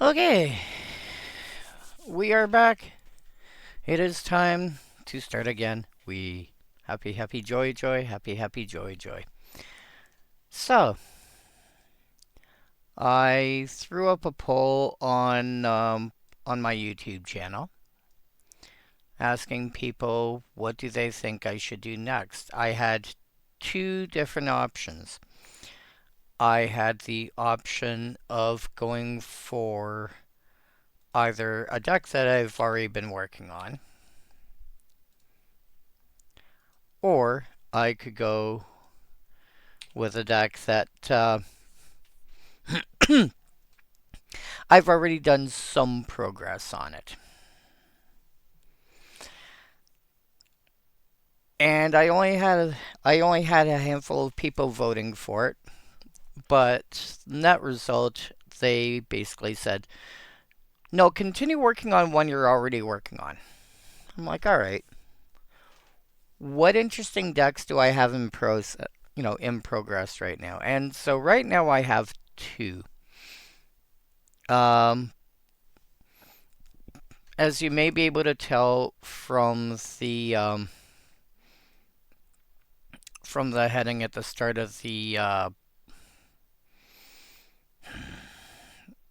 Okay, we are back. It is time to start again. We happy joy joy happy joy joy. So I threw up a poll on my YouTube channel asking people what do they think I should do next. I had two different options. I had the option of going for either a deck that I've already been working on, or I could go with a deck that I've already done some progress on it. And I only had a handful of people voting for it, but net result they basically said, "No, continue working on one you're already working on." I'm like, "All right. What interesting decks do I have in progress right now?" And so right now I have two. Um, as you may be able to tell from the heading at the start of the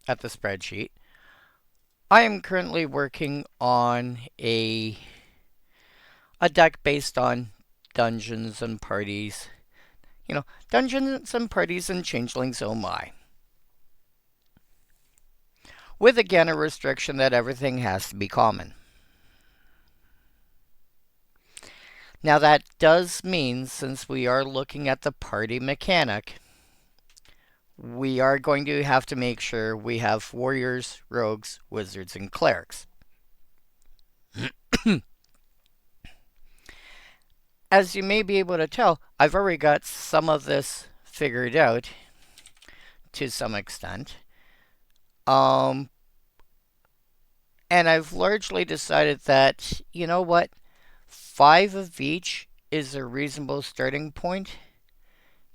at the spreadsheet, I am currently working on a deck based on dungeons and parties. Dungeons and parties and changelings, oh my. With again a restriction that everything has to be common. Now that does mean, since we are looking at the party mechanic, we are going to have to make sure we have warriors, rogues, wizards, and clerics. As you may be able to tell, I've already got some of this figured out to some extent. Um, and I've largely decided that, you know what, 5 of each is a reasonable starting point,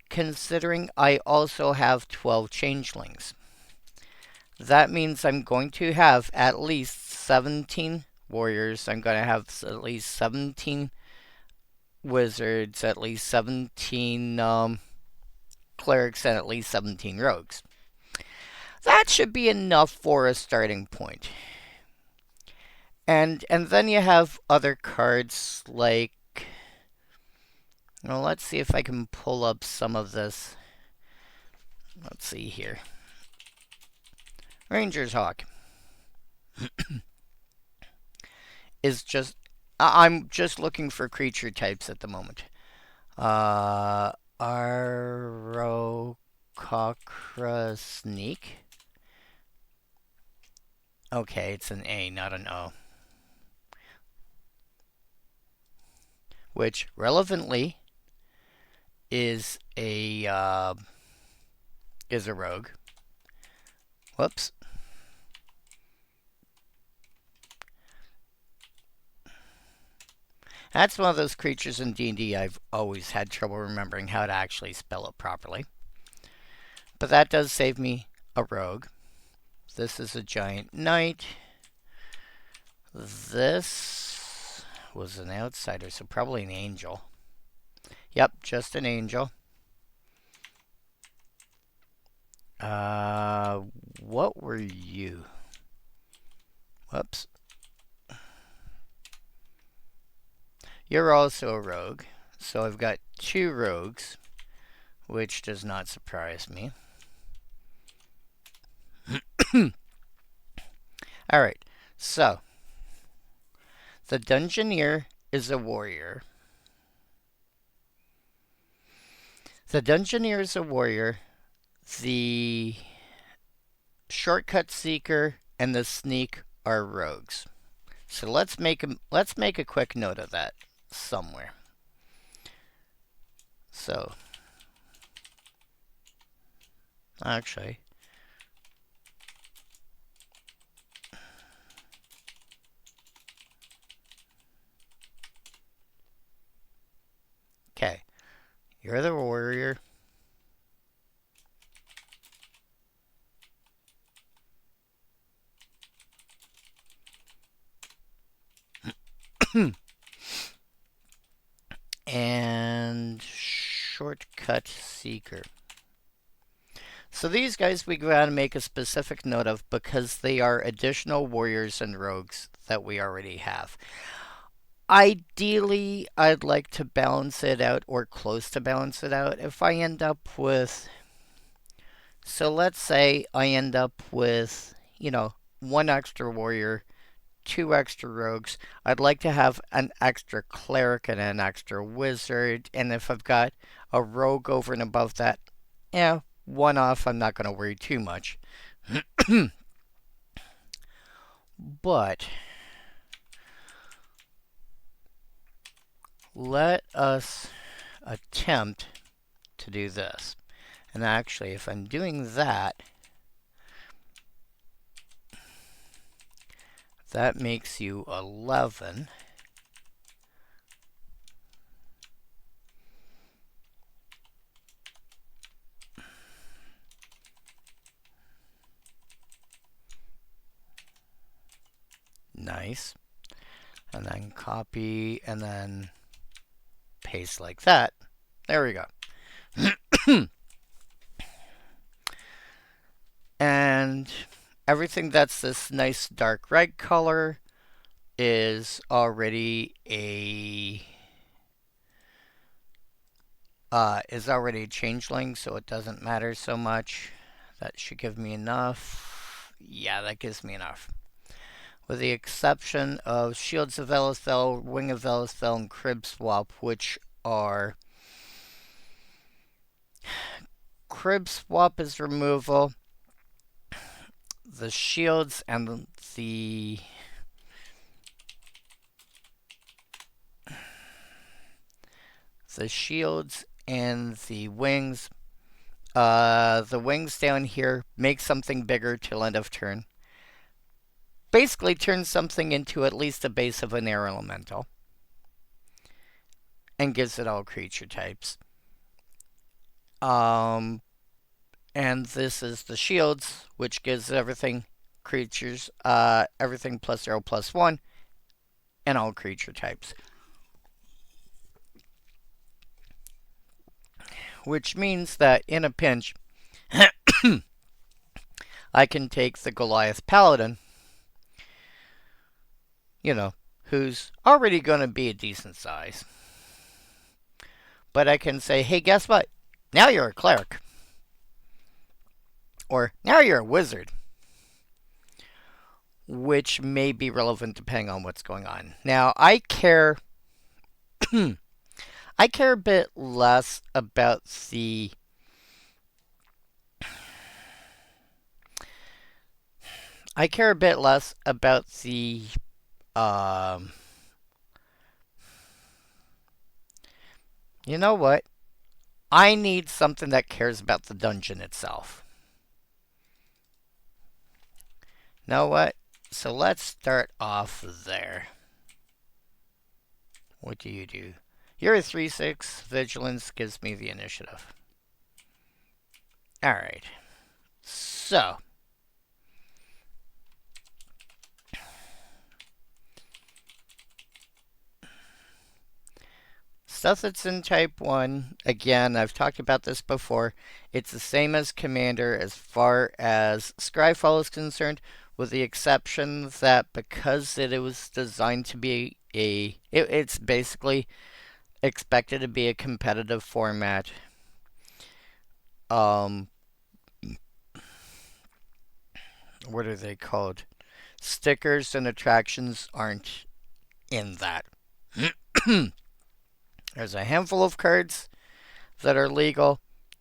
considering I also have 12 changelings. That means I'm going to have at least 17 warriors, I'm going to have at least 17 wizards, at least 17 clerics, and at least 17 rogues. That should be enough for a starting point. And then you have other cards like, well, let's see if I can pull up some of this. Let's see here. Ranger's Hawk is just, I'm just looking for creature types at the moment. Arrowcockra Sneak. Okay, it's an A, not an O. Which relevantly is a rogue. Whoops. That's one of those creatures in D&D I've always had trouble remembering how to actually spell it properly. But that does save me a rogue. This is a giant knight. This was an outsider, so probably an angel. Yep, just an angel. What were you? Whoops. You're also a rogue, so I've got 2 rogues, which does not surprise me. Alright, so the Dungeoneer is a warrior. The Dungeoneer is a warrior. The Shortcut Seeker and the Sneak are rogues. So let's make a quick note of that somewhere. So actually, okay, you're the warrior. And Shortcut Seeker. So these guys we gotta make a specific note of because they are additional warriors and rogues that we already have. Ideally, I'd like to balance it out or close to balance it out. If I end up with, so let's say I end up with, one extra warrior, two extra rogues. I'd like to have an extra cleric and an extra wizard. And if I've got a rogue over and above that, yeah, one off, I'm not going to worry too much. But let us attempt to do this. And actually, if I'm doing that, that makes you 11. Nice. And then copy and then paste like that. There we go. And everything that's this nice dark red color is already a changeling, so it doesn't matter so much. That should give me enough. Yeah, that gives me enough. With the exception of Shields of Elithel, Wing of Elithel, and Crib Swap, which are... Crib Swap is removal. The shields and the... The shields and the wings. The wings down here make something bigger till end of turn. Basically turns something into at least a base of an air elemental. And gives it all creature types. And this is the shields, which gives everything creatures, everything +0/+1, and all creature types. Which means that in a pinch, I can take the Goliath Paladin, who's already going to be a decent size. But I can say, hey, guess what? Now you're a cleric. Or now you're a wizard. Which may be relevant depending on what's going on. Now, I care I care a bit less about the you know what? I need something that cares about the dungeon itself. Know what? So let's start off there. What do you do? You're a 3/6. Vigilance gives me the initiative. Alright. So. Stuff that's in Type 1, again, I've talked about this before. It's the same as Commander as far as Scryfall is concerned, with the exception that because it was designed to be it's basically expected to be a competitive format. What are they called? Stickers and attractions aren't in that. There's a handful of cards that are legal,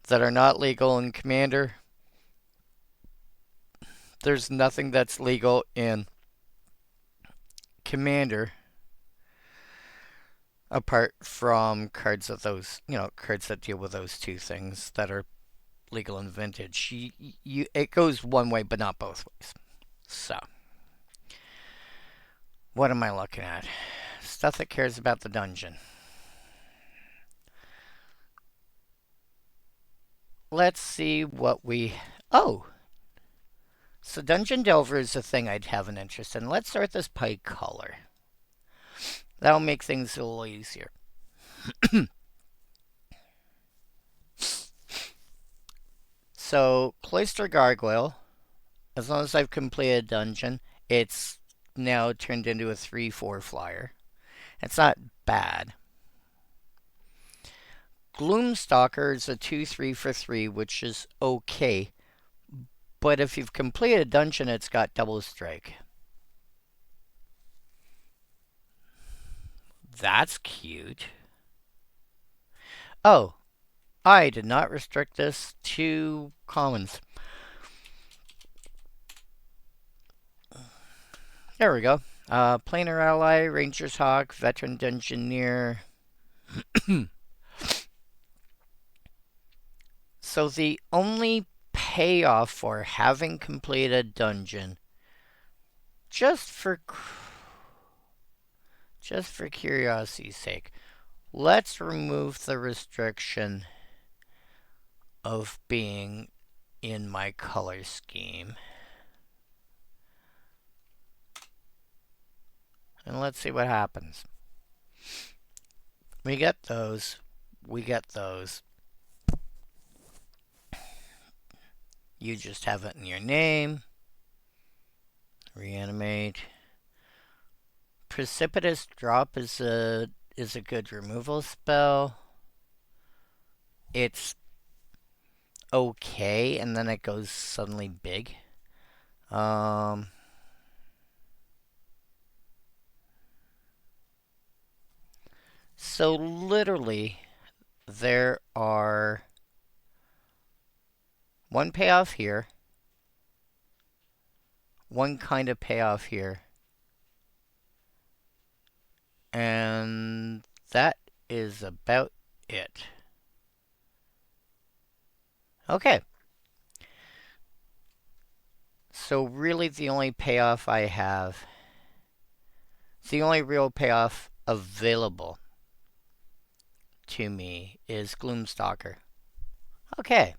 that are not legal in Commander. There's nothing that's legal in Commander apart from cards of those, cards that deal with those two things that are legal in Vintage. It goes one way, but not both ways. So, what am I looking at? Stuff that cares about the dungeon. Let's see what we... Oh! So Dungeon Delver is a thing I'd have an interest in. Let's start this by color. That'll make things a little easier. So, Cloister Gargoyle, as long as I've completed a dungeon, it's now turned into a 3/4 flyer. It's not bad. Gloomstalker is a 2/3 for 3, which is okay. But if you've completed a dungeon, it's got double strike. That's cute. Oh, I did not restrict this to commons. There we go. Planar Ally, Ranger's Hawk, Veteran Dungeoneer. So the only payoff for having completed a dungeon, just for curiosity's sake, let's remove the restriction of being in my color scheme. And let's see what happens. We get those. We get those. You just have it in your name. Reanimate. Precipitous Drop is a good removal spell. It's okay, and then it goes suddenly big. So literally, there are one payoff here, one kind of payoff here, and that is about it. Okay. So really the only payoff I have, the only real payoff available to me is Gloomstalker. Okay.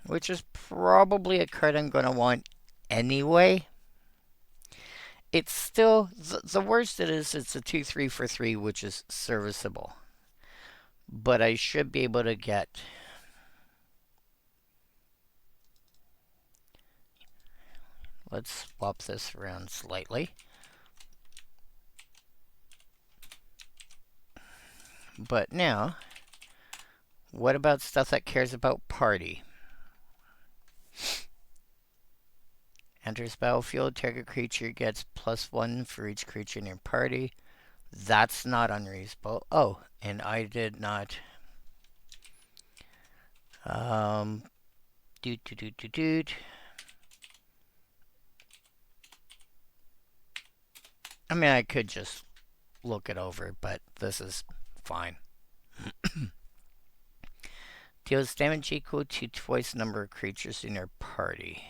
Which is probably a card I'm going to want anyway. It's still, the worst it is, it's a 2/3 for 3, which is serviceable. But I should be able to get... Let's swap this around slightly. But now, what about stuff that cares about party? Enters battlefield, target creature gets +1 for each creature in your party. That's not unreasonable. Oh, and I did not... Doot. I mean, I could just look it over, but this is fine. Deals damage equal to twice the number of creatures in your party.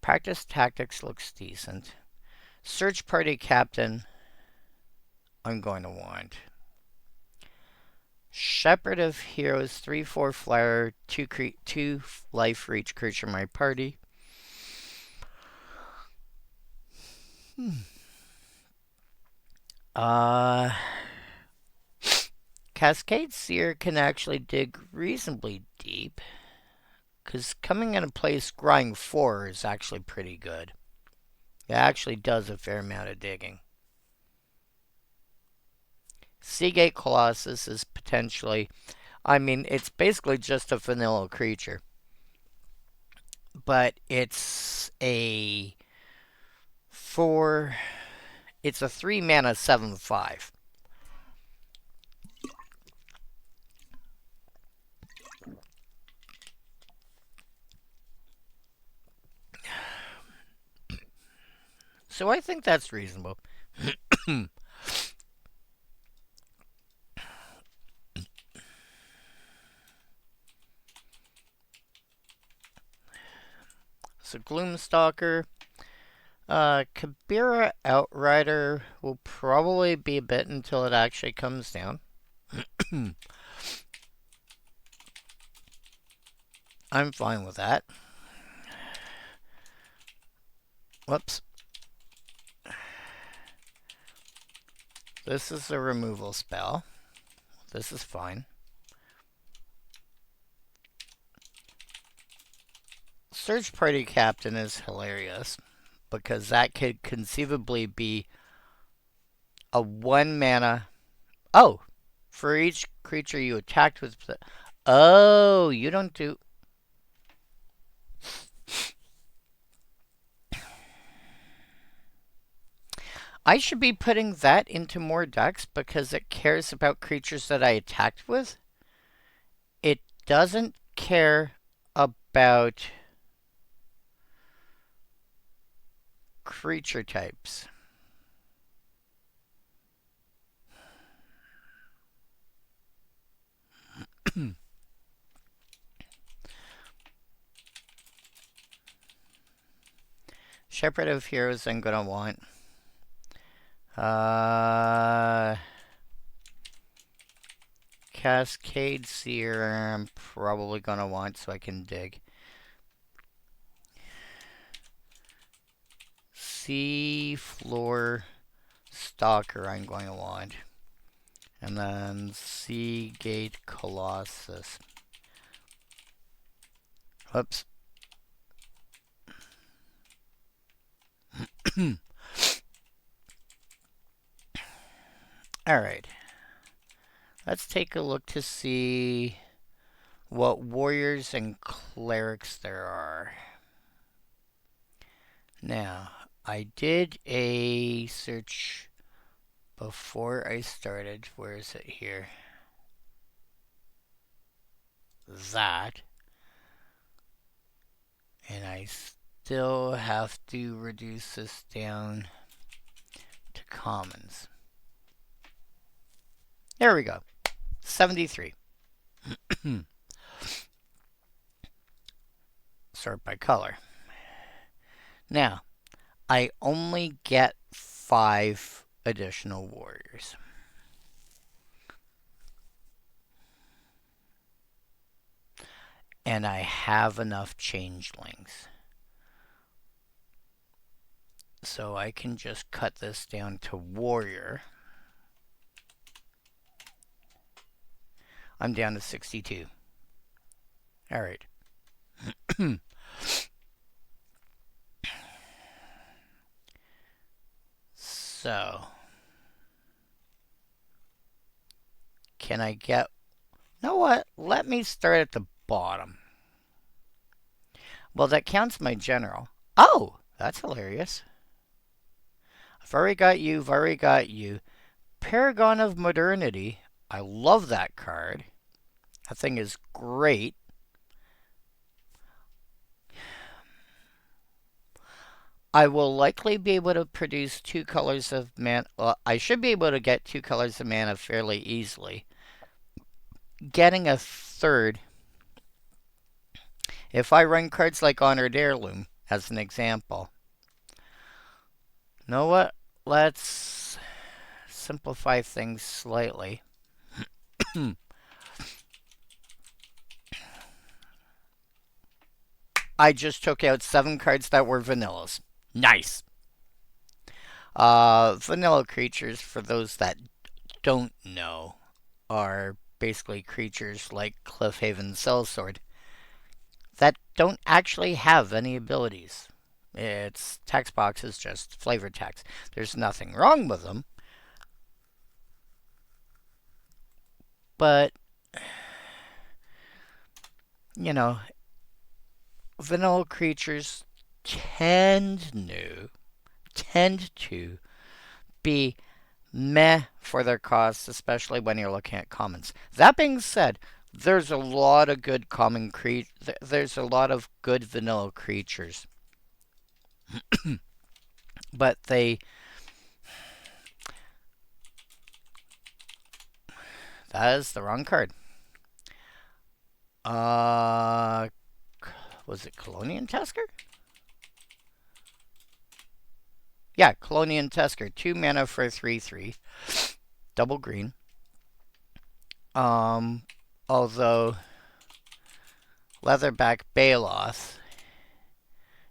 Practice tactics looks decent. Search party captain, I'm going to want. Shepherd of Heroes, 3/4 flyer, 2 life for each creature in my party. Cascade Seer can actually dig reasonably deep, because coming into play scrying 4 is actually pretty good. It actually does a fair amount of digging. Seagate Colossus is potentially... I mean, it's basically just a vanilla creature. But it's a 4... It's a 3 mana 7/5. So I think that's reasonable. So Gloomstalker. Kabira Outrider will probably be a bit until it actually comes down. I'm fine with that. Whoops. This is a removal spell. This is fine. Search Party Captain is hilarious because that could conceivably be a 1 mana. Oh, for each creature you attacked with. Oh, you don't do. I should be putting that into more decks because it cares about creatures that I attacked with. It doesn't care about creature types. Shepherd of Heroes I'm gonna want. Cascade Seer I'm probably gonna want so I can dig. Sea Floor Stalker I'm going to want. And then Sea Gate Colossus. Whoops. Alright. Let's take a look to see what warriors and clerics there are. Now, I did a search before I started. Where is it here? That. And I still have to reduce this down to commons. There we go. 73. Sort by color. Now, I only get 5 additional warriors. And I have enough changelings. So I can just cut this down to warrior. I'm down to 62. Alright. So, can I get... You know what? Let me start at the bottom. Well, that counts my general. Oh, that's hilarious. I've already got you, I've already got you. Paragon of Modernity. I love that card. That thing is great. I will likely be able to produce 2 colors of mana. Well, I should be able to get 2 colors of mana fairly easily. Getting a third. If I run cards like Honored Heirloom, as an example. You know what? Let's simplify things slightly. I just took out 7 cards that were vanillas. Nice. Vanilla creatures, for those that don't know, are basically creatures like Cliffhaven Sellsword that don't actually have any abilities. Its text box is just flavor text. There's nothing wrong with them. But, you know, vanilla creatures tend to be meh for their costs, especially when you're looking at commons. That being said, there's a lot of good there's a lot of good vanilla creatures. But that is the wrong card. Was it Colonian Tusker? Yeah, Colonian Tusker. 2 mana for 3/3. Double green. Although Leatherback Baloth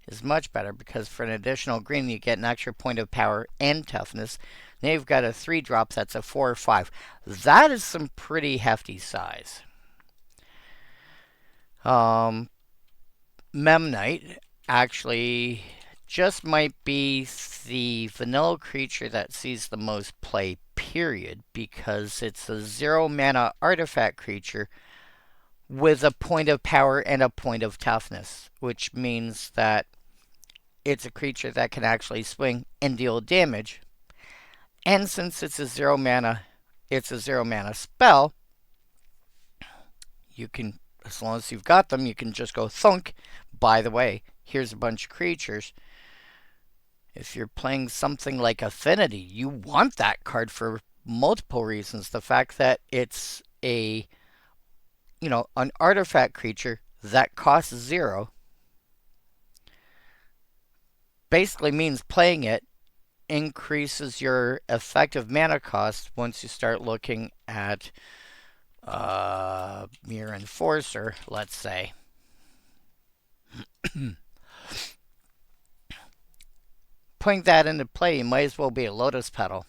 is much better because for an additional green you get an extra point of power and toughness. Now you've got a 3-drop that's a 4 or 5. That is some pretty hefty size. Memnite actually just might be the vanilla creature that sees the most play, period, because it's a 0 mana artifact creature with a point of power and a point of toughness, which means that it's a creature that can actually swing and deal damage. And since it's a 0 mana spell, you can, as long as you've got them, you can just go thunk. By the way, here's a bunch of creatures. If you're playing something like Affinity, you want that card for multiple reasons. The fact that it's an artifact creature that costs 0 basically means playing it increases your effective mana cost once you start looking at Mirror Enforcer, let's say. Putting that into play, you might as well be a Lotus Petal,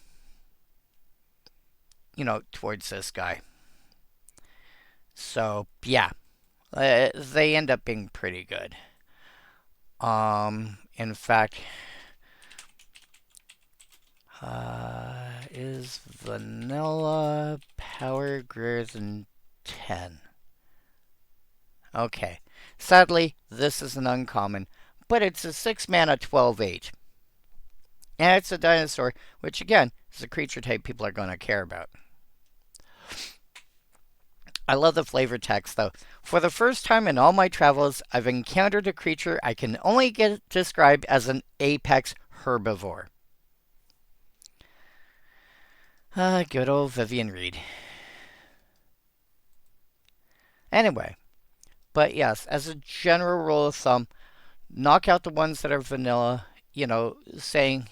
towards this guy. So, yeah, they end up being pretty good. In fact, is vanilla power greater than 10? Okay. Sadly, this is an uncommon, but it's a 6 mana 12/8. And it's a dinosaur, which again is a creature type people are going to care about. I love the flavor text though. For the first time in all my travels, I've encountered a creature I can only get described as an apex herbivore. Good old Vivian Reed. Anyway, but yes, as a general rule of thumb, knock out the ones that are vanilla, saying,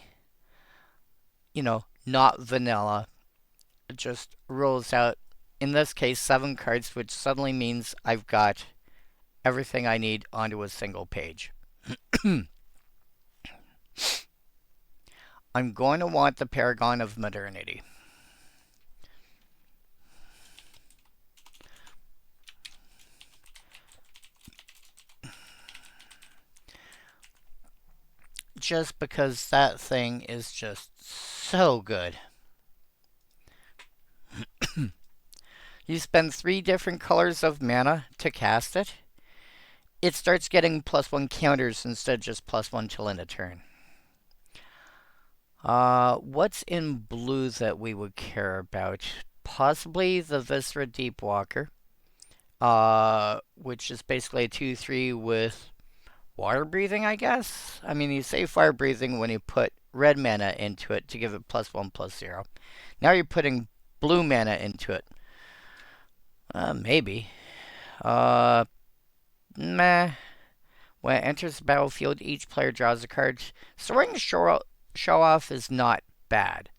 not vanilla, just rules out, in this case, 7 cards, which suddenly means I've got everything I need onto a single page. I'm going to want the Paragon of Modernity. Just because that thing is just so good. You spend 3 different colors of mana to cast it. It starts getting +1 counters instead of just +1 till end of turn. What's in blue that we would care about? Possibly the Viscera Deepwalker, which is basically a 2/3 with water breathing, I guess. I mean, you say fire breathing when you put red mana into it to give it +1/+0. Now you're putting blue mana into it. Maybe. Meh. When it enters the battlefield, each player draws a card. Storing show off is not bad.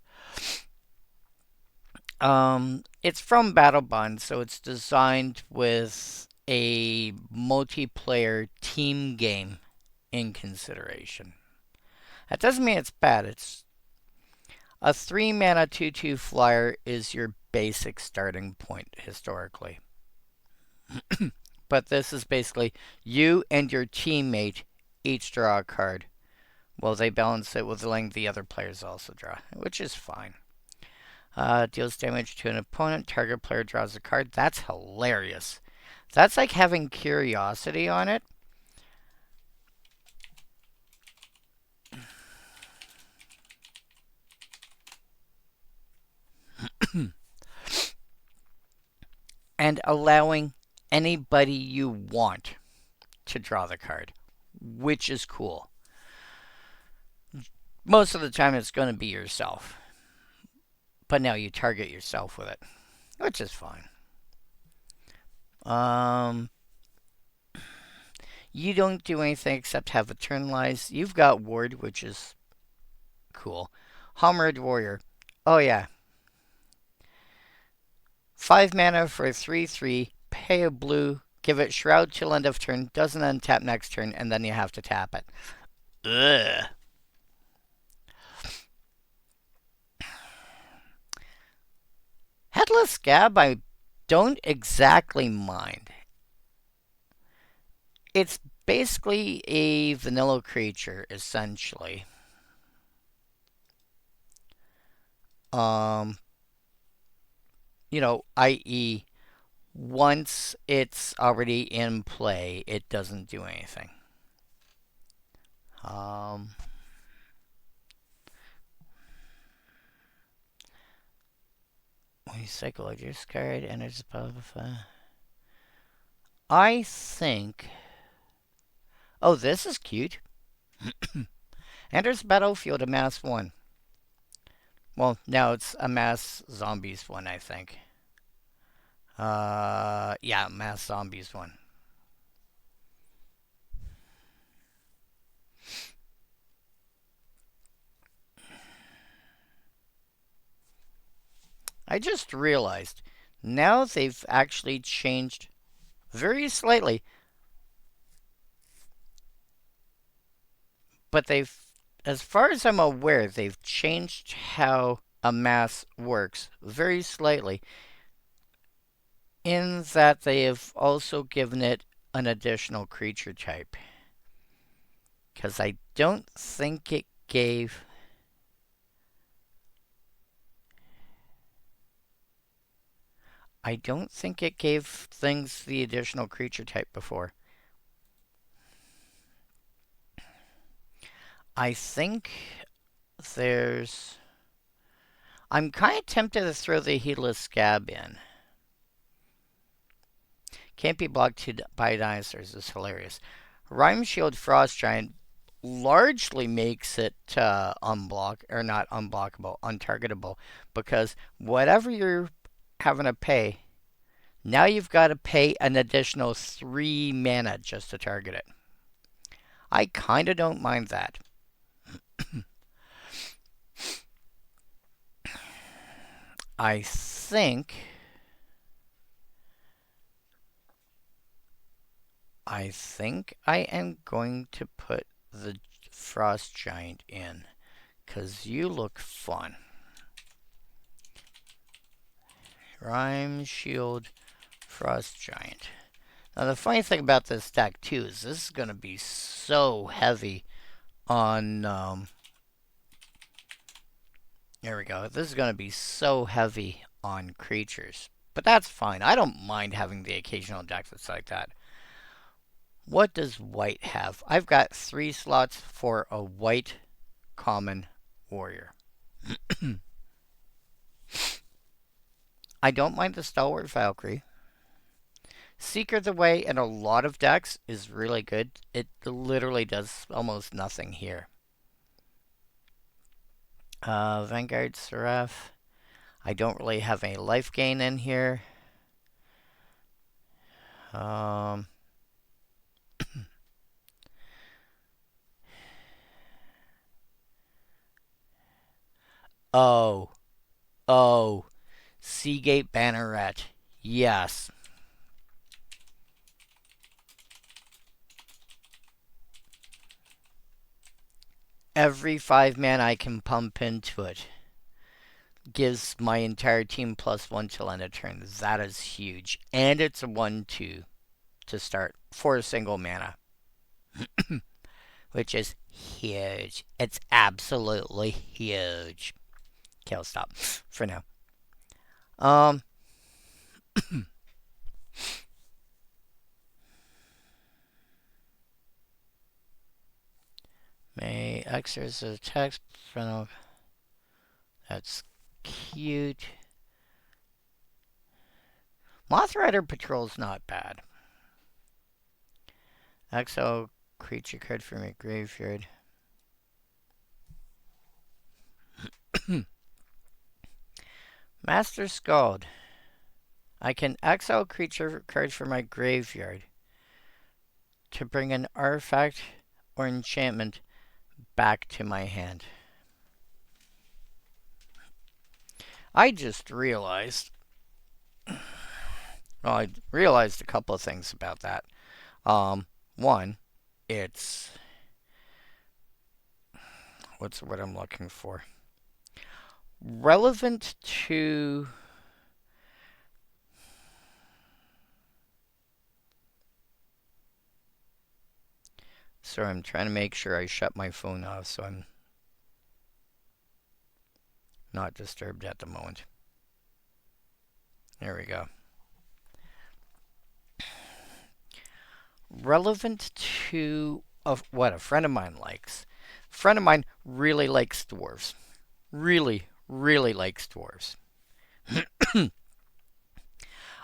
It's from Battle Bond, so it's designed with a multiplayer team game in consideration. That doesn't mean it's bad. It's a 3 mana 2/2 flyer is your basic starting point historically. But this is basically you and your teammate each draw a card. Well, they balance it with letting the other players also draw, which is fine. Deals damage to an opponent. Target player draws a card. That's hilarious. That's like having curiosity on it. And allowing anybody you want to draw the card, which is cool. Most of the time it's going to be yourself. But now you target yourself with it, which is fine. You don't do anything except have Eternalize. You've got Ward, which is cool. Homered Warrior. Oh, yeah. 5 mana for a 3/3. Pay a blue. give it Shroud till end of turn, doesn't untap next turn, and then you have to tap it. Ugh. Headless Scab, I don't exactly mind. It's basically a vanilla creature, essentially. Um, i.e., once it's already in play, it doesn't do anything. When you cycle your card enters the battlefield. I think. Oh, this is cute. Enters the battlefield a mass 1. Well, now it's a mass zombies 1, I think. Yeah, mass zombies 1. I just realized now they've actually changed very slightly, but as far as I'm aware, they've changed how a mass works very slightly, in that they have also given it an additional creature type. Because I don't think it gave. I don't think it gave things the additional creature type before. I think there's. I'm kind of tempted to throw the Heedless Scab in. Can't be blocked by dinosaurs is hilarious. Rhyme Shield Frost Giant largely makes it unblock or not unblockable, untargetable, because whatever you're having to pay, now you've got to pay an additional 3 mana just to target it. I kind of don't mind that. I think I am going to put the Frost Giant in, because you look fun. Rhyme Shield Frost Giant. Now the funny thing about this deck too is this is going to be so heavy on there we go. This is going to be so heavy on creatures. But that's fine. I don't mind having the occasional deck that's like that. What does white have? I've got 3 slots for a white common warrior. I don't mind the Stalwart Valkyrie. Seeker the Way in a lot of decks is really good. It literally does almost nothing here. Vanguard Seraph. I don't really have any life gain in here. Oh. Oh. Seagate Banneret. Yes. Every 5 mana I can pump into it gives my entire team +1 till end of turn. That is huge. And it's a 1/2 to start for a single mana. Which is huge. It's absolutely huge. Okay, I'll stop for now. May exercise a text frontal. That's cute. Moth Rider Patrol's not bad. Exile creature card from your graveyard. Master Scald. I can exile creature card from my graveyard to bring an artifact or enchantment back to my hand. I just realized Well, I realized a couple of things about that. One, it's what's what I'm looking for? Relevant to. Sorry, I'm trying to make sure I shut my phone off so I'm not disturbed at the moment. There we go. Relevant to what a friend of mine likes. A friend of mine really likes dwarves. Really, really likes dwarves.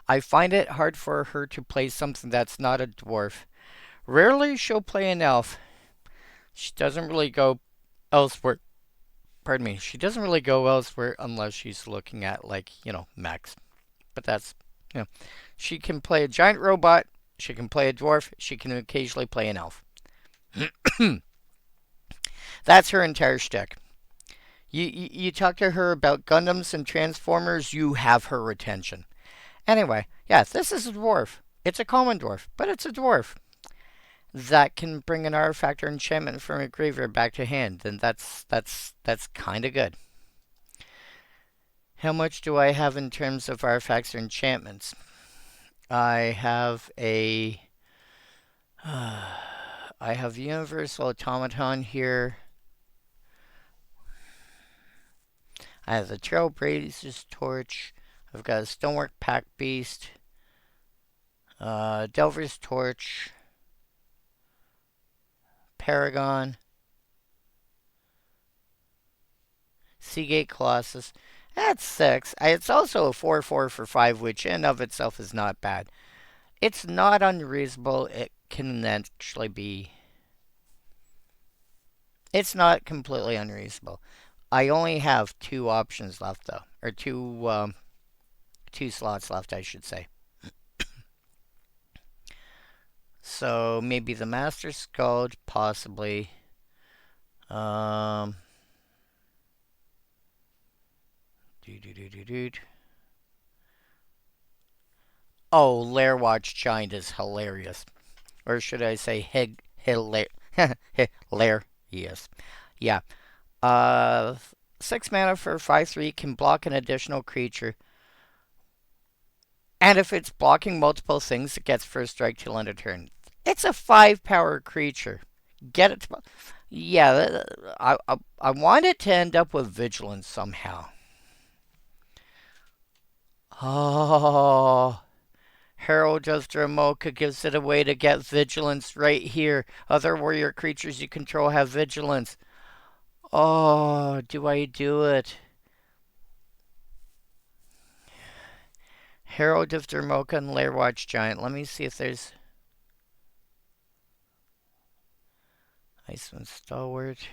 I find it hard for her to play something that's not a dwarf. Rarely she'll play an elf. She doesn't really go elsewhere. Pardon me. She doesn't really go elsewhere unless she's looking at, like, mechs. But that's, you know, she can play a giant robot. She can play a dwarf. She can occasionally play an elf. That's her entire shtick. You talk to her about Gundams and Transformers, you have her attention. Anyway, yeah, this is a dwarf. It's a common dwarf, but it's a dwarf that can bring an artifact or enchantment from a graveyard back to hand, and that's kind of good. How much do I have in terms of artifacts or enchantments? I have a I have Universal Automaton here. I have the Trailblazer's Torch. I've got a Stonework Pack Beast. Delver's Torch. Paragon. Seagate Colossus. That's 6. It's also a 4/4 for 5, which in of itself is not bad. It's not unreasonable. It can actually be. It's not completely unreasonable. I only have 2 options left, though. Or 2 slots left, I should say. So maybe the Master Skald, possibly. Um. Oh, Lair Watch Giant is hilarious. Or should I say hilarious. Yeah. Uh, 6 mana for 5/3 can block an additional creature. And if it's blocking multiple things, it gets first strike till end of turn. It's a 5 power creature. Get it to. Yeah, I want it to end up with Vigilance somehow. Oh. Herald of Dramoka gives it a way to get Vigilance right here. Other warrior creatures you control have Vigilance. Oh, do I do it? Herald of Dramoka and Lairwatch Giant. Let me see if there's Icewind Stalwart.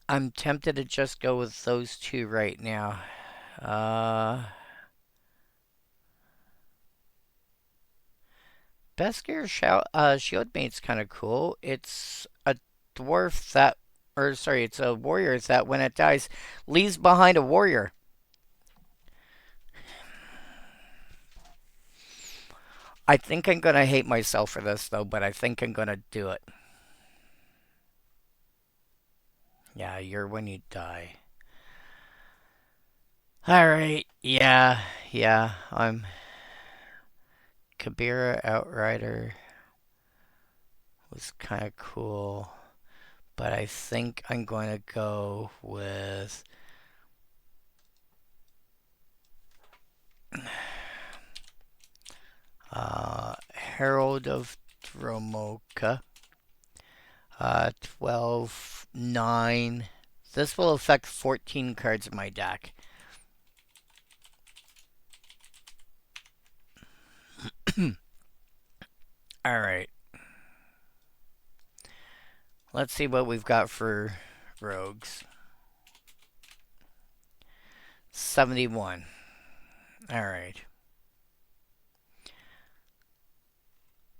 I'm tempted to just go with those 2 right now. Beskir Shieldmate's kind of cool. It's a dwarf that, or sorry, it's a warrior that when it dies, leaves behind a warrior. I think I'm gonna hate myself for this though, but I think I'm gonna do it. Yeah, you're when you die. Alright, yeah, I'm Kabira Outrider was kind of cool, but I think I'm going to go with Herald of Dromoka. 12, 9. This will affect 14 cards in my deck. Alright. Let's see what we've got for rogues. 71. Alright.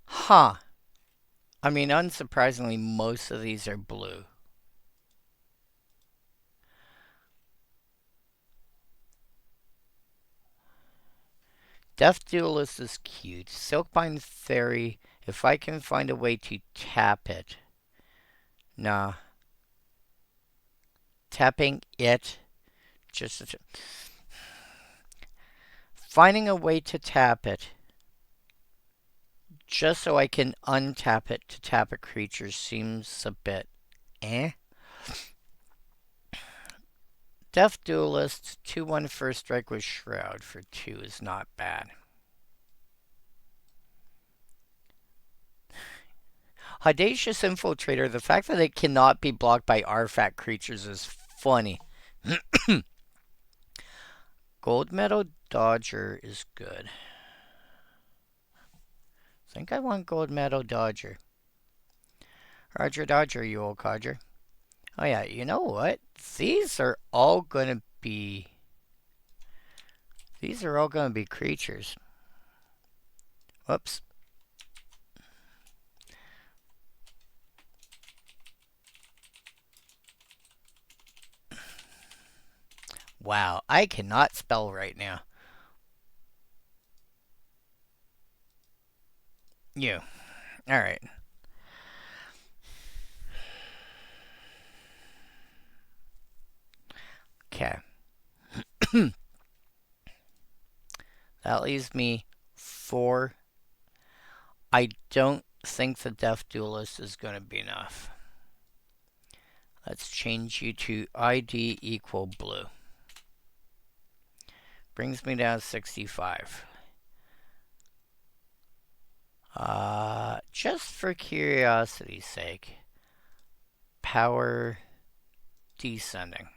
Huh. I mean, unsurprisingly, most of these are blue. Death Duelist is cute. Silkbind Fairy, if I can find a way to tap it. Nah. Tapping it. Just finding a way to tap it. Just so I can untap it to tap a creature seems a bit eh. Death Duelist, 2/1 first strike with Shroud for 2 is not bad. Audacious Infiltrator, the fact that it cannot be blocked by artifact creatures is funny. Gold Metal Dodger is good. I think I want Gold Metal Dodger. Roger Dodger, you old codger. Oh yeah, you know what? These are all gonna be creatures. Whoops. Wow, I cannot spell right now. You. Alright. Okay. That leaves me 4. I don't think the Death Duelist is going to be enough. Let's change you to ID equal blue. Brings me down to 65. Just for curiosity's sake, power descending.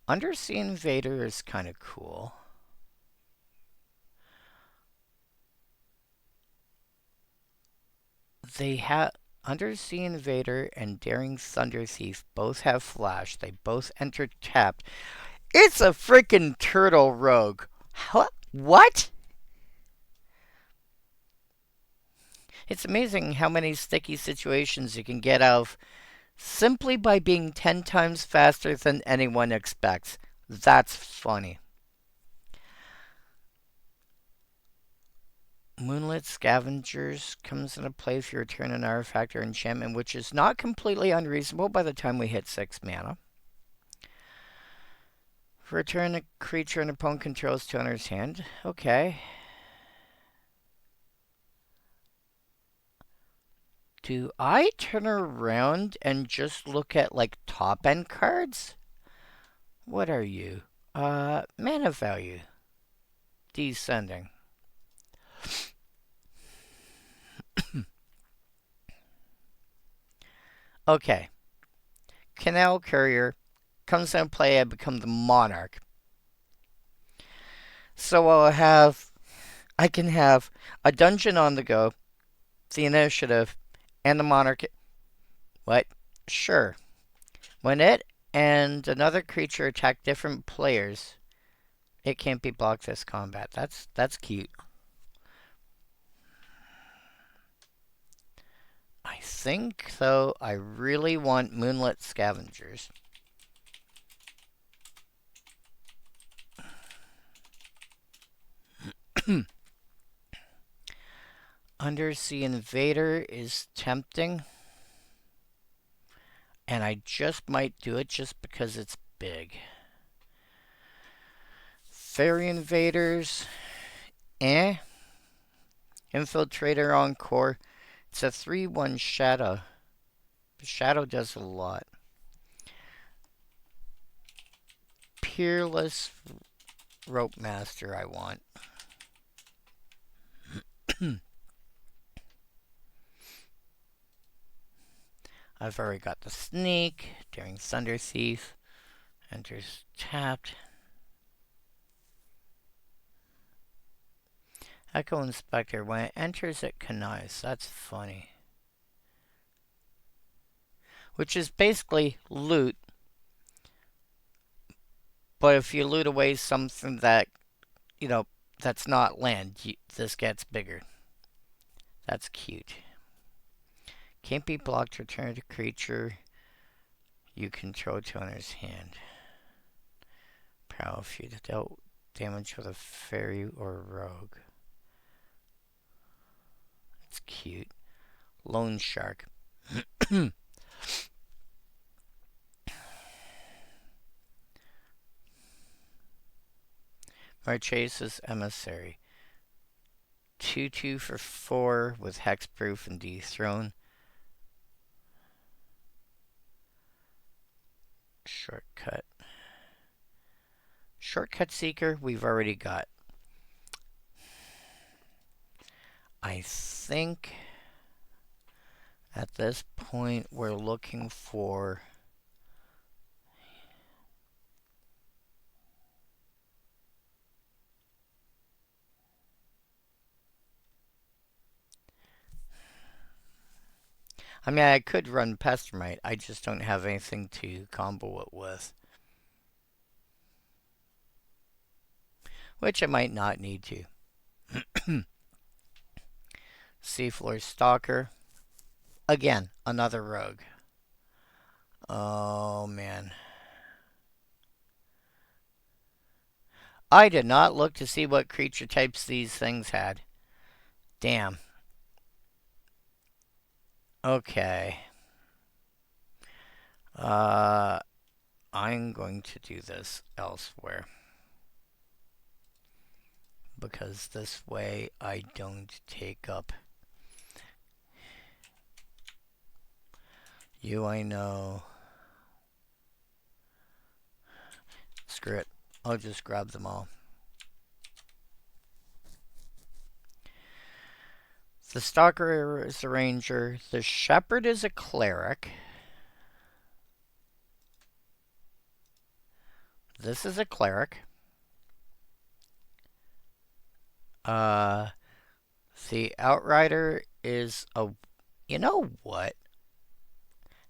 Undersea Invader is kind of cool. They have Undersea Invader and Daring Thunder Thief both have flash. They both enter tapped. It's a freaking turtle rogue. What? It's amazing how many sticky situations you can get out of simply by being 10 times faster than anyone expects. That's funny. Moonlit Scavengers comes into play if you return an artifact or enchantment, which is not completely unreasonable by the time we hit 6 mana. Return a creature an opponent controls to owner's hand. Okay. Do I turn around and just look at, like, top-end cards? What are you? Mana value. Descending. Okay. Canal Courier comes into play, I become the Monarch. So I can have a dungeon on the go, the initiative, and the Monarch. What? Sure. When it and another creature attack different players, it can't be blocked this combat. That's cute. I think, though, I really want Moonlit Scavengers. Undersea Invader is tempting. And I just might do it just because it's big. Fairy Invaders. Eh. Infiltrator Encore. It's a 3/1 Shadow. Shadow does a lot. Peerless Rope Master I want. I've already got the Sneak. Daring Thunder Thief. Enters tapped. Echo Inspector. When it enters, it connives. That's funny. Which is basically loot. But if you loot away something that, that's not land, this gets bigger. That's cute. Can't be blocked. Return to creature you control to owner's hand. How if you dealt damage with a fairy or a rogue. It's cute. Lone shark. Marchesa's emissary. 2/2 for 4 with hexproof and dethrone. Shortcut. Shortcut seeker we've already got. I think at this point we're looking for I mean, I could run Pestermite. I just don't have anything to combo it with. Which I might not need to. Seafloor Stalker. Again, another rogue. Oh, man. I did not look to see what creature types these things had. Damn. Okay. I'm going to do this elsewhere. Because this way I don't take up you, I know. Screw it. I'll just grab them all. The Stalker is a ranger. The Shepherd is a cleric. This is a cleric. The Outrider is a... You know what?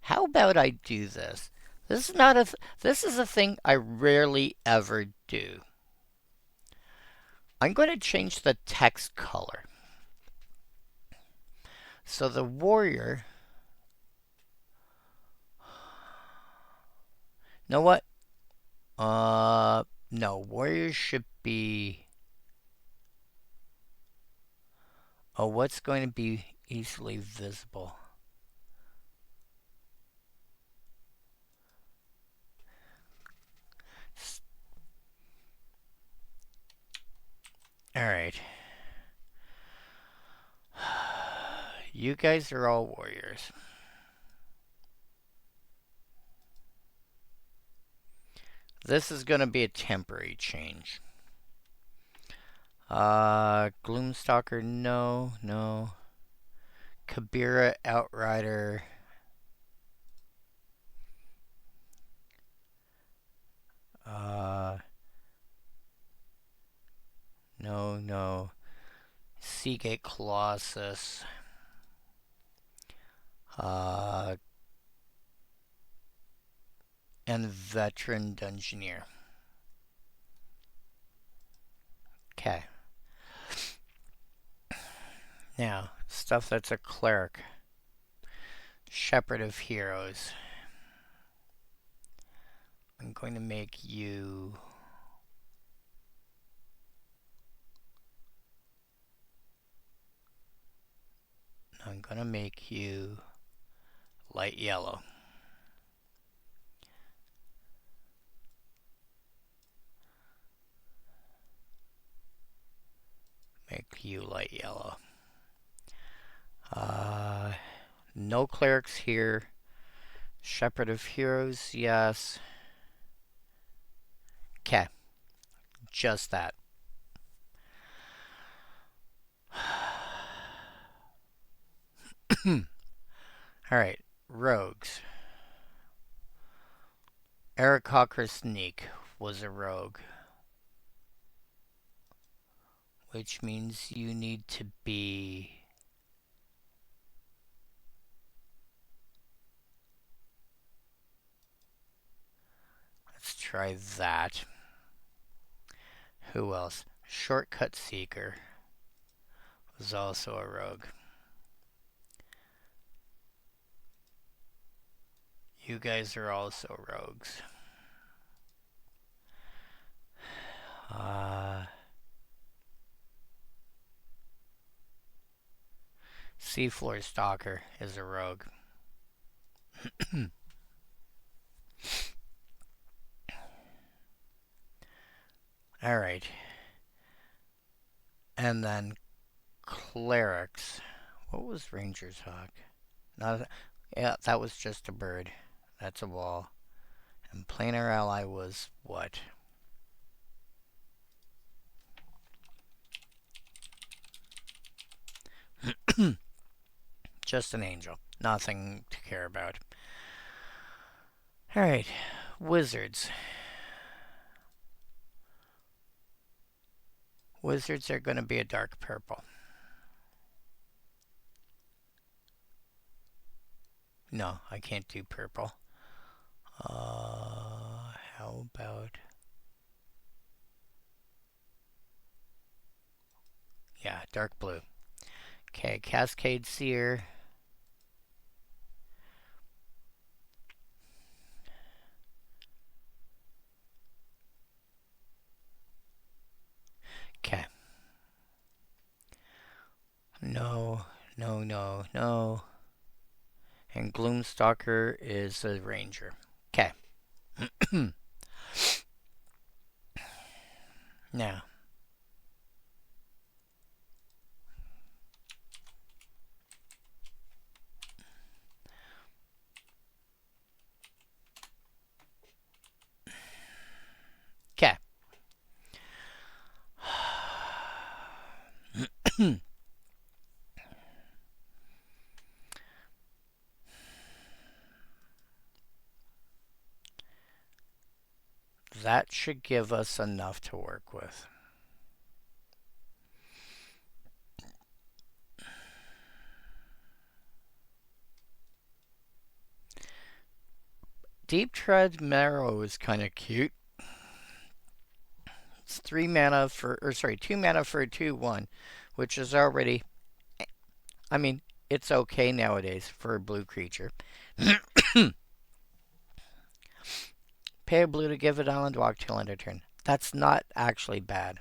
How about I do this? This is not a... This is a thing I rarely ever do. I'm going to change the text color. So the warrior... Know what? No. Warriors should be... Oh, what's going to be easily visible? Alright. You guys are all warriors. This is going to be a temporary change. Gloomstalker, no, no. Kabira, Outrider. No, no. Seagate Colossus. And Veteran Dungeoneer. Okay. Now, stuff that's a cleric. Shepherd of Heroes. I'm going to make you... I'm going to make you light yellow. Make you light yellow. No clerics here. Shepherd of Heroes, yes. Okay. Just that. Alright. Rogues. Eric Hawker Sneak was a rogue. Which means you need to be... Let's try that. Who else? Shortcut Seeker was also a rogue. You guys are also rogues. Uh, Seafloor Stalker is a rogue. Alright. And then Clerics. What was Ranger's Hawk? Not, yeah, that was just a bird. That's a wall. And Planar Ally was what? Just an angel. Nothing to care about. Alright. Wizards. Wizards are going to be a dark purple. No, I can't do purple. How about... Yeah, dark blue. Okay, Cascade Seer. Okay. No, no, no, no. And Gloomstalker is a ranger. Okay. Now. Okay. That should give us enough to work with. Deep Tread Marrow is kind of cute. It's 2 mana for a 2/1, which is already, I mean, it's okay nowadays for a blue creature. Pay a blue to give it island walk till end of turn. That's not actually bad.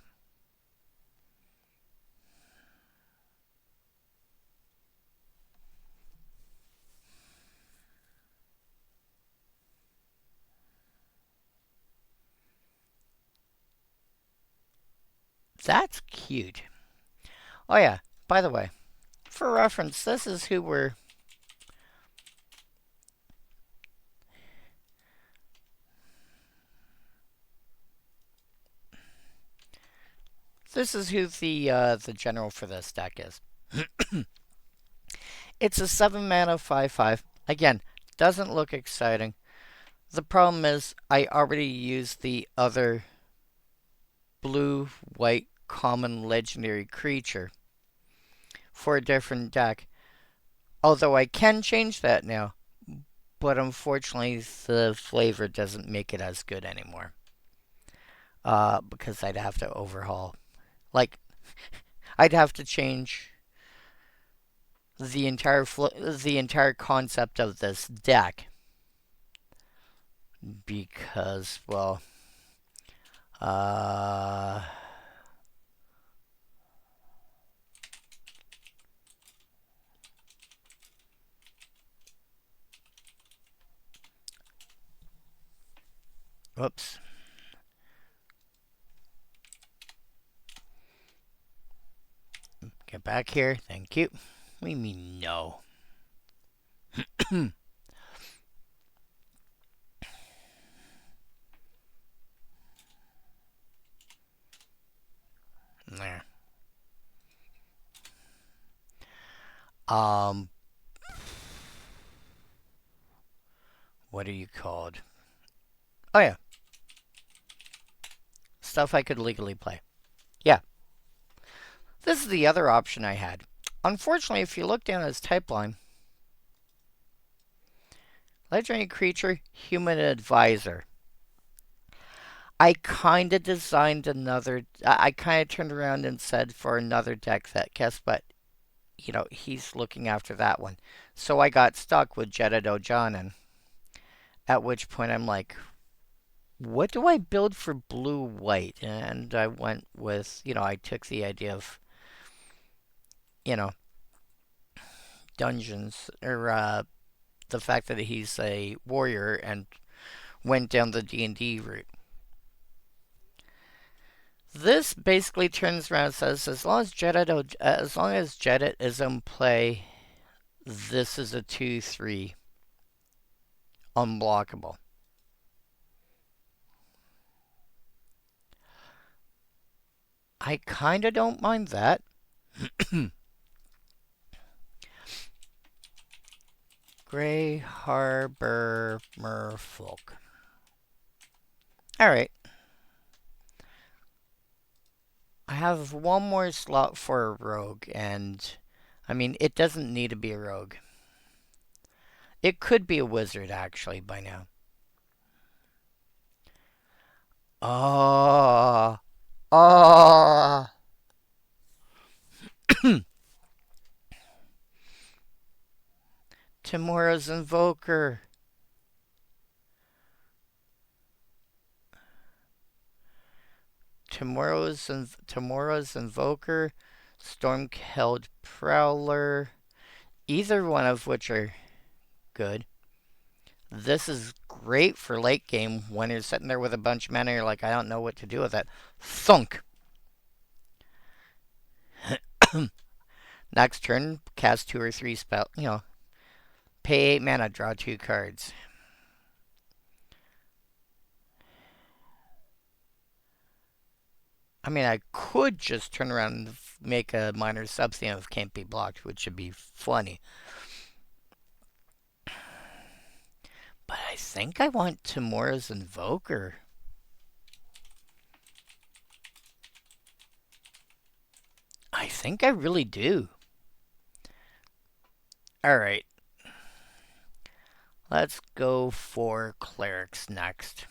That's cute. Oh yeah, by the way, for reference, this is who we're... This is who the general for this deck is. It's a 7 mana 5/5. Again, doesn't look exciting. The problem is I already used the other blue white common legendary creature for a different deck. Although I can change that now, but unfortunately the flavor doesn't make it as good anymore. Because I'd have to overhaul. Like, I'd have to change the entire concept of this deck because, well, uh, whoops. Get back here. Thank you. What do you mean, no? There. Um, what are you called? Oh, yeah. Stuff I could legally play. Yeah. This is the other option I had. Unfortunately, if you look down at his type line, legendary creature, human advisor. I kind of designed another. I kind of turned around and said for another deck that guess, but you know he's looking after that one. So I got stuck with Jedit Ojanen. At which point I'm like, what do I build for blue-white? And I went with, I took the idea of, you know, dungeons, or the fact that he's a warrior and went down the D&D route. This basically turns around and says, as long as Jedit is in play, this is a 2/3 unblockable. I kind of don't mind that. Grey Harbor Merfolk. Alright. I have one more slot for a rogue, and I mean, it doesn't need to be a rogue. It could be a wizard, actually, by now. Oh. Oh. Temur's Invoker. Temura's Invoker. Storm-Held Prowler. Either one of which are good. This is great for late game when you're sitting there with a bunch of mana and you're like, I don't know what to do with that. Thunk! Next turn, cast 2 or 3 spell, pay 8 mana, draw 2 cards. I mean, I could just turn around and make a minor substance can't be blocked, which would be funny. But I think I want Temur's Invoker. I think I really do. Alright. Let's go for Clerics next.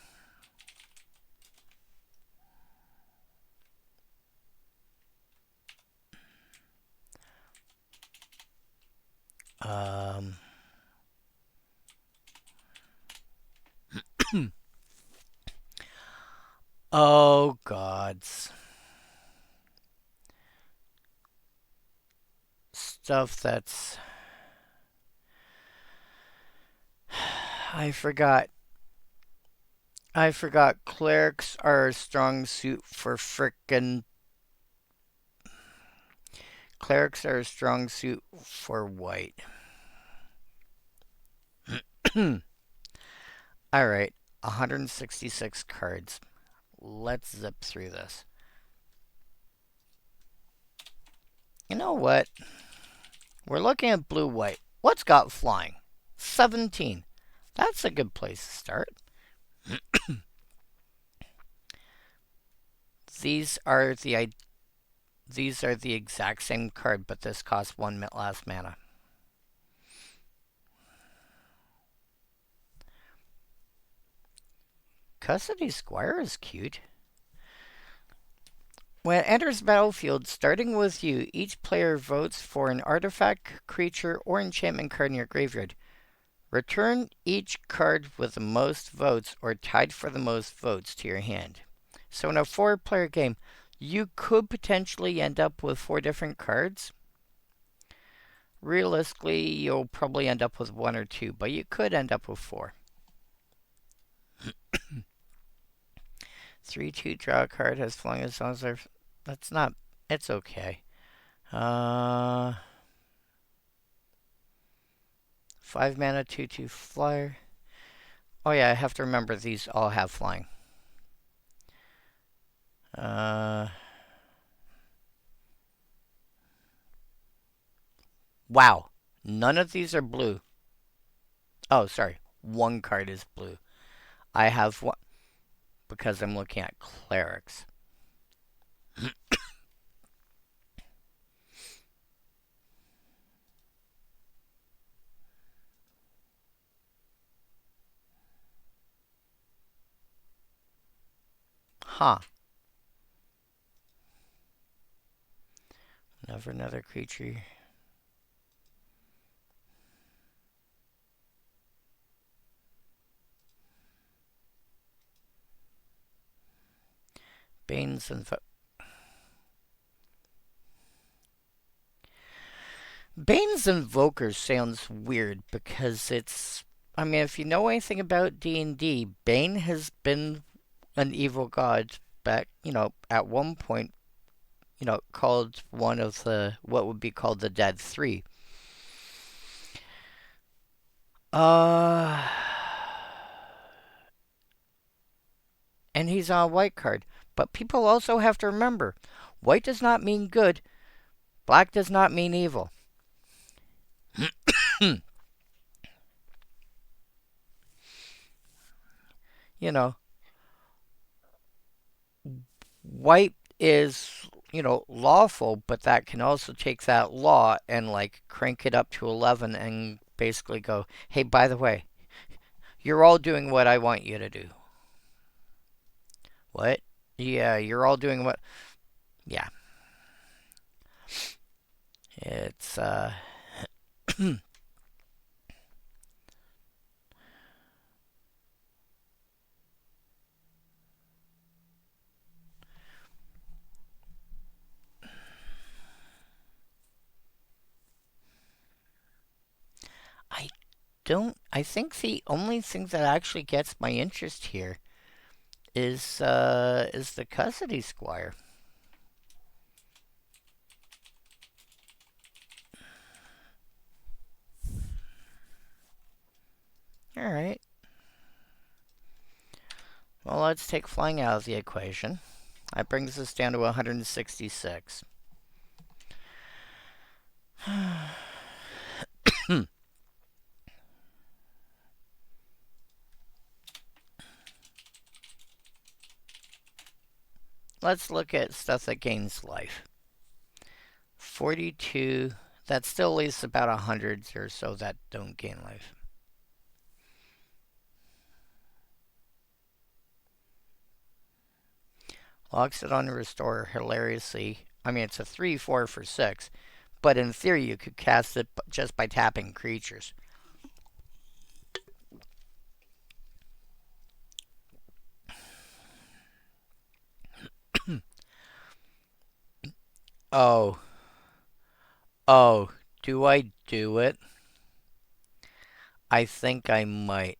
Oh, gods. Stuff that's... I forgot. Clerics are a strong suit for frickin'... Clerics are a strong suit for white. Alright, 166 cards. Let's zip through this. You know what? We're looking at blue-white. What's got flying? 17. That's a good place to start. These are the exact same card, but this costs 1 less mana. Custody Squire is cute. When it enters the battlefield, starting with you, each player votes for an artifact, creature, or enchantment card in your graveyard. Return each card with the most votes or tied for the most votes to your hand. So in a 4-player game, you could potentially end up with 4 different cards. Realistically, you'll probably end up with 1 or 2, but you could end up with 4. 3/2 draw a card as long as that's not. It's okay. 5 mana 2/2 flyer. Oh yeah, I have to remember these all have flying. Wow, none of these are blue. Oh, sorry, 1 card is blue. I have one because I'm looking at clerics. Huh. Never another creature. Bane's and Bane's Invokers sounds weird because it's. I mean, if you know anything about D&D, Bane has been an evil god back, at one point, called one of the what would be called the Dead Three. Uh, and he's on a white card. But people also have to remember, white does not mean good, black does not mean evil. you know, white is, lawful, but that can also take that law and like crank it up to 11 and basically go, hey, by the way, you're all doing what I want you to do. What? Yeah, you're all doing what. Yeah. It's, I I think the only thing that actually gets my interest here is the custody squire. All right. Well, let's take flying out of the equation. That brings us down to 166. Let's look at stuff that gains life. 42. That still leaves about 100 or so that don't gain life. Locks it on the Restorer hilariously. I mean, it's a 3/4 for 6, but in theory, you could cast it just by tapping creatures. Oh, oh, do I do it? I think I might.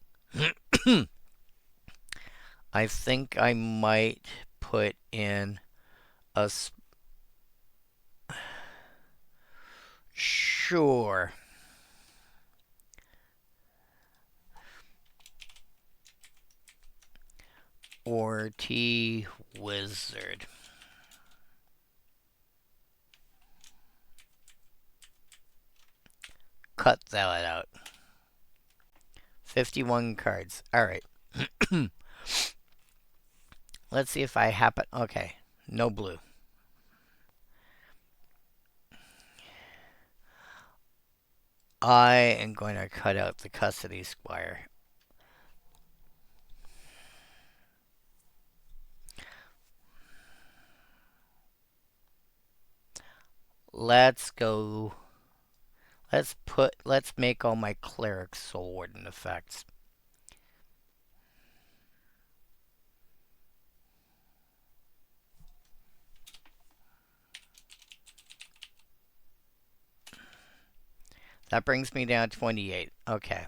I think I might put in a. Sure. Or T Wizard. Cut that out. 51 cards. Alright. Let's see if I happen. Okay. No blue. I am going to cut out the custody squire. Let's go. Let's make all my clerics soul warden effects. That brings me down to 28. Okay.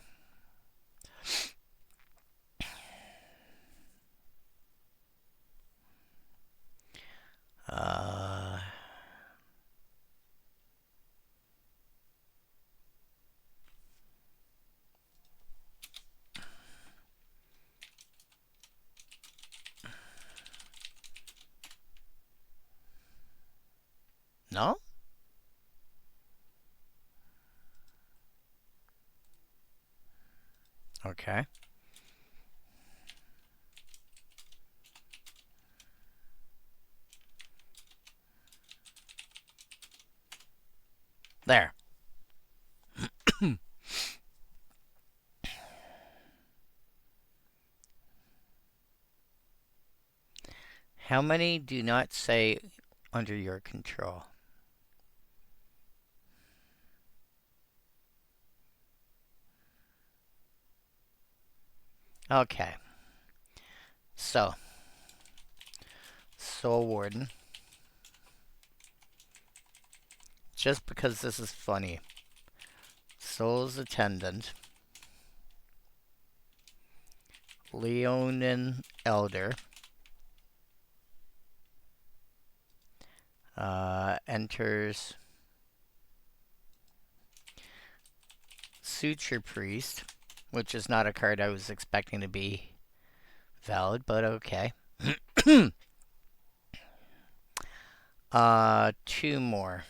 Uh, no? Okay. There. How many do not say under your control? Okay. So, Soul Warden. Just because this is funny. Soul's Attendant. Leonin Elder. Enters Suture Priest, which is not a card I was expecting to be valid, but okay. Two more.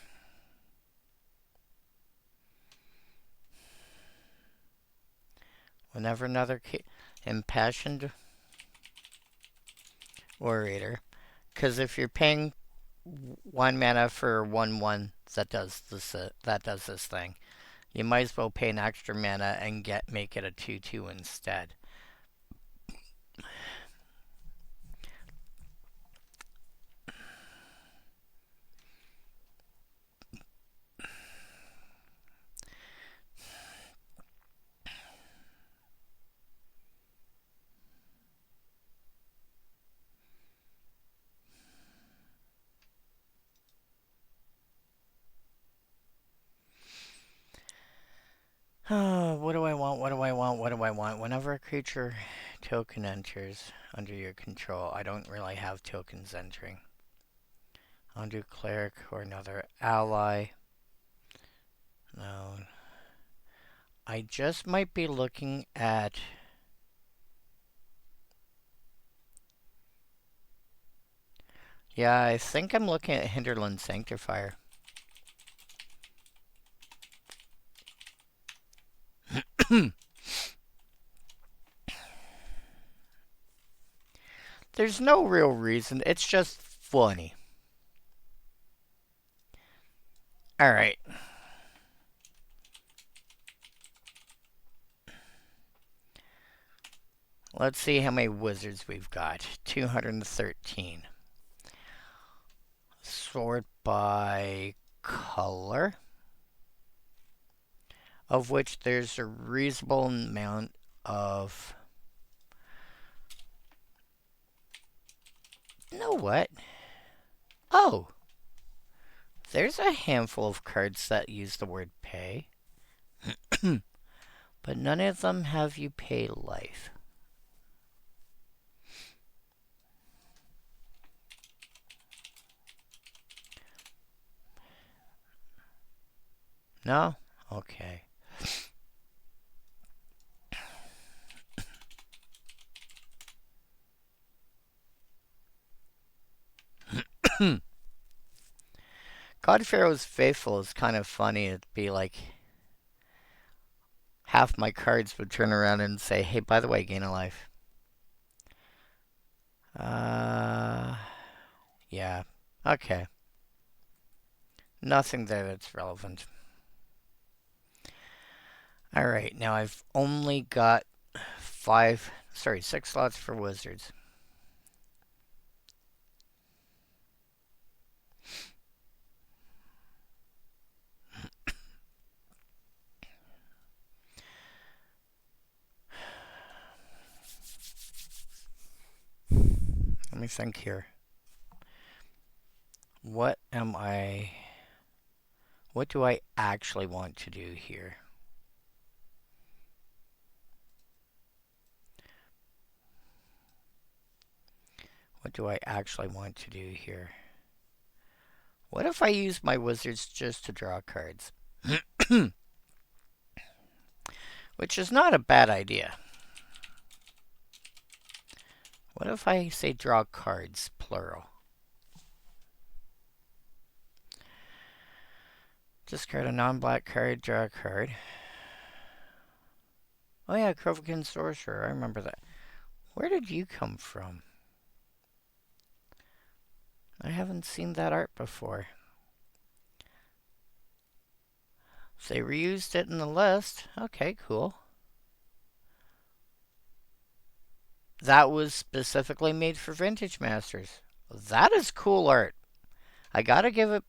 Whenever another Impassioned Orator. Because if you're paying 1 mana for 1/1, that does this thing. You might as well pay an extra mana and make it a 2/2 instead. What do I want? What do I want? What do I want? Whenever a creature token enters under your control, I don't really have tokens entering. Undo Cleric or another ally. No. I just might be looking at... Yeah, I think I'm looking at Hinterland Sanctifier. There's no real reason. It's just funny. Alright. Let's see how many wizards we've got. 213. Sort by color. Of which there's a reasonable amount of... You know what? Oh! There's a handful of cards that use the word pay. But none of them have you pay life. No? Okay. God Pharaoh's Faithful is kind of funny. It'd be like half my cards would turn around and say, hey, by the way, gain a life. Yeah. Okay. Nothing there that's relevant. Alright, now I've only got 6 slots for wizards. Let me think here. What do I actually want to do here? What do I actually want to do here? What if I use my wizards just to draw cards? Which is not a bad idea. What if I say draw cards, plural? Discard a non-black card, draw a card. Oh yeah, Krovikin Sorcerer, I remember that. Where did you come from? I haven't seen that art before. They reused it in the list. Okay, cool. That was specifically made for Vintage Masters. That is cool art. I gotta give it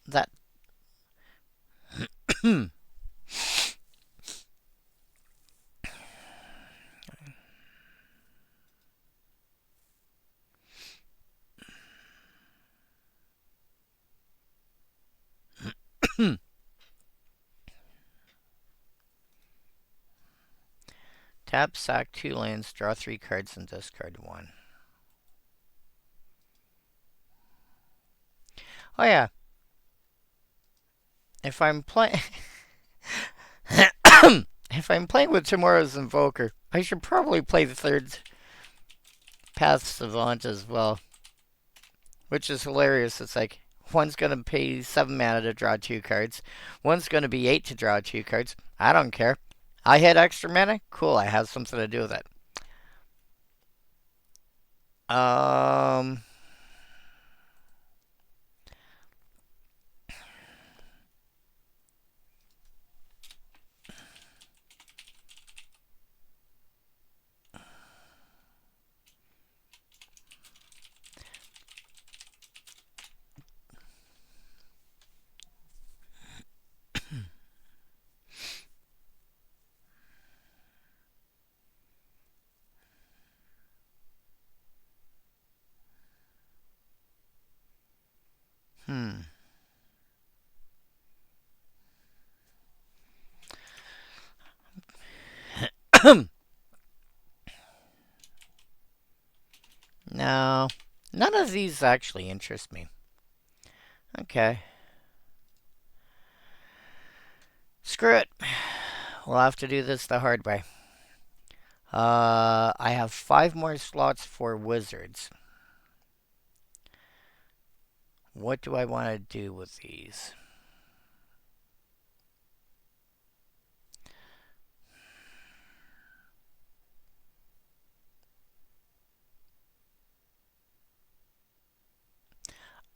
that. Tap, sack 2 lands, draw 3 cards, and discard 1. Oh yeah, if I'm playing, if I'm playing with Tomorrow's Invoker, I should probably play the third Path Savant as well, which is hilarious. It's like one's gonna pay 7 mana to draw 2 cards, one's gonna be 8 to draw 2 cards. I don't care. I hit extra mana. Cool. I have something to do with it. Um. Hmm. No, none of these actually interest me. Okay. Screw it. We'll have to do this the hard way. I have 5 more slots for wizards. What do I want to do with these?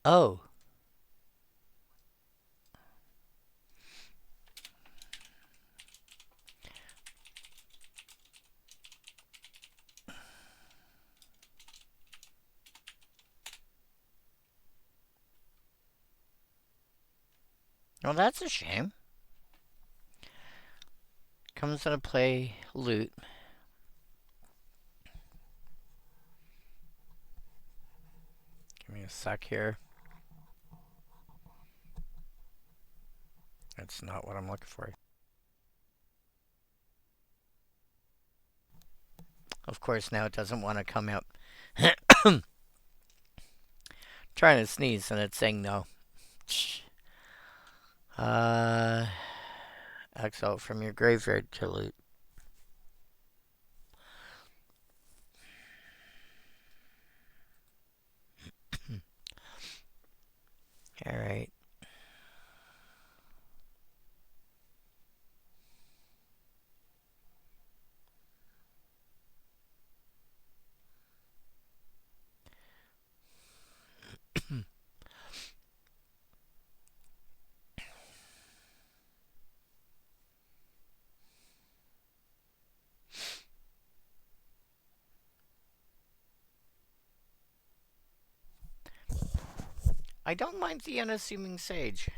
Oh. Well, that's a shame. Comes into play loot. Give me a sec here. That's not what I'm looking for. Of course, now it doesn't want to come out. Trying to sneeze and it's saying no. Uh, exile from your graveyard to loot. Alright. I don't mind the unassuming sage.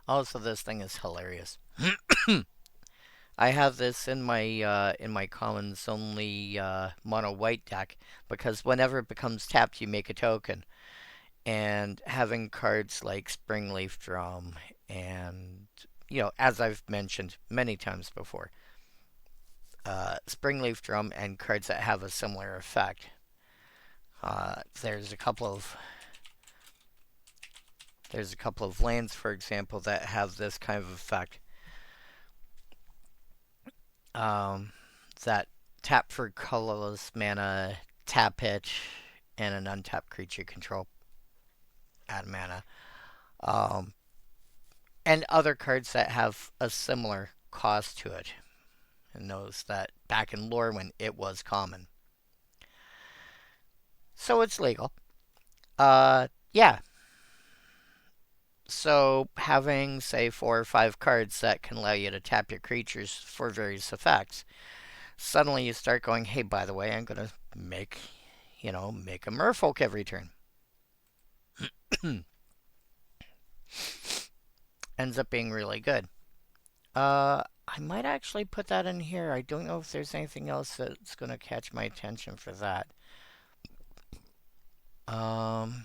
Also, this thing is hilarious. I have this in my commons only mono white deck because whenever it becomes tapped, you make a token. And having cards like Springleaf Drum and as I've mentioned many times before, Springleaf Drum and cards that have a similar effect. There's a couple of lands, for example, that have this kind of effect. That tap for colorless mana, tap it, and an untapped creature control. Add mana. Um, and other cards that have a similar cost to it. And those that back in lore when it was common. So it's legal. Yeah. So having, say, 4 or 5 cards that can allow you to tap your creatures for various effects, suddenly you start going, hey, by the way, I'm going to make a merfolk every turn. ends up being really good. I might actually put that in here. I don't know if there's anything else that's going to catch my attention for that. Um,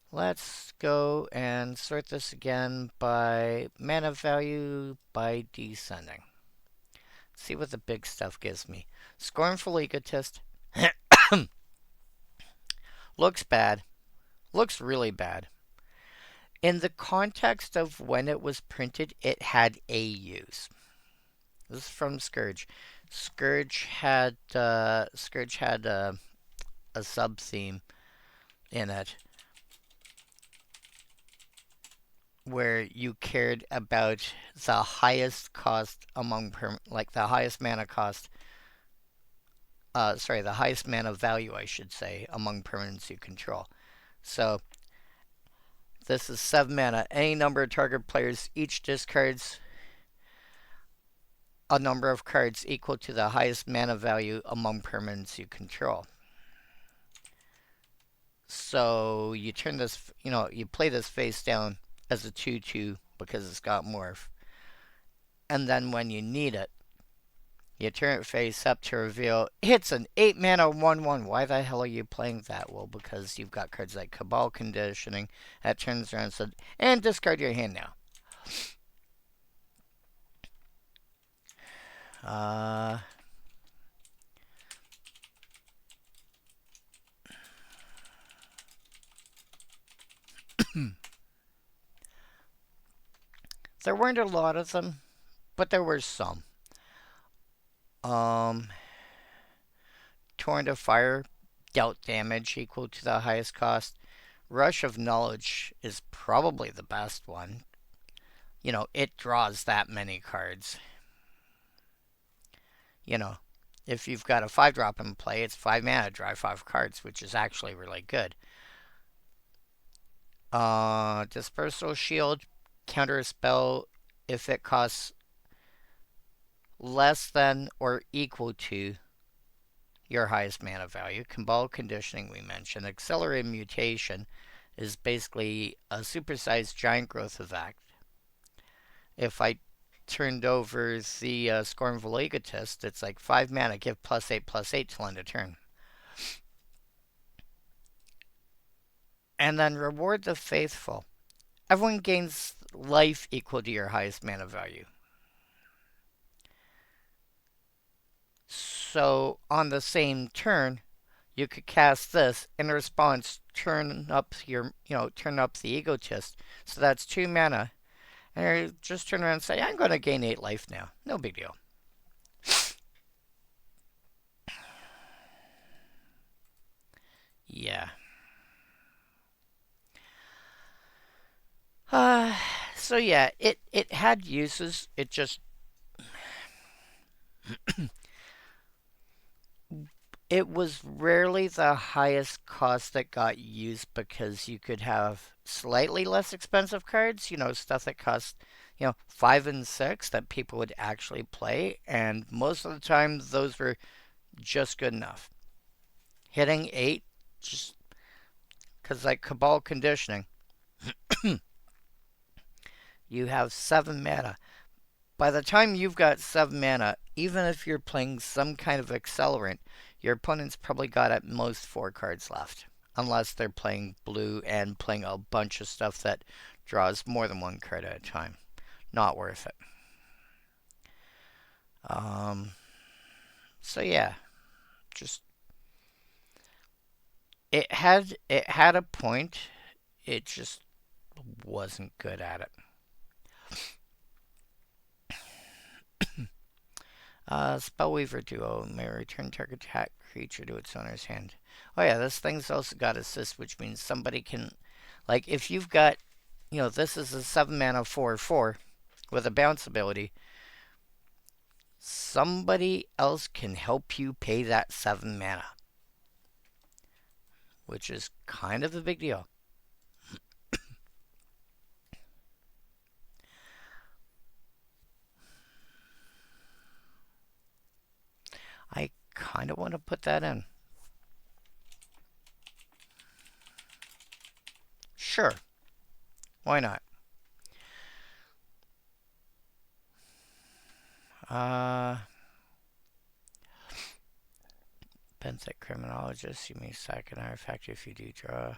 let's go and sort this again by mana value by descending. See what the big stuff gives me. Scornful Egotist. Looks bad. Looks really bad. In the context of when it was printed, it had a use. This is from Scourge. Scourge had a sub theme in it where you cared about the highest cost among like the highest mana cost. The highest mana value, I should say, among permanents you control. So this is 7 mana. Any number of target players each discards a number of cards equal to the highest mana value among permanents you control. So you turn this, you play this face down as a 2/2 because it's got morph. And then when you need it, you turn it face up to reveal it's an 8 mana 1/1. Why the hell are you playing that? Well, because you've got cards like Cabal Conditioning that turns around and says, and discard your hand now. There weren't a lot of them, but there were some. Torrent of Fire dealt damage equal to the highest cost. Rush of Knowledge is probably the best one. It draws that many cards. If you've got a 5-drop in play, it's 5 mana, draw 5 cards, which is actually really good. Dispersal Shield, counter a spell if it costs less than or equal to your highest mana value. Cabal Conditioning we mentioned. Accelerated Mutation is basically a supersized giant growth effect. If I turned over the Scornful Egotist, it's like 5 mana, give +8/+8 till end of turn. And then Reward the Faithful. Everyone gains life equal to your highest mana value. So on the same turn, you could cast this in response, turn up the Egotist. So that's 2 mana. And you just turn around and say, I'm going to gain 8 life now. No big deal. Yeah. So yeah, it had uses. It just it was rarely the highest cost that got used because you could have slightly less expensive cards, stuff that cost, 5 and 6 that people would actually play, and most of the time those were just good enough. Hitting 8, just because like Cabal Conditioning, you have 7 mana. By the time you've got 7 mana, even if you're playing some kind of accelerant, your opponent's probably got at most 4 cards left. Unless they're playing blue and playing a bunch of stuff that draws more than 1 card at a time. Not worth it. So yeah, just it had a point. It just wasn't good at it. Spellweaver Duo may return target attack creature to its owner's hand. Oh yeah, this thing's also got assist, which means somebody can, like, if you've got, this is a 7 mana 4/4 with a bounce ability. Somebody else can help you pay that 7 mana, which is kind of a big deal. I kind of want to put that in. Sure. Why not? Uh, Benthic Criminologist, you may sack an artifact if you do draw.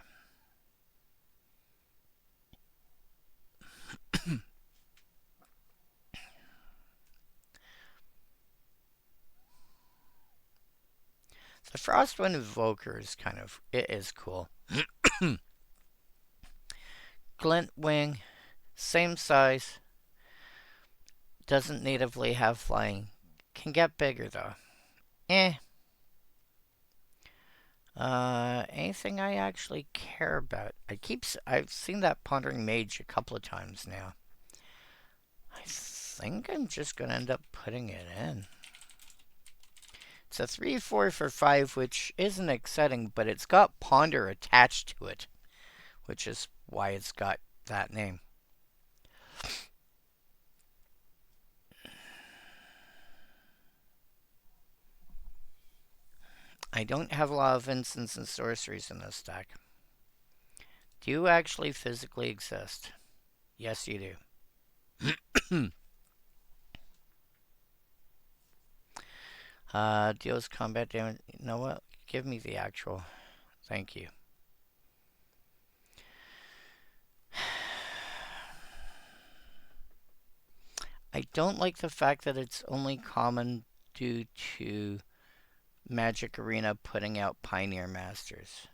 The Frostwind Evoker is it is cool. Glintwing, same size, doesn't natively have flying. Can get bigger though. Eh. Anything I actually care about? I've seen that Pondering Mage a couple of times now. I think I'm just gonna end up putting it in. It's a 3/4 for 5, which isn't exciting, but it's got Ponder attached to it, which is why it's got that name. I don't have a lot of instants and sorceries in this deck. Do you actually physically exist? Yes, you do. Deals combat damage. You know what? Give me the actual. Thank you. I don't like the fact that it's only common due to Magic Arena putting out Pioneer Masters.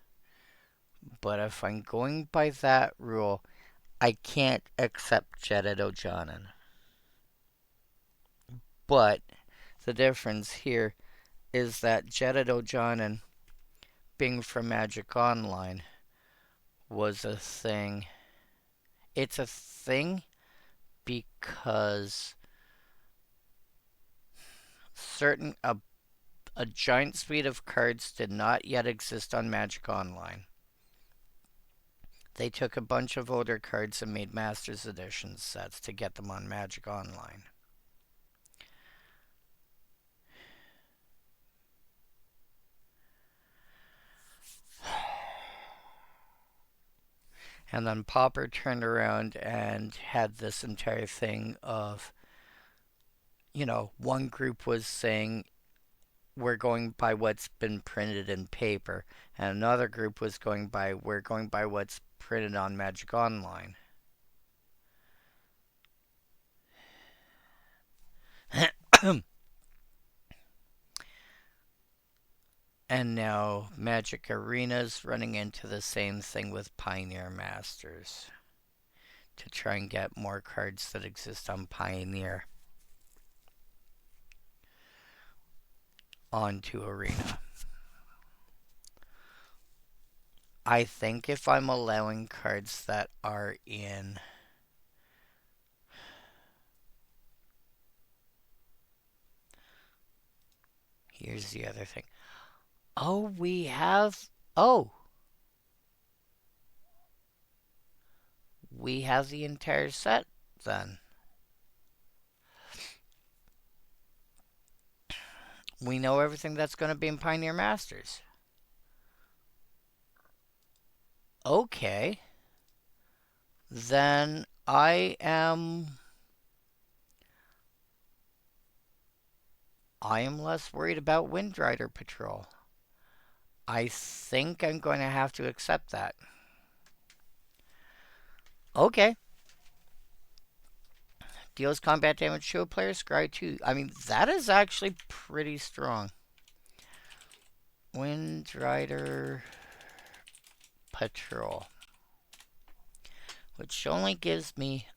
But if I'm going by that rule, I can't accept Jedit Ojanen. But the difference here is that Jedit Ojanen, being from Magic Online, was a thing. It's a thing because certain a giant suite of cards did not yet exist on Magic Online. They took a bunch of older cards and made Masters Edition sets to get them on Magic Online. And then Pauper turned around and had this entire thing of, one group was saying we're going by what's been printed in paper, and another group was we're going by what's printed on Magic Online. And now Magic Arena's running into the same thing with Pioneer Masters to try and get more cards that exist on Pioneer onto Arena. I think if I'm allowing cards that are in here's the other thing. Oh, we have the entire set then. We know everything that's going to be in Pioneer Masters. Okay. Then I am less worried about Windrider Patrol. I think I'm going to have to accept that. Okay. Deals combat damage to a player, scry 2. I mean, that is actually pretty strong. Windrider Patrol. Which only gives me,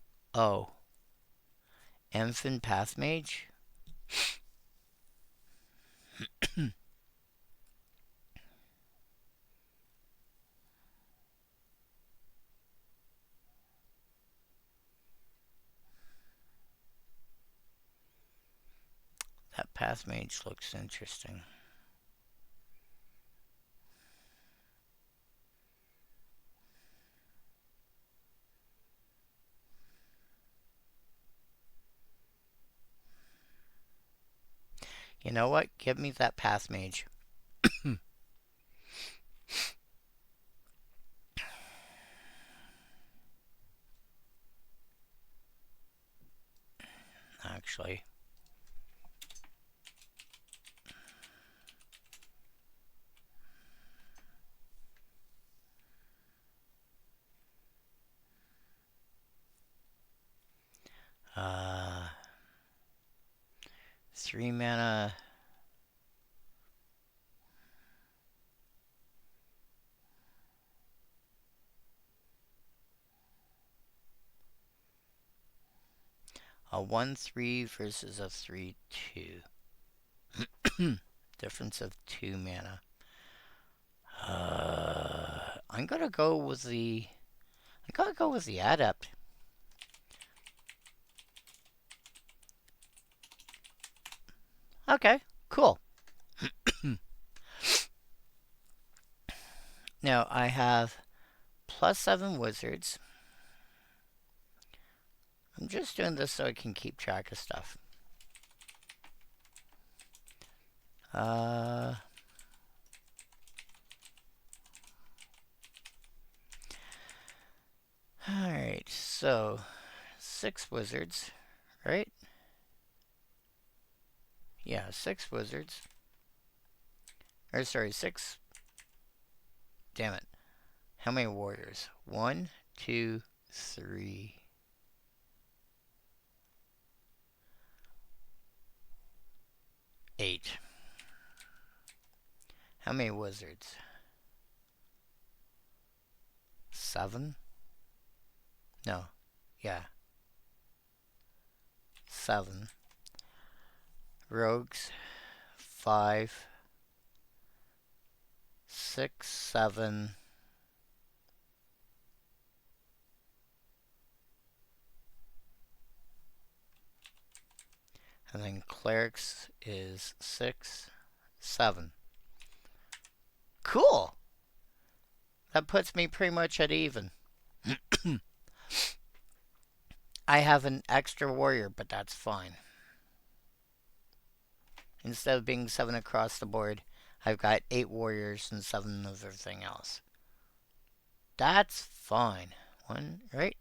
Infant Path Mage. That Path Mage looks interesting. You know what? Give me that Path Mage. Actually, 3 mana. A 1/3 versus a 3/2. Difference of 2 mana. I'm gonna go with the. I gotta go with the adept. Okay, cool. Now I have +7 wizards. I'm just doing this so I can keep track of stuff. Alright, so 6 wizards, right? Yeah, 6 wizards. Or sorry, 6. Damn it. How many warriors? 1, 2, 3. 8. How many wizards? 7? No. Yeah. 7. Rogues. 5. 6, 7. And then clerics is 6, 7. Cool! That puts me pretty much at even. I have an extra warrior, but that's fine. Instead of being 7 across the board, I've got 8 warriors and 7 of everything else. That's fine. 1, right?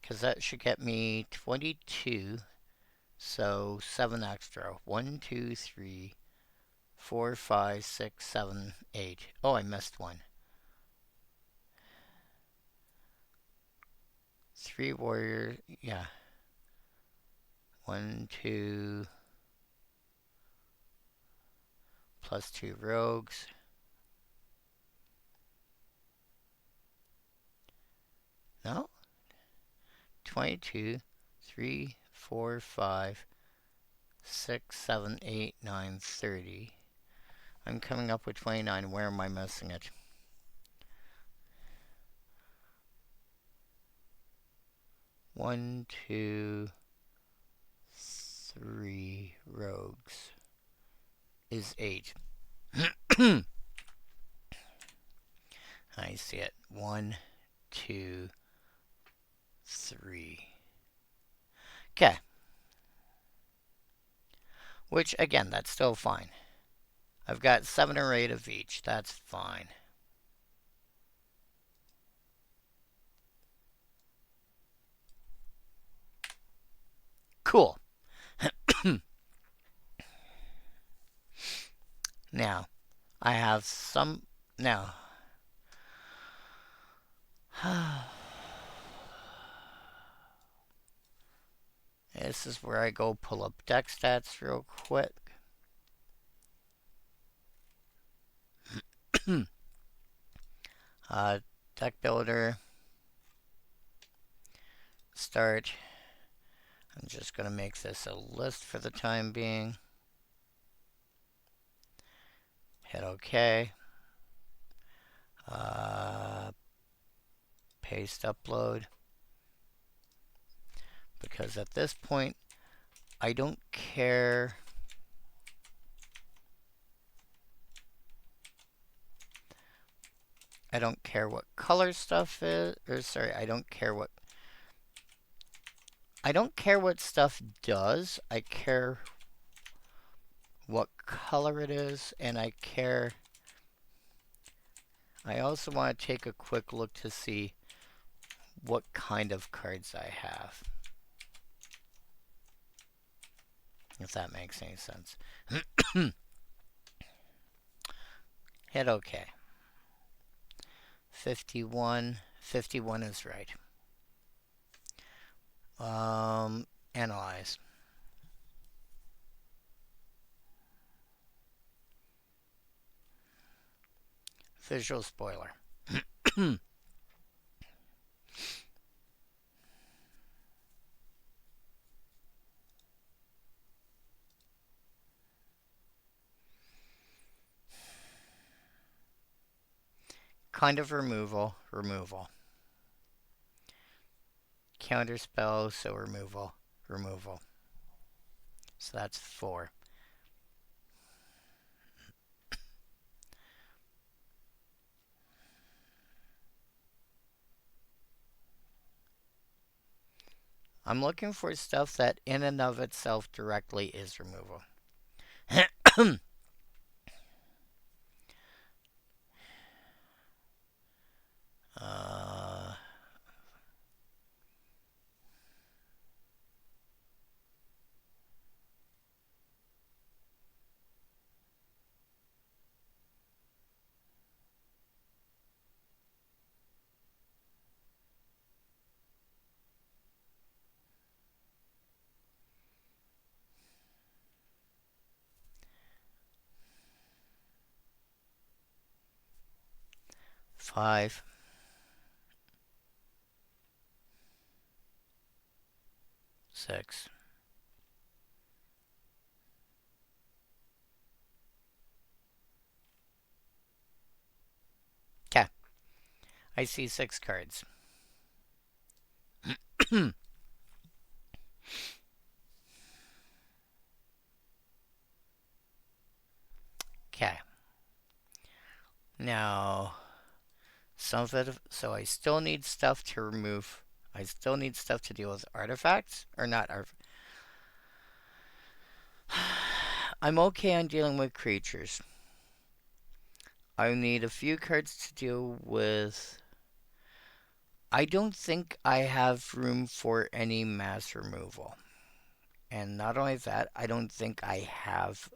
Because that should get me 22. So 7 extra. 1, 2, 3, 4, 5, 6, 7, 8. Oh, I missed one. 3 warriors. Yeah. 1, 2. Plus 2 rogues. No? 22, 3, 4, 5, 6, 7, 8, 9, 30. I'm coming up with 29. Where am I missing it? One, 2, 3 rogues is 8. I see it. 1, 2, 3. Okay. Which, again, that's still fine. I've got 7 or 8 of each. That's fine. Cool. Now, I have some... Now... This is where I go pull up deck stats real quick. Deck builder. Start. I'm just going to make this a list for the time being. Hit OK. Paste upload. Because at this point, I don't care. I don't care what color stuff is. Or sorry, I don't care what stuff does. I care what color it is, and I also want to take a quick look to see what kind of cards I have. If that makes any sense. Hit OK. 51. 51 is right. Analyze. Visual spoiler. Kind of removal, removal. Counterspell, so removal, removal. So that's 4. I'm looking for stuff that in and of itself directly is removal. uh, 5, 6. Okay. I see 6 cards. Okay. Now, some of it, so I still need stuff to remove. I still need stuff to deal with artifacts, or not artifacts. I'm okay on dealing with creatures. I need a few cards to deal with. I don't think I have room for any mass removal. And not only that, I don't think I have.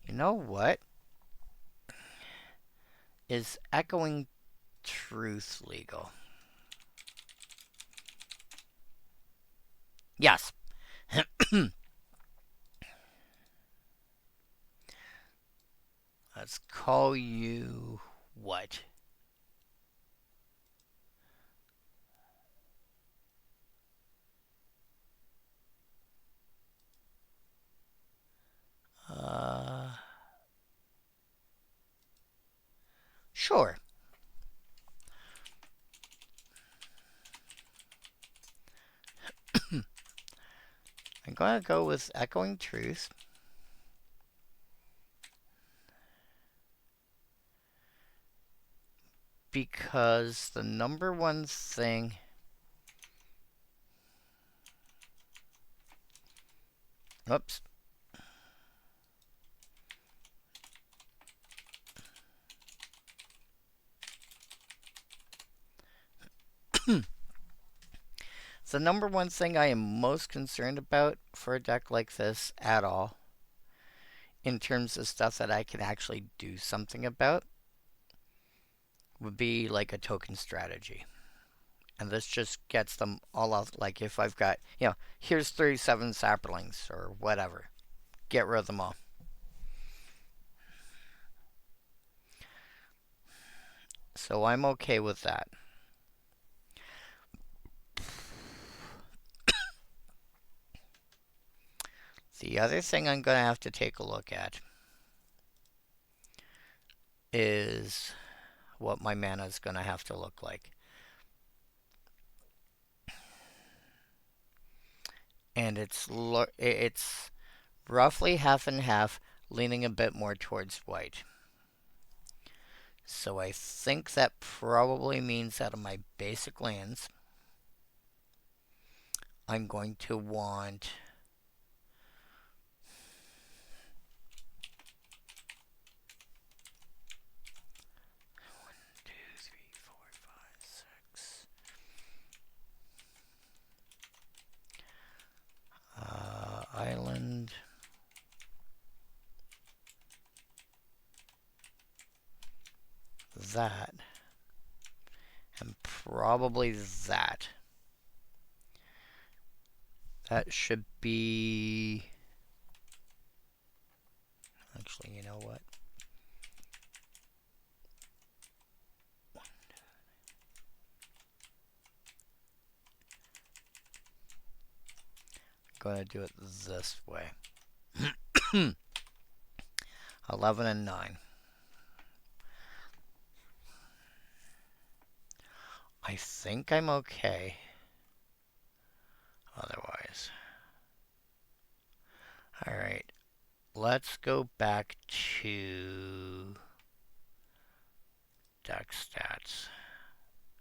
You know what? Is Echoing Truth legal? Yes. Let's call you what? Uh, sure. I'm going to go with Echoing Truth. Because the number one thing. Oops. The number one thing I am most concerned about for a deck like this at all, in terms of stuff that I can actually do something about, would be like a token strategy. And this just gets them all out. Like if I've got, here's 37 saplings or whatever, get rid of them all. So I'm okay with that. The other thing I'm going to have to take a look at is what my mana is going to have to look like. And it's roughly half and half, leaning a bit more towards white. So I think that probably means out of my basic lands, I'm going to want 6. Island. That. And probably that. That should be... Actually, you know what? going to do it this way. 11 and 9. I think I'm okay. Otherwise. Alright. Let's go back to deck stats.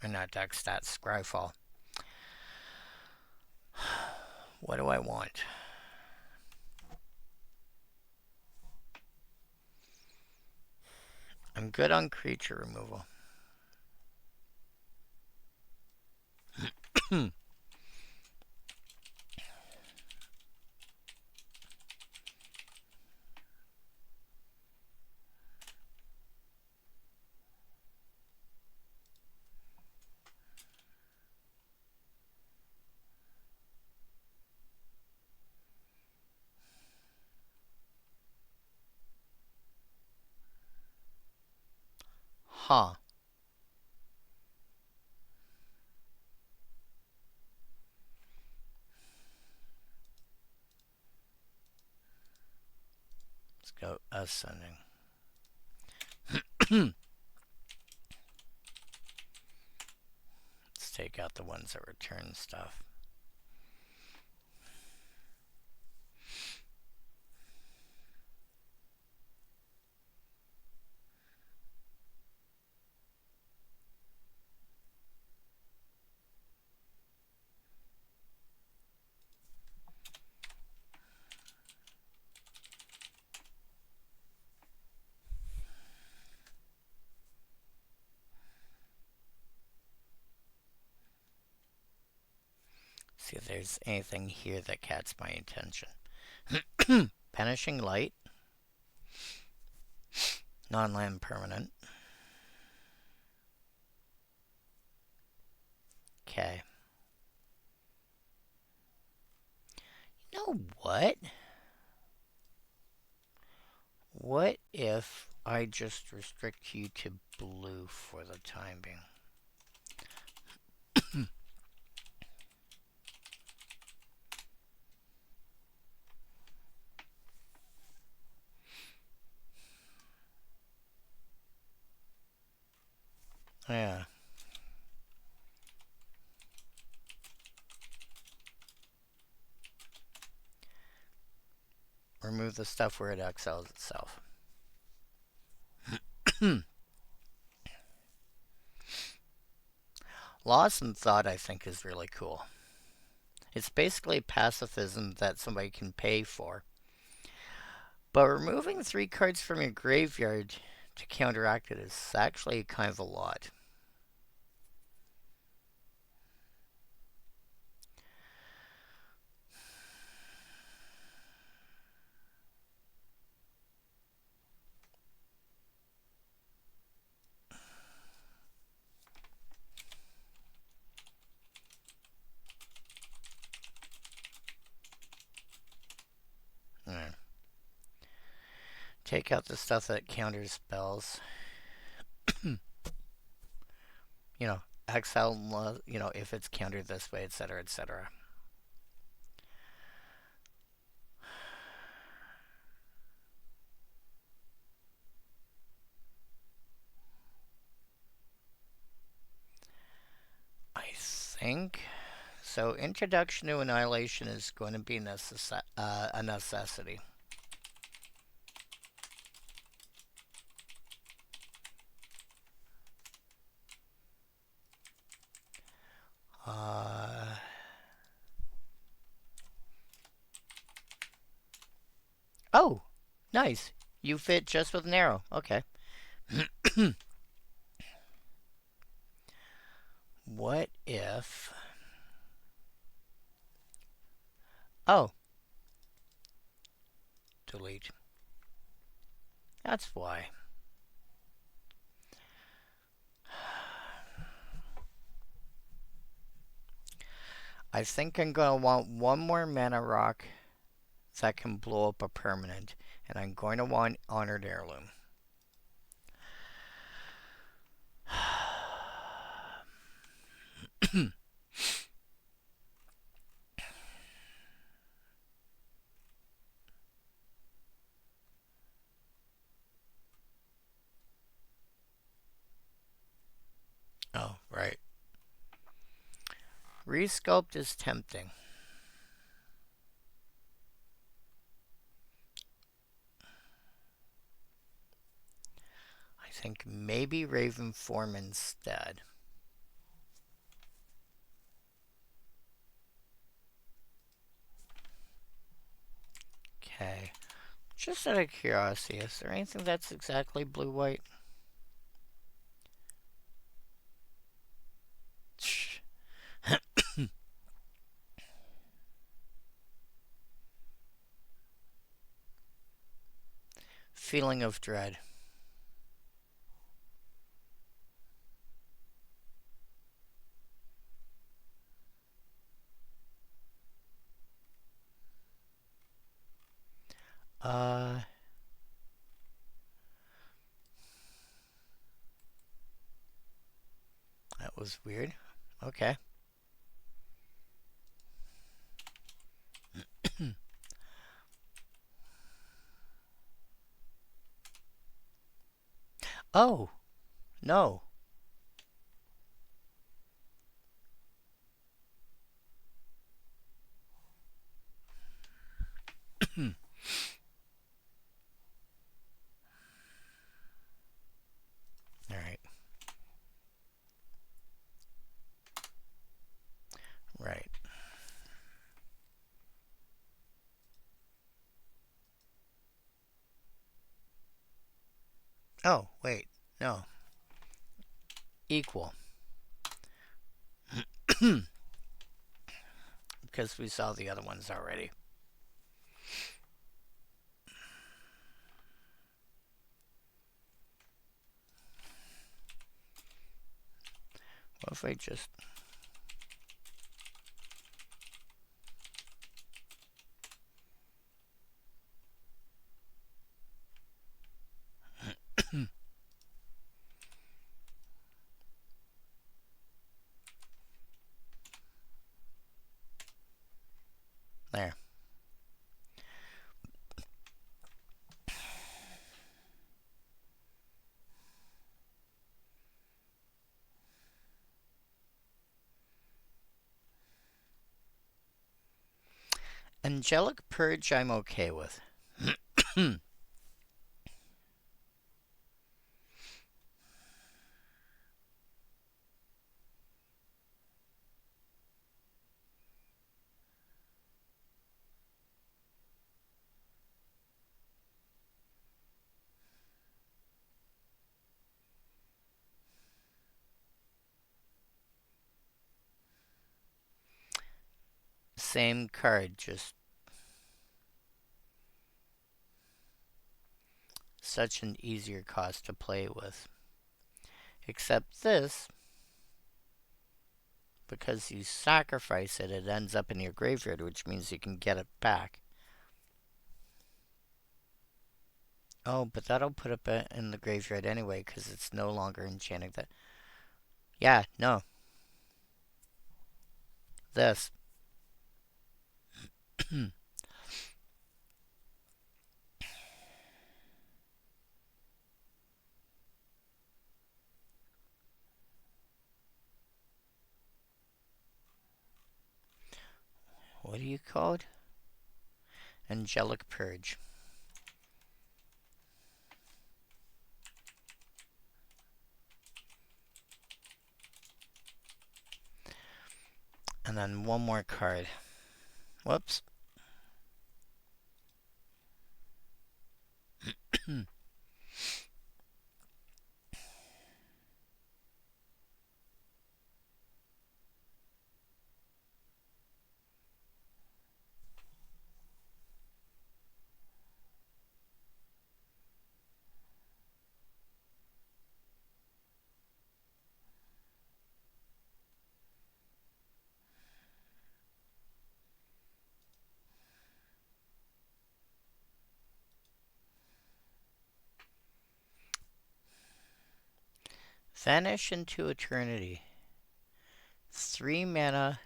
Or not deck stats, Scryfall. What do I want? I'm good on creature removal. Huh. Let's go ascending. Let's take out the ones that return stuff. See if there's anything here that catches my attention. Banishing Light. Non-land permanent. Okay. You know what? What if I just restrict you to blue for the time being? Yeah. Remove the stuff where it exiles itself. Loss and Thought, I think, is really cool. It's basically pacifism that somebody can pay for. But removing 3 cards from your graveyard to counteract it is actually kind of a lot. Yeah. Take out the stuff that counters spells. You know, exile, if it's countered this way, etc., etc. I think so. Introduction to Annihilation is going to be a necessity. Oh, nice. You fit just with an arrow. Okay. What if... Oh. Delete. That's why. I think I'm going to want one more mana rock that can blow up a permanent. And I'm going to want Honored Heirloom. Oh, right. Resculpt is tempting. I think maybe Raven Form instead. Okay. Just out of curiosity, is there anything that's exactly blue-white? Feeling of dread. Uh, that was weird. Okay. Oh, no. Alright. Right. Oh, wait. No. Equal. Because we saw the other ones already. What if I just... There. Angelic Purge I'm okay with. Same card, just such an easier cost to play with. Except this, because you sacrifice it, it ends up in your graveyard, which means you can get it back. Oh, but that'll put it in the graveyard anyway, because it's no longer enchanting that. Yeah, no. This. What do you call it? Angelic Purge. And then one more card. Whoops. Vanish into Eternity. 3 mana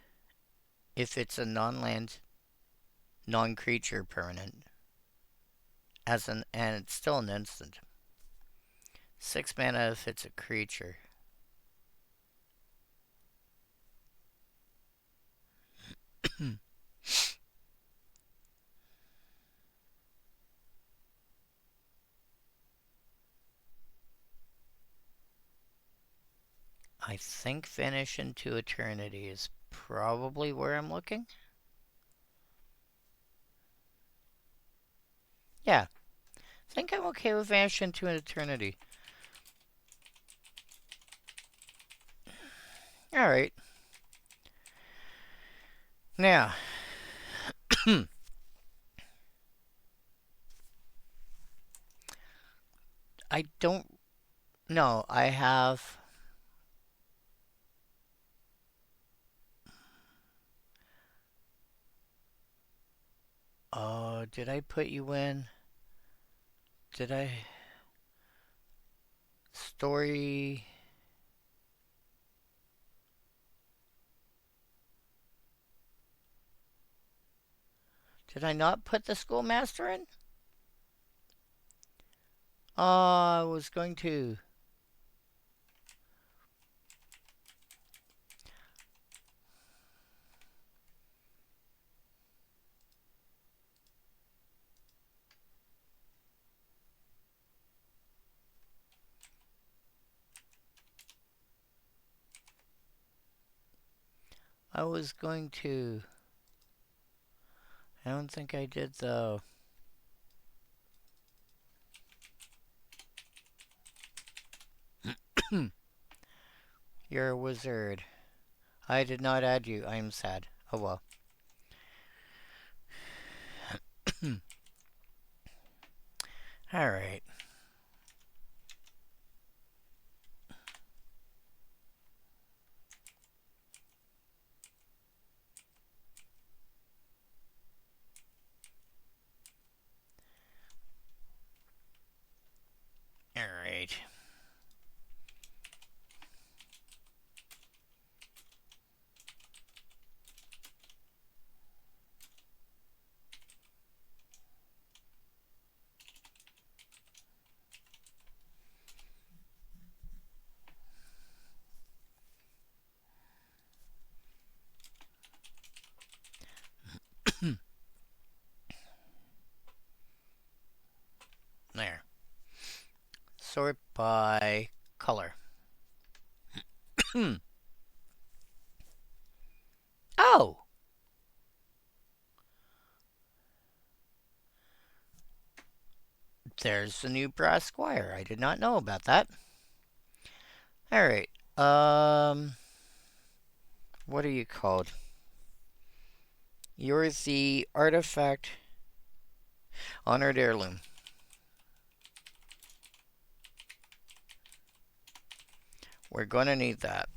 if it's a non-land, non-creature permanent. And it's still an instant. 6 mana if it's a creature. I think Vanish into Eternity is probably where I'm looking. Yeah, I think I'm okay with Vanish into Eternity. Alright. Now, I don't know. I have. Oh, did I put you in? Did I? Story. Did I not put the schoolmaster in? I was going to. I was going to. I don't think I did though. You're a wizard. I did not add you. I am sad. Oh well. Alright. Alright. There. Sort by color. Oh! There's the new brass squire. I did not know about that. Alright. What are you called? You're the artifact honored heirloom. We're gonna need that.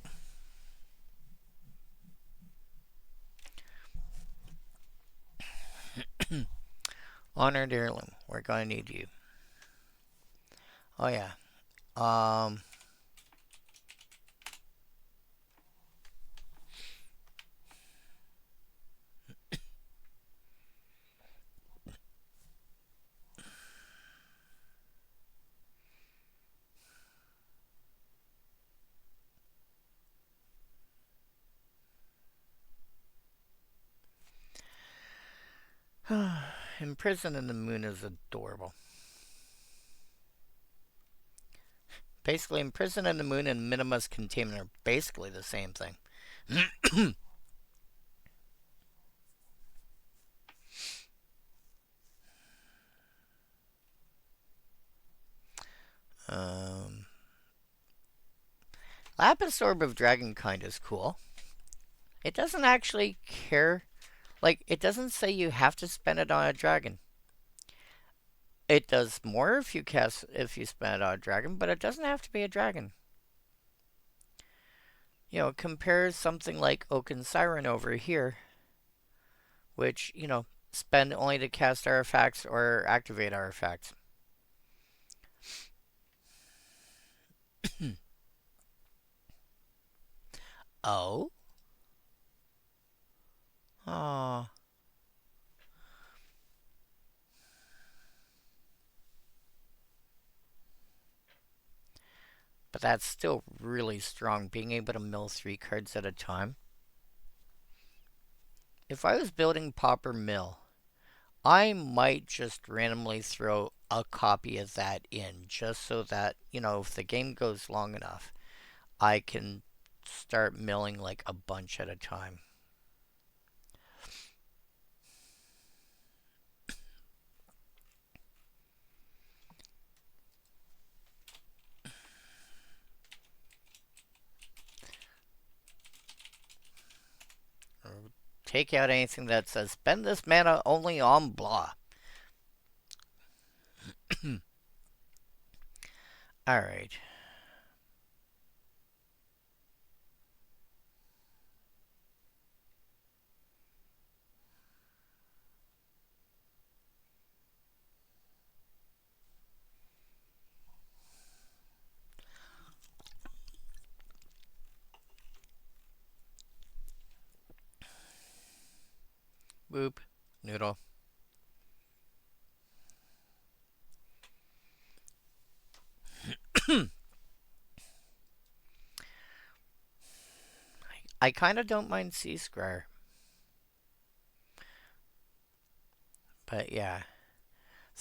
Honored heirloom. We're gonna need you. Oh yeah. Um. Imprisoned in the Moon is adorable. Basically, Imprisoned in the Moon and Minima's Containment are basically the same thing. um, Lapis Orb of Dragonkind is cool. It doesn't actually care. Like, it doesn't say you have to spend it on a dragon. It does more if you spend it on a dragon, but it doesn't have to be a dragon. You know, compare something like Oaken Siren over here, which, you know, spend only to cast artifacts or activate artifacts. Oh? Oh. But that's still really strong, being able to mill 3 cards at a time. if I was building Pauper Mill, I might just randomly throw a copy of that in just so that, if the game goes long enough, I can start milling like a bunch at a time. Or take out anything that says spend this mana only on blah. Alright. Boop. Noodle. I kind of don't mind Sea Scrar. But yeah.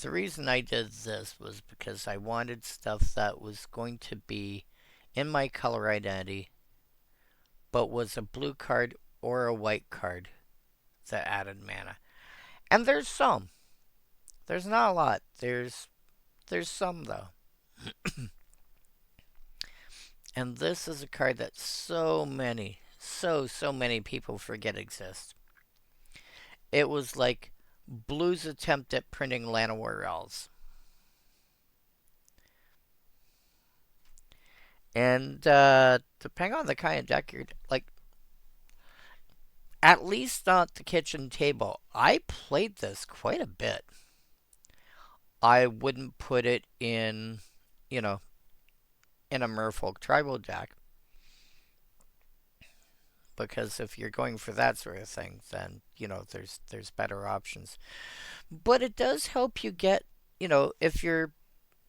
The reason I did this was because I wanted stuff that was going to be in my color identity, but was a blue card or a white card that added mana. And there's some. There's not a lot. There's some though. And this is a card that so many people forget exists. It was like Blue's attempt at printing Llanowar Elves. And depending on the kind of deck you're like, at least not the kitchen table. I played this quite a bit. I wouldn't put it in, you know, in a Merfolk tribal deck because if you're going for that sort of thing, then there's better options. But it does help you get, if you're,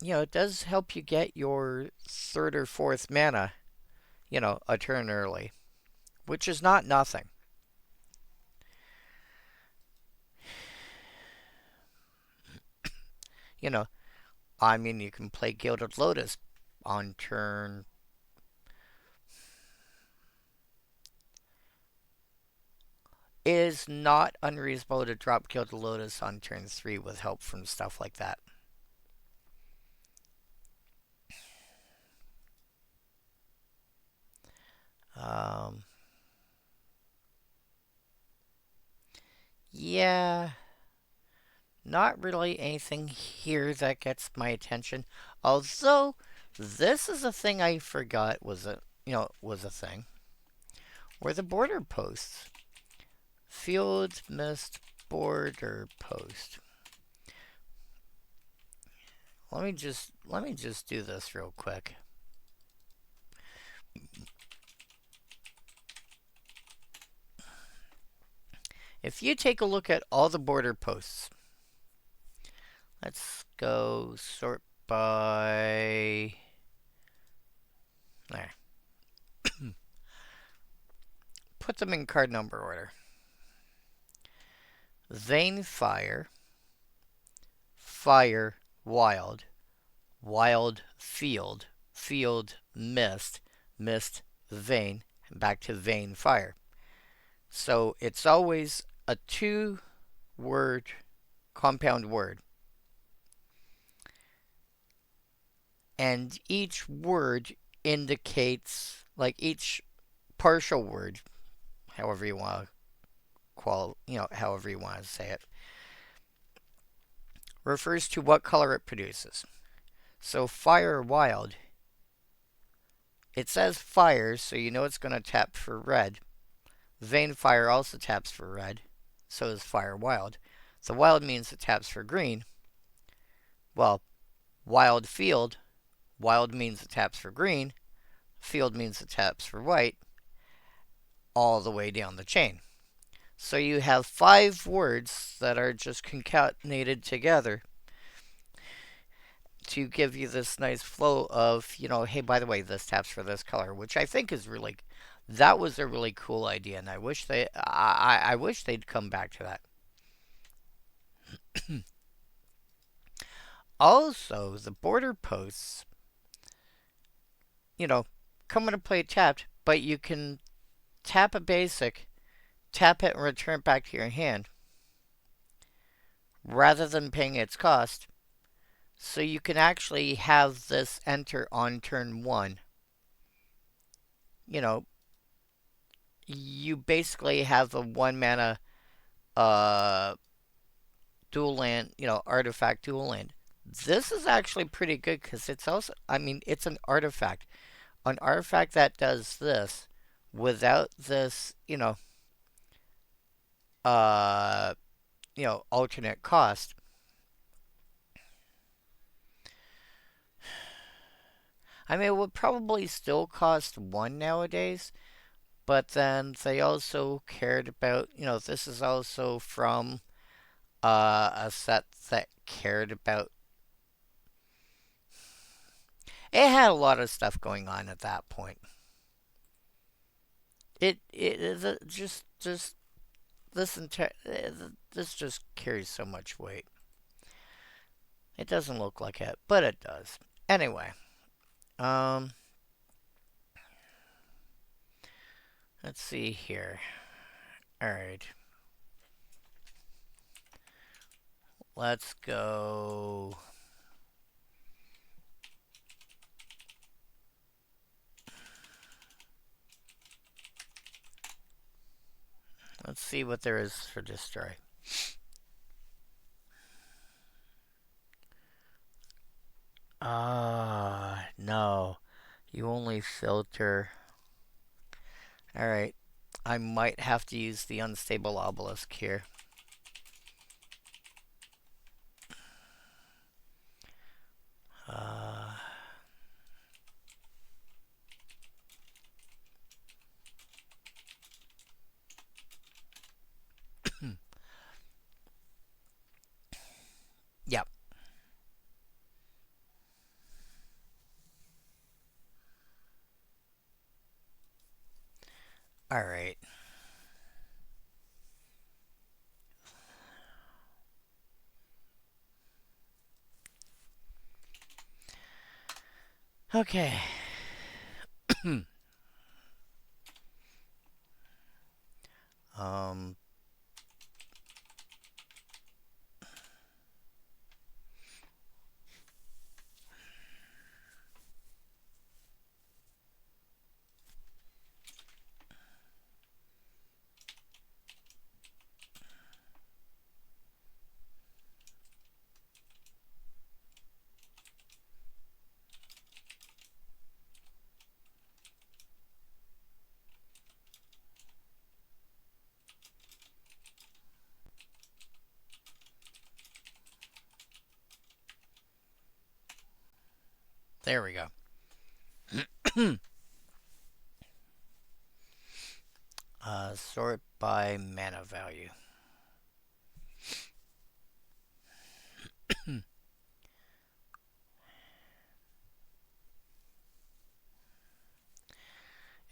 it does help you get your third or fourth mana, a turn early, which is not nothing. You know, I mean, you can play Gilded Lotus on turn. It is not unreasonable to drop Gilded Lotus on turn 3 with help from stuff like that. Um, yeah, not really anything here that gets my attention. Although this is a thing I forgot was a thing. Were the border posts. Field mist border post. Let me just do this real quick. If you take a look at all the border posts, let's go sort by there. Put them in card number order. Vein Fire, Fire Wild, Wild Field, Field Mist, Mist Vein, and back to Vein Fire. So it's always a 2-word compound word. And each word indicates, like each partial word, however you want to however you want to say it, refers to what color it produces. So Fire Wild, it says fire, so you know it's going to tap for red. Vein Fire also taps for red, so is Fire Wild. The wild means it taps for green. Well, Wild Field, wild means it taps for green. Field means it taps for white. All the way down the chain. So you have 5 words that are just concatenated together to give you this nice flow of, hey, by the way, this taps for this color, which I think is really, That was a really cool idea, and I wish they'd come back to that. Also, the border posts, you know, come into play tapped, but you can tap a basic, tap it, and return it back to your hand rather than paying its cost. So you can actually have this enter on turn one. You know, you basically have a one mana uh dual land, artifact dual land. This is actually pretty good because it's also, I mean, it's an artifact. An artifact that does this without this, uh, alternate cost. I mean, it would probably still cost one nowadays, but then they also cared about, this is also from a set that cared about. It had a lot of stuff going on at that point. It is just this just carries so much weight. It doesn't look like it, but it does. Anyway, um, let's see here. All right, let's go. Let's see what there is for destroy. No. You only filter. Alright. I might have to use the unstable obelisk here. Uh, yep. Alright. Okay. um, 'There we go. Sort by mana value.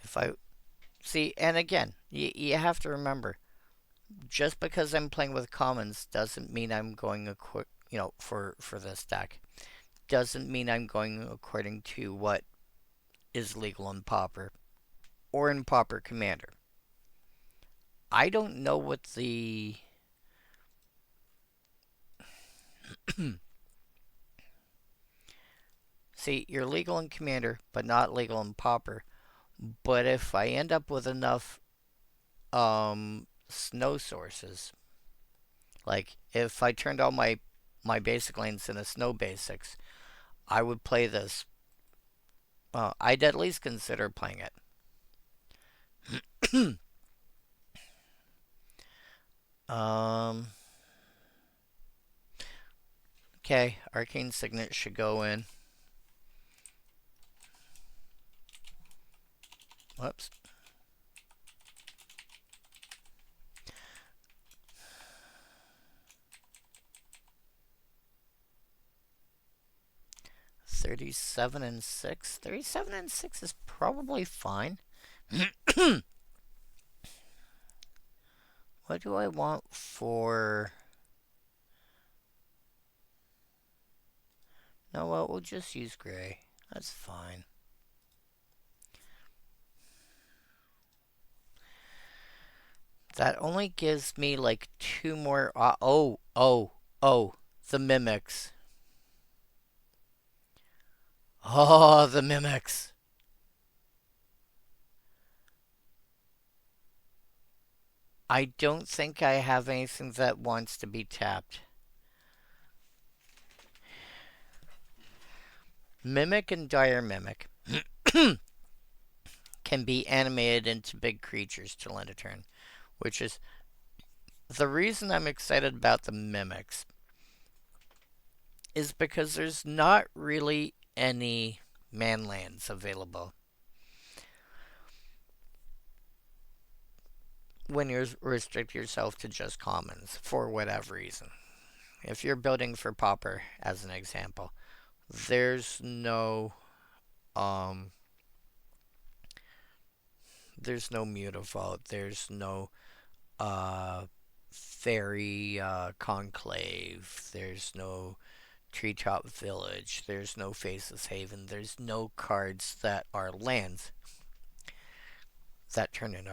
If I see, and again, you have to remember, just because I'm playing with commons doesn't mean I'm going for this deck. Doesn't mean I'm going according to what is legal in Pauper or in Pauper Commander. I don't know what the see. You're legal in Commander, but not legal in Pauper. But if I end up with enough snow sources, like if I turned all my basic lanes into snow basics, I would play this. I'd at least consider playing it. um. Okay, Arcane Signet should go in. Whoops. $37 and $6. $37 and $6 is probably fine. What do I want for... No, well, we'll just use gray. That's fine. That only gives me like two more... oh, the mimics. Oh, the mimics. I don't think I have anything that wants to be tapped. Mimic and Dire Mimic can be animated into big creatures till end of turn, which is the reason I'm excited about the mimics is because there's not really any manlands available when you restrict yourself to just commons for whatever reason. If you're building for Pauper, as an example, there's no um there's no Mutavault, there's no fairy conclave, there's no treetop village, there's no faceless haven, there's no cards that are lands that turn into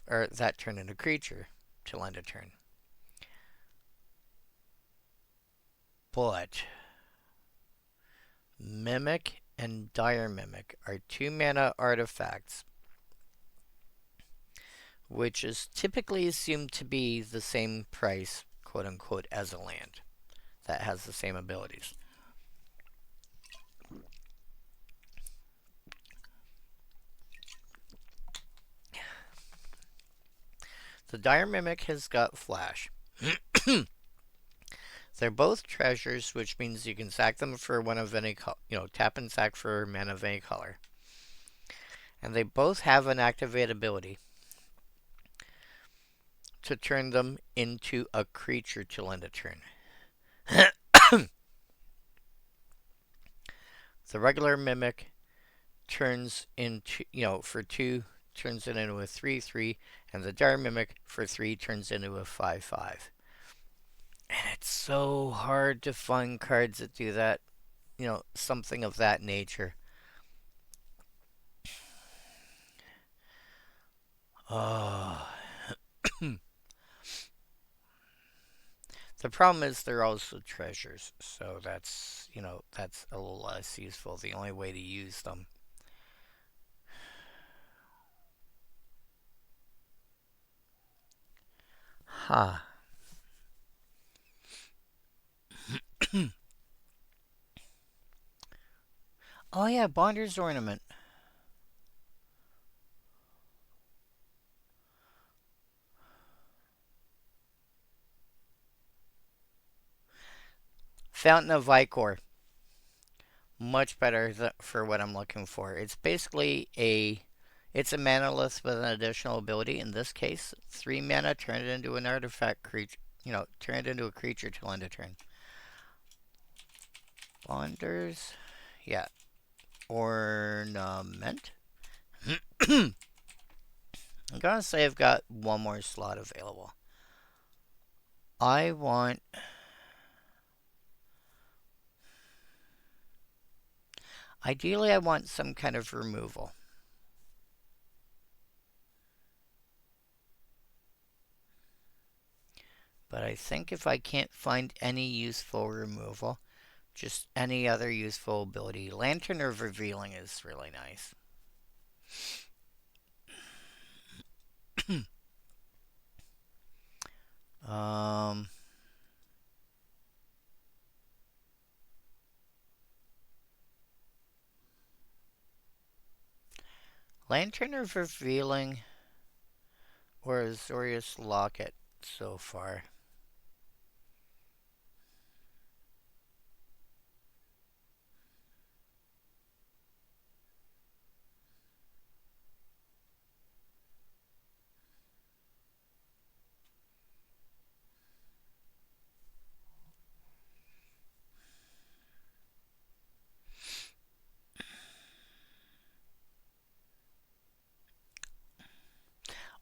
or that turn into creature till end of turn. But Mimic and Dire Mimic are 2 mana artifacts, which is typically assumed to be the same price, quote unquote, as a land that has the same abilities. The Dire Mimic has got Flash. They're both treasures, which means you can sack them for one of any tap and sack for mana of any color. And they both have an activate ability to turn them into a creature till end of turn. The regular Mimic turns into, for 2, turns it into a 3/3, and the Dire Mimic for 3 turns into a 5/5. And it's so hard to find cards that do that, something of that nature. Oh. The problem is they're also treasures, so that's a little less useful. The only way to use them. Huh. Oh yeah, Bonder's Ornament. Fountain of Vicor. Much better for what I'm looking for. It's basically it's a manaless with an additional ability. In this case, 3 mana, turn it into an artifact creature. Turn it into a creature till end of turn. Bonders, yeah. Ornament. I'm gonna say I've got one more slot available. I want... Ideally, I want some kind of removal. But I think if I can't find any useful removal, just any other useful ability, Lantern of Revealing is really nice. um... Lantern of Revealing or Azorius Locket so far.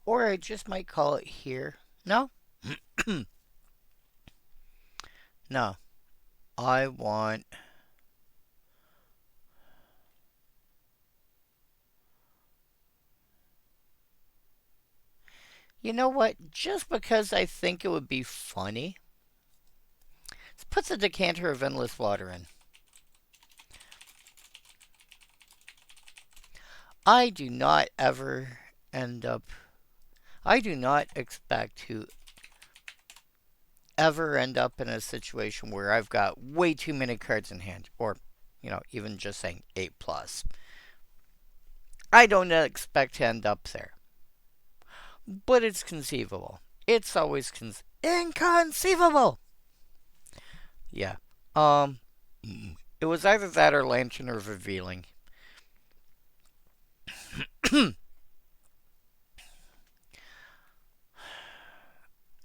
Or I just might call it here. No? No. I want... You know what? Just because I think it would be funny, let's put the decanter of endless water in. I do not ever end up... I do not expect to ever end up in a situation where I've got way too many cards in hand. Or, even just saying 8 plus. I don't expect to end up there. But it's conceivable. It's always inconceivable! Yeah. Um, it was either that or Lantern or Revealing.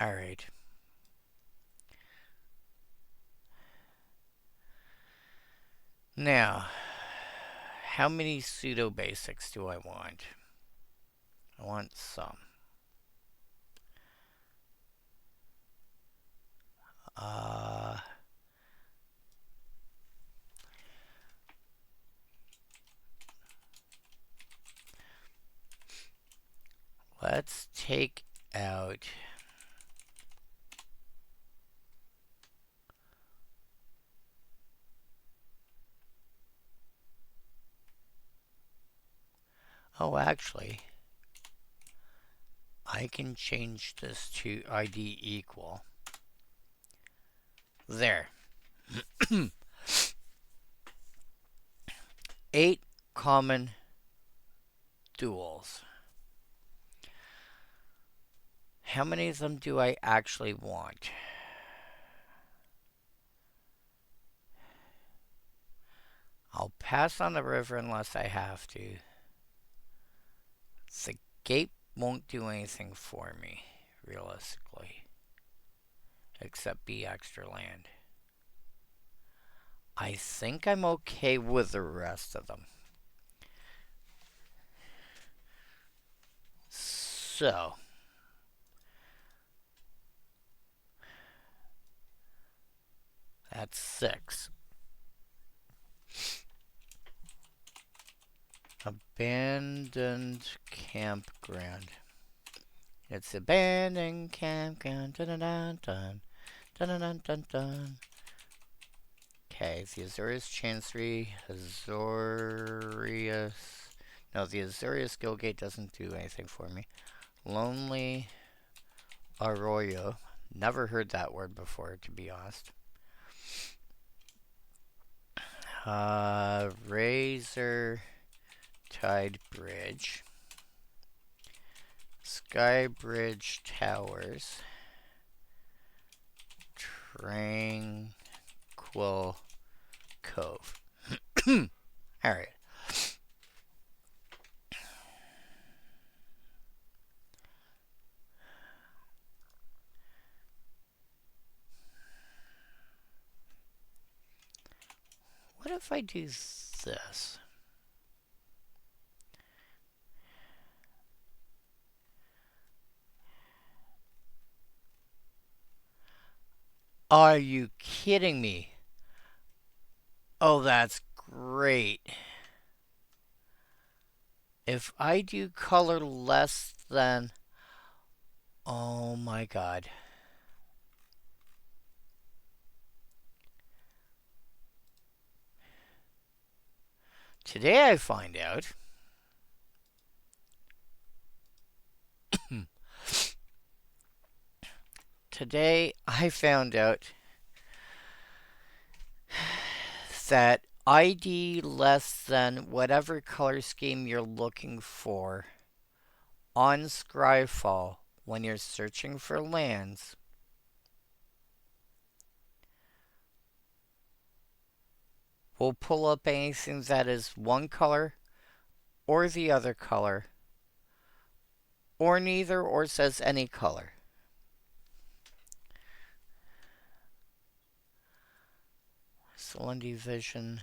Alright. Now, how many pseudo basics do I want? I want some. Uh, let's take out... Oh, actually, I can change this to ID equal. There. 8 common duels. How many of them do I actually want? I'll pass on the river unless I have to. The gate won't do anything for me, realistically. Except be extra land. I think I'm okay with the rest of them. So... that's 6. Abandoned campground. It's abandoned campground. Dun dun dun dun. Dun dun dun dun dun. Okay, the Azorius Chancery, Azorius... No, the Azorius Guildgate doesn't do anything for me. Lonely Arroyo. Never heard that word before, to be honest. Razor Tide Bridge. Skybridge Towers. Tranquil Cove. Alright. What if I do this? Are you kidding me? Oh, that's great. If I do color less than... Oh my god. Today I find out... Today I found out that ID less than whatever color scheme you're looking for on Scryfall when you're searching for lands will pull up anything that is one color or the other color or neither or says any color. Soul Division.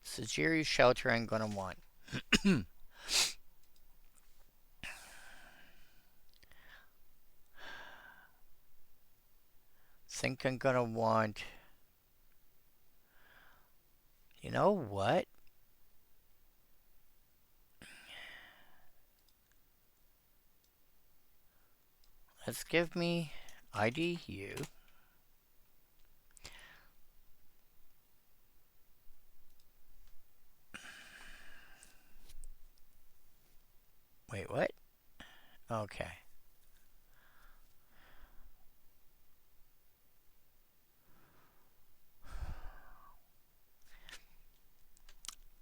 Sajiri shelter I'm gonna want. Think I'm gonna want. You know what? Let's give me IDU. Wait, what? Okay.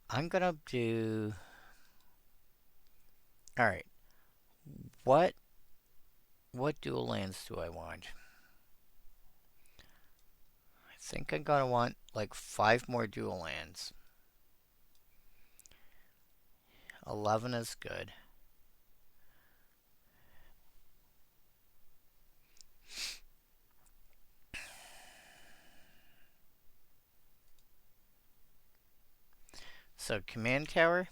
I'm gonna do. All right. What dual lands do I want? I think I'm gonna want like 5 more dual lands. 11 is good. So command tower.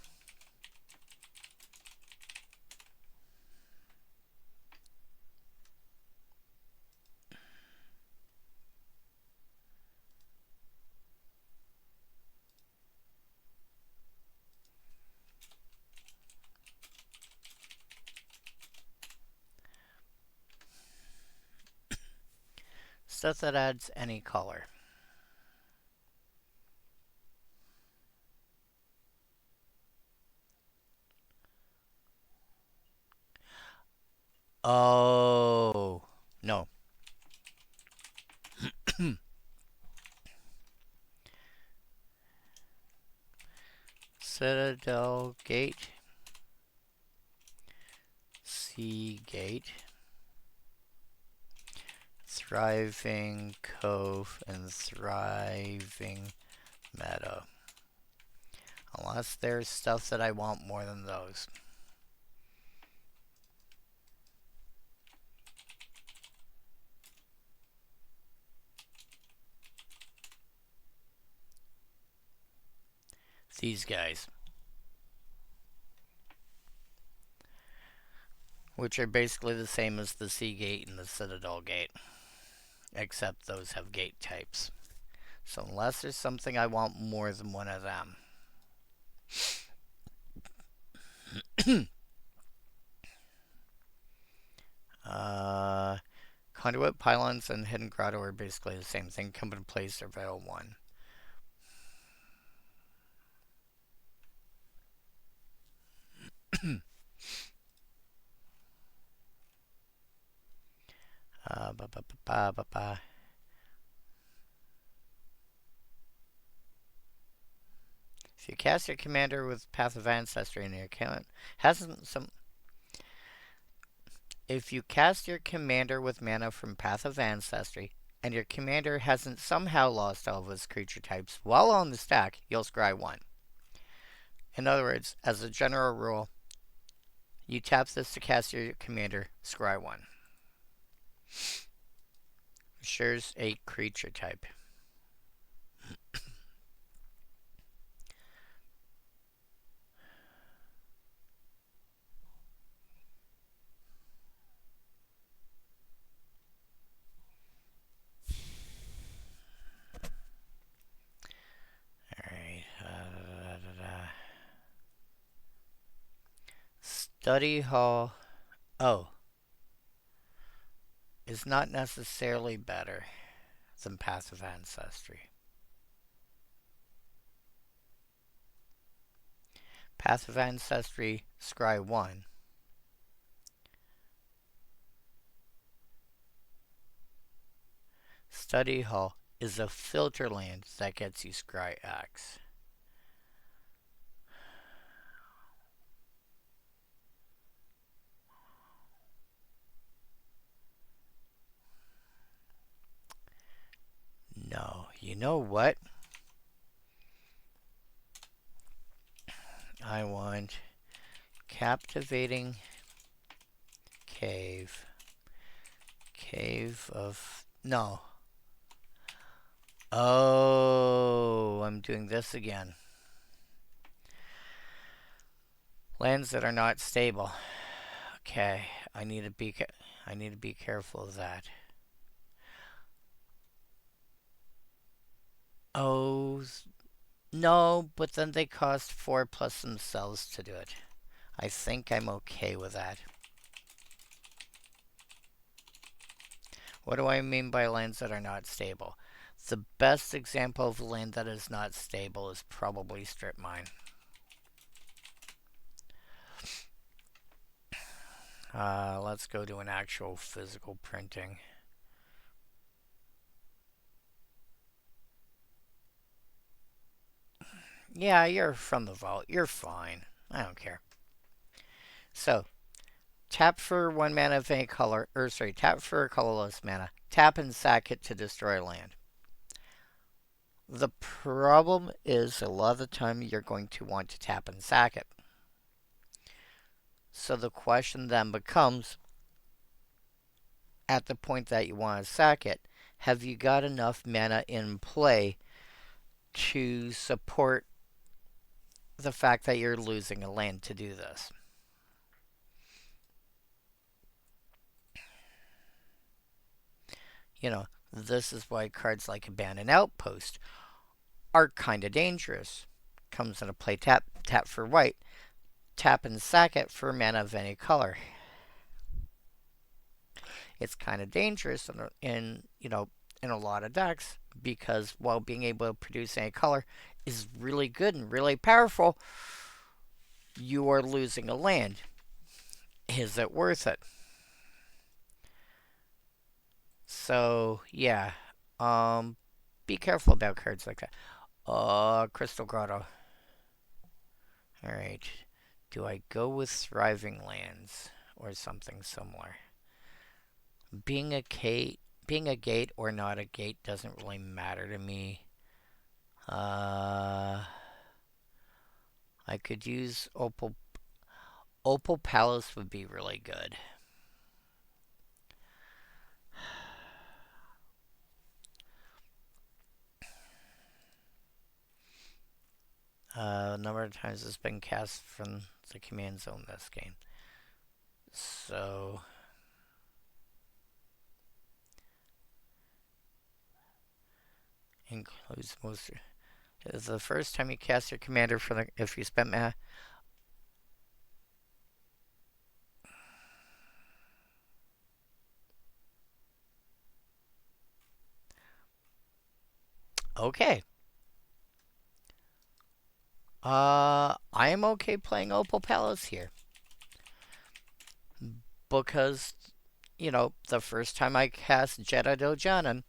Stuff that adds any color. Oh, no. Citadel Gate. Sea Gate. Thriving Cove and Thriving Meadow. Unless there's stuff that I want more than those. These guys. Which are basically the same as the Sea Gate and the Citadel Gate. Except those have gate types. So unless there's something I want more than one of them. Conduit, pylons, and hidden grotto are basically the same thing. Come into play, surveil 1. Ba, ba, ba, ba, ba, ba. If you cast your commander with Path of Ancestry in your account, hasn't some. If you cast your commander with mana from Path of Ancestry, and your commander hasn't somehow lost all of his creature types while on the stack, you'll scry 1. In other words, as a general rule, you tap this to cast your commander, scry 1. Shares a creature type. Alright. Study Hall. Oh. Is not necessarily better than Path of Ancestry. Path of Ancestry, scry 1. Study Hall is a filter land that gets you scry X. No, you know what? I want Captivating Cave. Cave of... No. Oh, I'm doing this again. Lands that are not stable. Okay, I need to be careful of that. Oh no, but then they cost 4 plus themselves to do it. I think I'm okay with that. What do I mean by lands that are not stable? The best example of land that is not stable is probably strip mine. Let's go to an actual physical printing. Yeah, you're from the vault. You're fine. I don't care. So, tap for 1 mana of any color, or sorry, tap for a colorless mana. Tap and sack it to destroy land. The problem is a lot of the time you're going to want to tap and sack it. So the question then becomes, at the point that you want to sack it, have you got enough mana in play to support the fact that you're losing a land to do this? You know, this is why cards like Abandoned Outpost are kind of dangerous. Comes into play tap, tap for white, tap and sack it for mana of any color. It's kind of dangerous in a lot of decks because while being able to produce any color is really good and really powerful, you are losing a land. Is it worth it? So yeah, um, be careful about cards like that. Crystal Grotto. All right, do I go with Thriving Lands or something similar? Being a gate or not a gate doesn't really matter to me. Uh, I could use Opal Palace would be really good. Number of times it's been cast from the command zone this game. So includes most. Is the first time you cast your commander for the if you spent mana. Okay. I am okay playing Opal Palace here because the first time I cast Jedit Ojanen,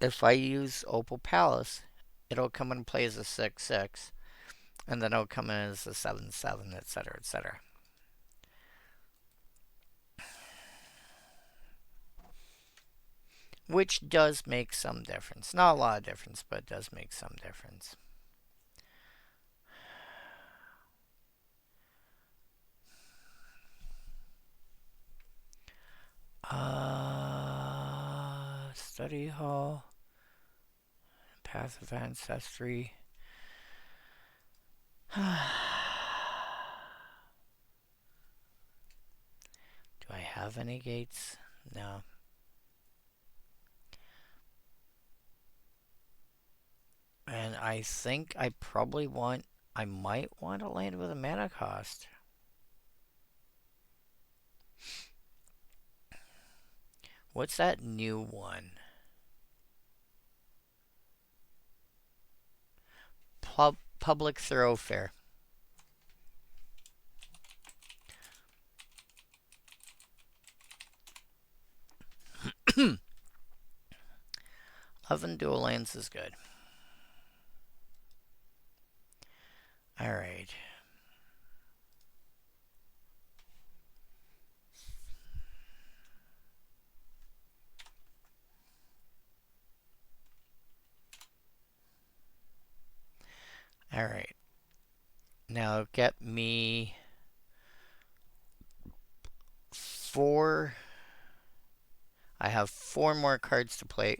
if I use Opal Palace, it'll come and play as a 6/6, and then it'll come in as a 7/7, etc., etc. Which does make some difference. Not a lot of difference, but it does make some difference. Study Hall, Path of Ancestry. Do I have any gates? No. And I think I might want to land with a mana cost. What's that new one? Public Thoroughfare. Oven Dual Lands is good. Alright. Alright. Now get me 4. I have 4 more cards to play.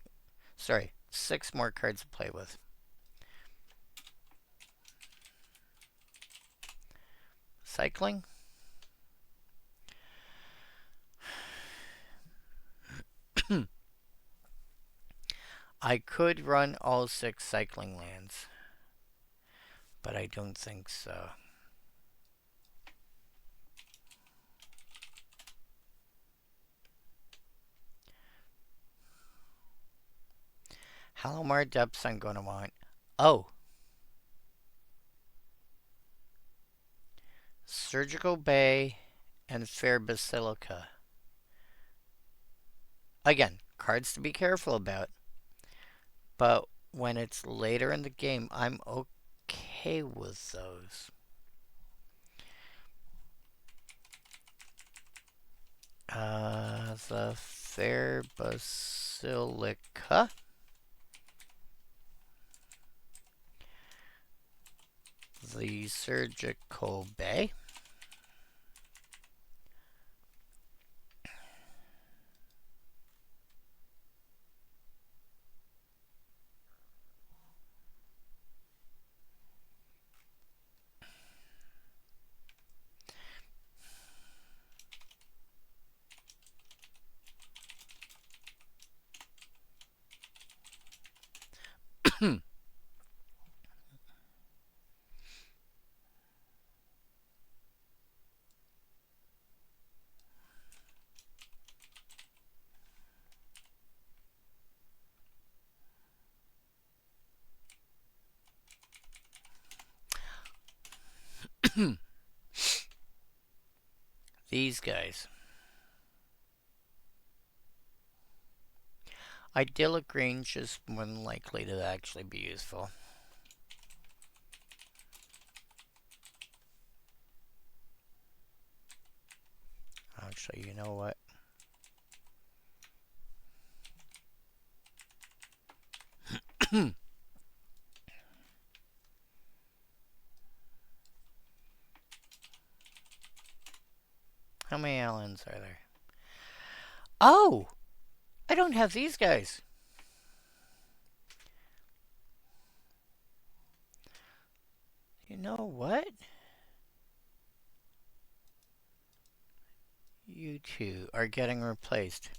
Sorry, 6 more cards to play with. cycling. I could run all 6 cycling lands, but I don't think so. Halomar Depths I'm going to want. Oh, Surgical Bay and Fair Basilica. Again, cards to be careful about. But when it's later in the game, I'm okay with those. The Fair Basilica. The Surgical Bay. These guys. Idyllic Range is more than likely to actually be useful. Actually, you know what? How many Allens are there? Oh! I don't have these guys. You know what? You two are getting replaced.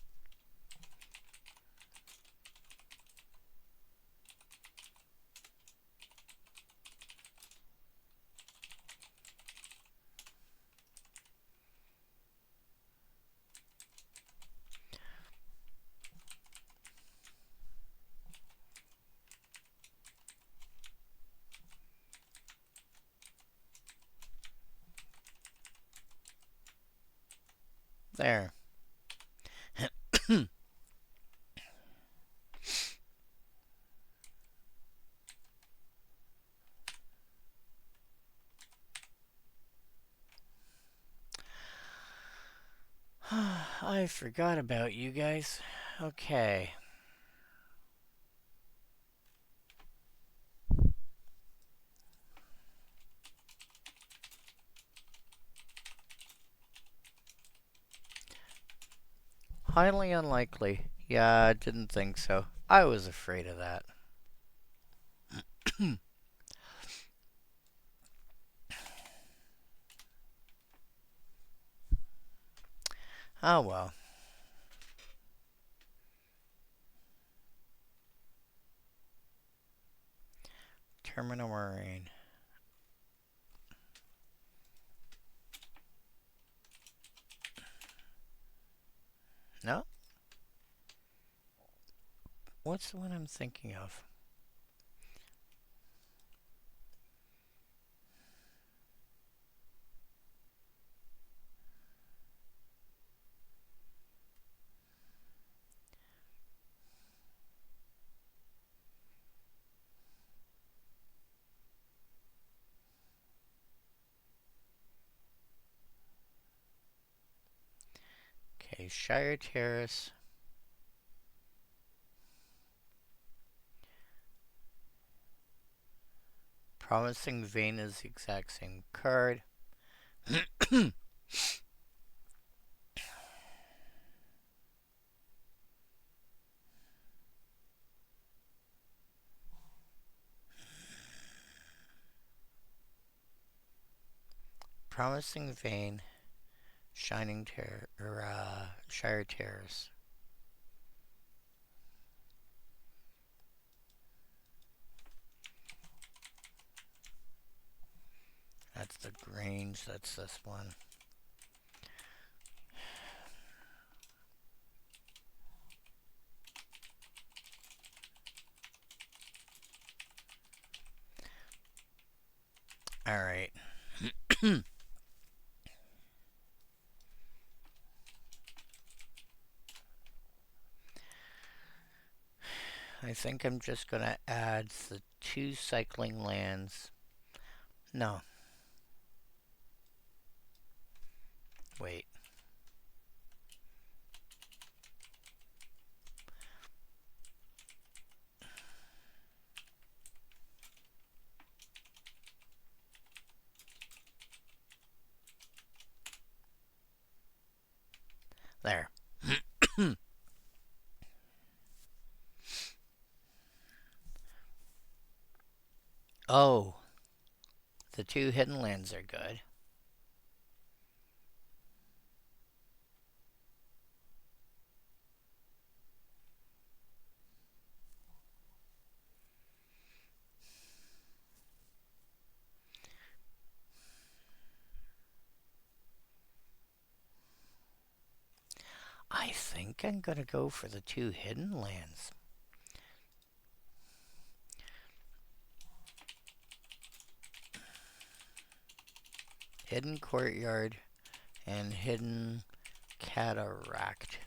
There. I forgot about you guys. Okay. Highly unlikely. Yeah, I didn't think so. I was afraid of that. Oh well. Terminal Marine. No? What's the one I'm thinking of? Okay, Shire Terrace. Promising Vein is the exact same card. Promising Vein, Shining Terror, Shire Terrace. That's the Grange, that's this one. Alright. I think I'm just going to add the 2 cycling lands. No. Wait. There. Oh, the 2 hidden lands are good. I think I'm going to go for the 2 hidden lands. Hidden Courtyard and Hidden Cataract.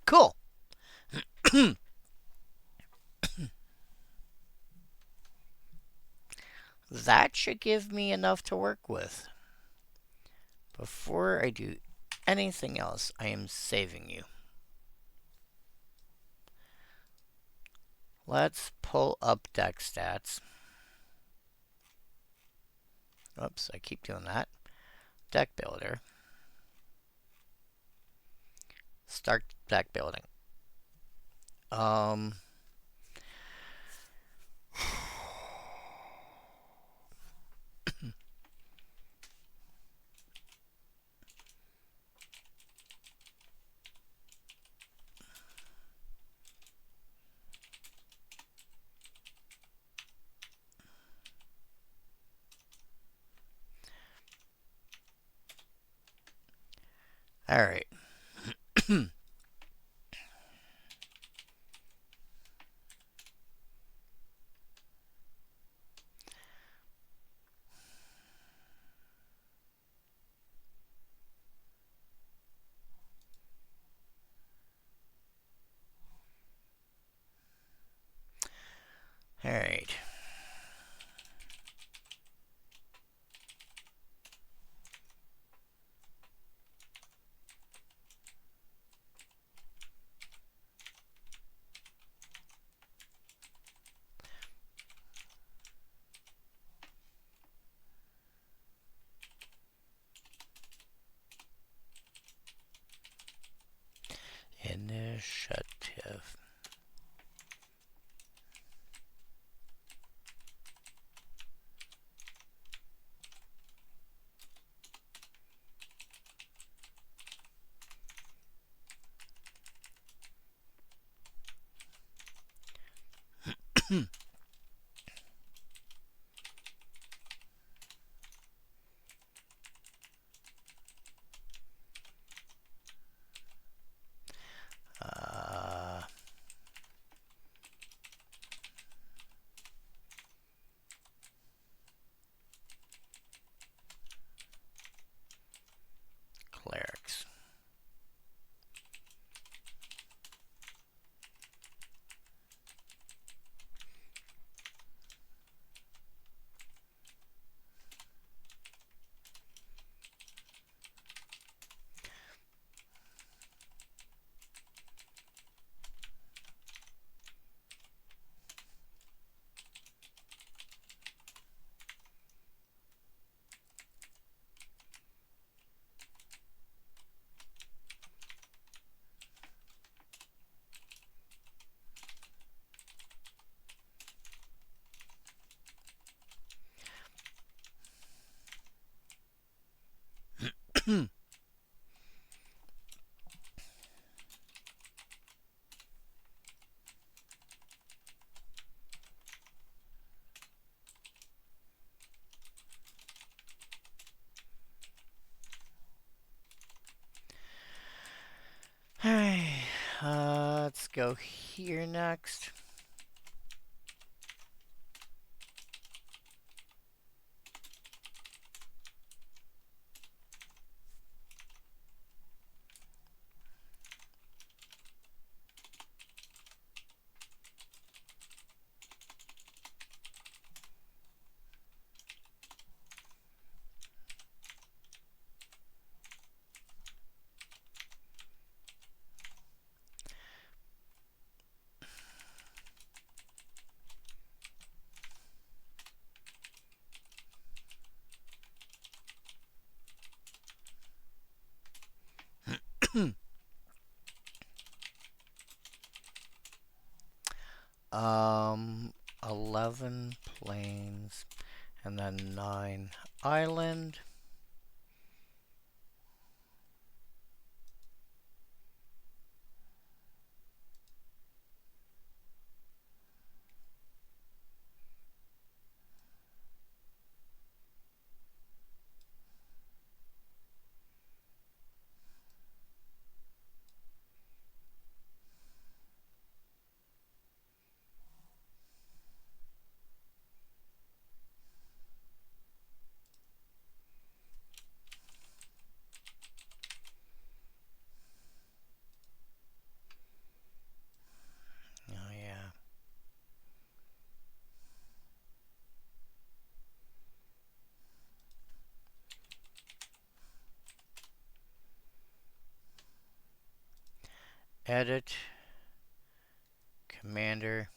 Cool! That should give me enough to work with. Before I do anything else, I am saving you. Let's pull up deck stats. Oops, I keep doing that. Deck builder. Start deck building. Alright. Alright. Initiative. Clerics. Alright, let's go here next. um, 11 plains and then 9 island. Oh yeah. Edit, commander.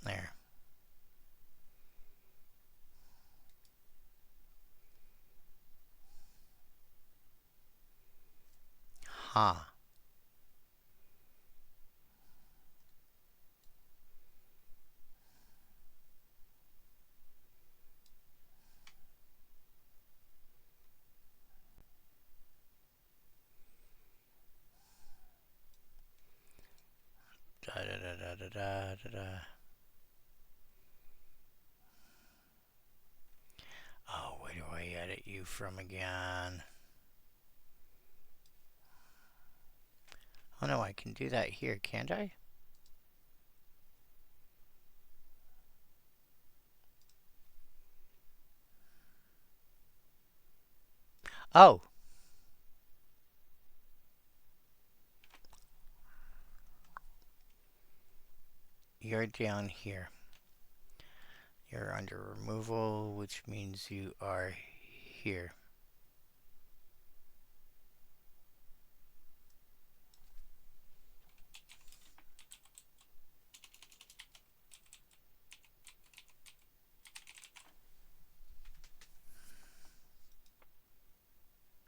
There. Huh. Da da da da da da da da. Oh, where do I edit you from again? Oh no, I can do that here, can't I? Oh. You're down here. You're under removal, which means you are here.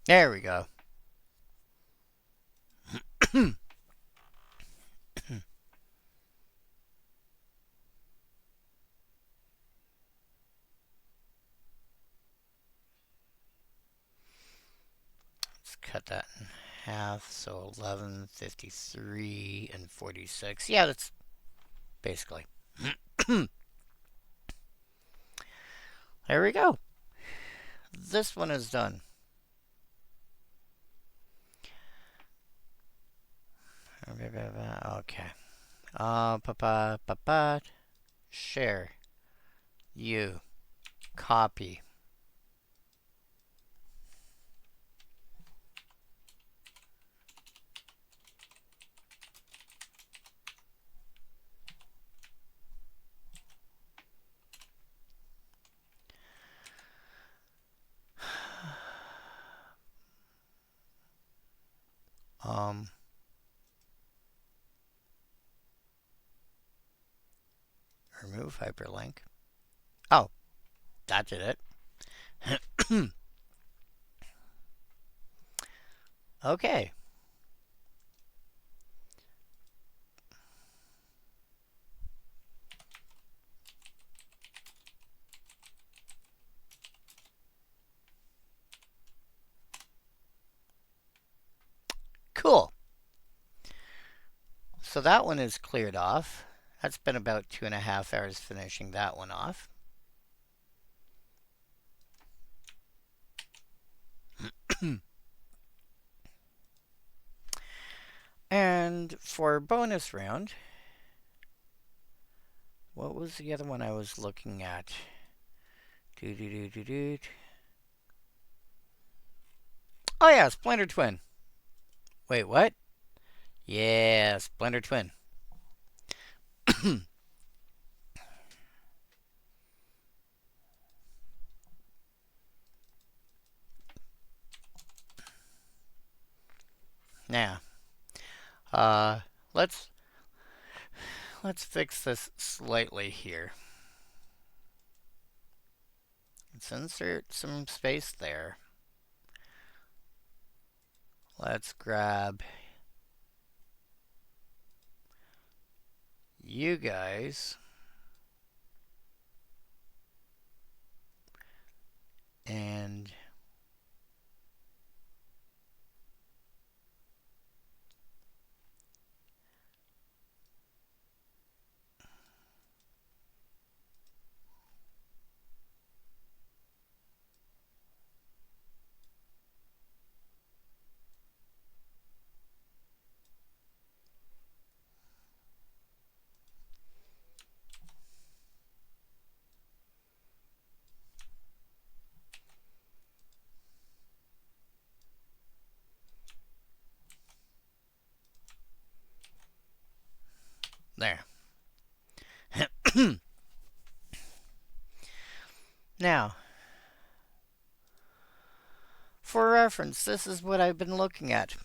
There we go. Let's cut that in half. So 11, 53, and 46. Yeah, that's basically. There we go. This one is done. Okay. Share. You. Copy. Um, remove hyperlink. Oh, that did it. Okay. Cool. So that one is cleared off. That's been about 2.5 hours finishing that one off. And for bonus round, what was the other one I was looking at? Do do do do do. Oh yeah, Splinter Twin. Wait, what? Yeah, Splinter Twin. Now, uh, let's let's fix this slightly here. Let's insert some space there. Let's grab you guys and there. Now, for reference, this is what I've been looking at.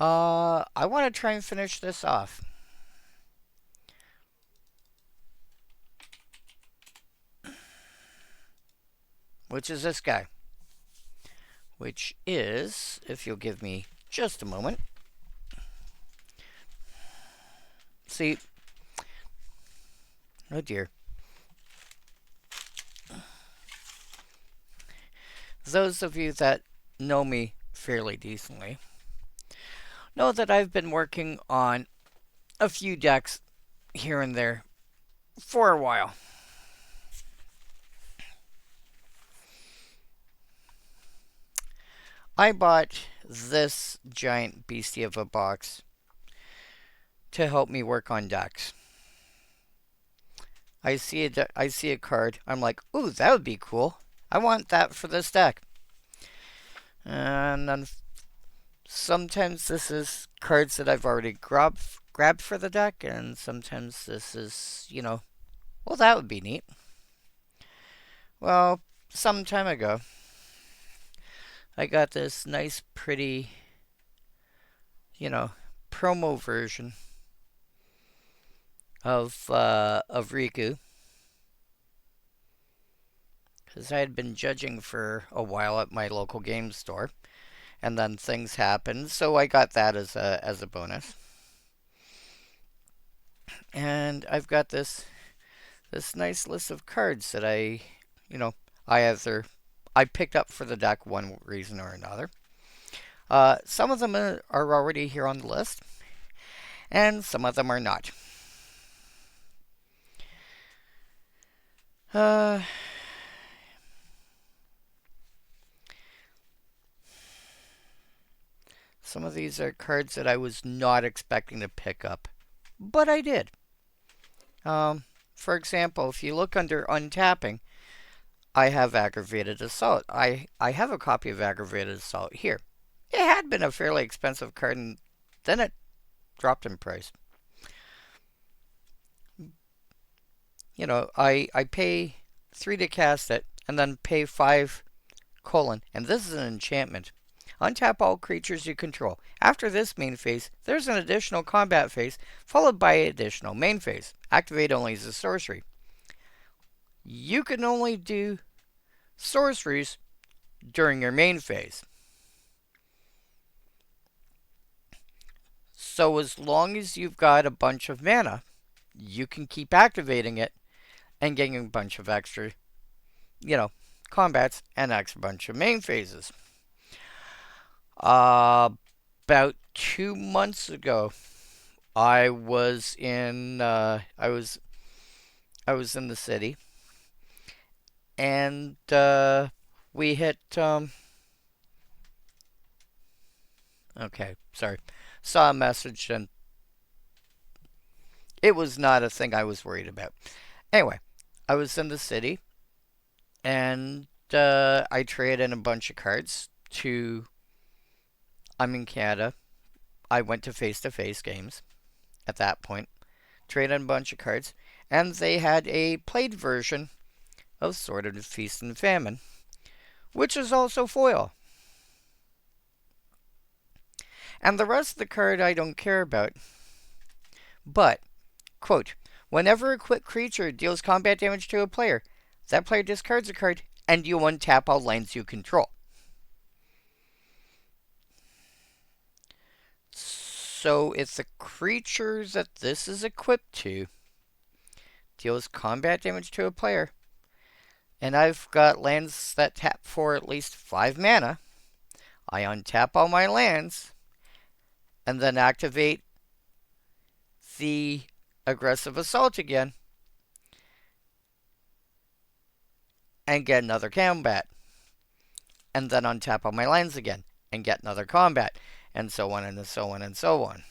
I want to try and finish this off. Which is this guy. Which is, if you'll give me just a moment. See, oh dear. Those of you that know me fairly decently know that I've been working on a few decks here and there for a while. I bought this giant beastie of a box to help me work on decks. I see a card. I'm like, ooh, that would be cool. I want that for this deck. And then sometimes this is cards that I've already grabbed for the deck, and sometimes this is, well, that would be neat. Well, some time ago, I got this nice, pretty, promo version of Riku, because I had been judging for a while at my local game store, and then things happened, so I got that as a bonus. And I've got this nice list of cards that I picked up for the deck one reason or another. Some of them are already here on the list, and some of them are not. Some of these are cards that I was not expecting to pick up, but I did. For example, if you look under untapping, I have Aggravated Assault. I have a copy of Aggravated Assault here. It had been a fairly expensive card, and then it dropped in price. I pay 3 to cast it, and then pay 5 : and this is an enchantment. Untap all creatures you control. After this main phase, there's an additional combat phase, followed by an additional main phase. Activate only as a sorcery. You can only do sorceries during your main phase. So as long as you've got a bunch of mana, you can keep activating it and getting a bunch of extra, combats and extra bunch of main phases. About 2 months ago, I was in I was in the city, and we hit okay, sorry, saw a message, and it was not a thing I was worried about. Anyway, I was in the city, and I traded in a bunch of cards to. I'm in Canada. I went to face games at that point, traded in a bunch of cards, and they had a played version of Sword of Feast and Famine, which is also foil. And the rest of the card I don't care about. But, quote, whenever a quick creature deals combat damage to a player, that player discards a card and you untap all lands you control. So if the creature that this is equipped to deals combat damage to a player, and I've got lands that tap for at least 5 mana, I untap all my lands and then activate the aggressive assault again and get another combat. And then untap all my lands again and get another combat. And so on and so on and so on.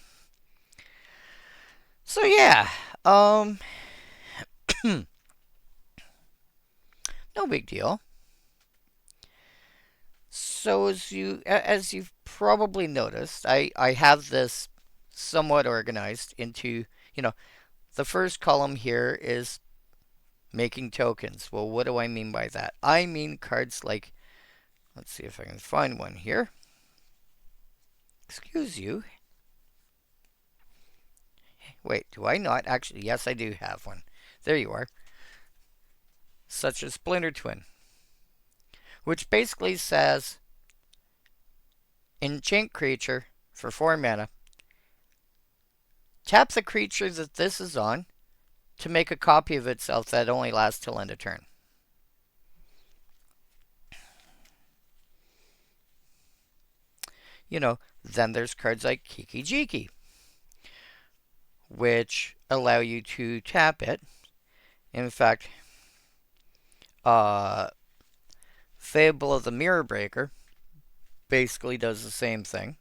So yeah, no big deal. So as you've probably noticed, I have this somewhat organized into, the first column here is making tokens. Well, what do I mean by that? I mean cards like, let's see if I can find one here. Excuse you. Wait, do I not? Actually, yes, I do have one. There you are. Such as Splinter Twin, which basically says enchant creature for 4 mana. Tap the creature that this is on to make a copy of itself that only lasts till end of turn. Then there's cards like Kiki Jiki, which allow you to tap it. In fact, Fable of the Mirror Breaker basically does the same thing.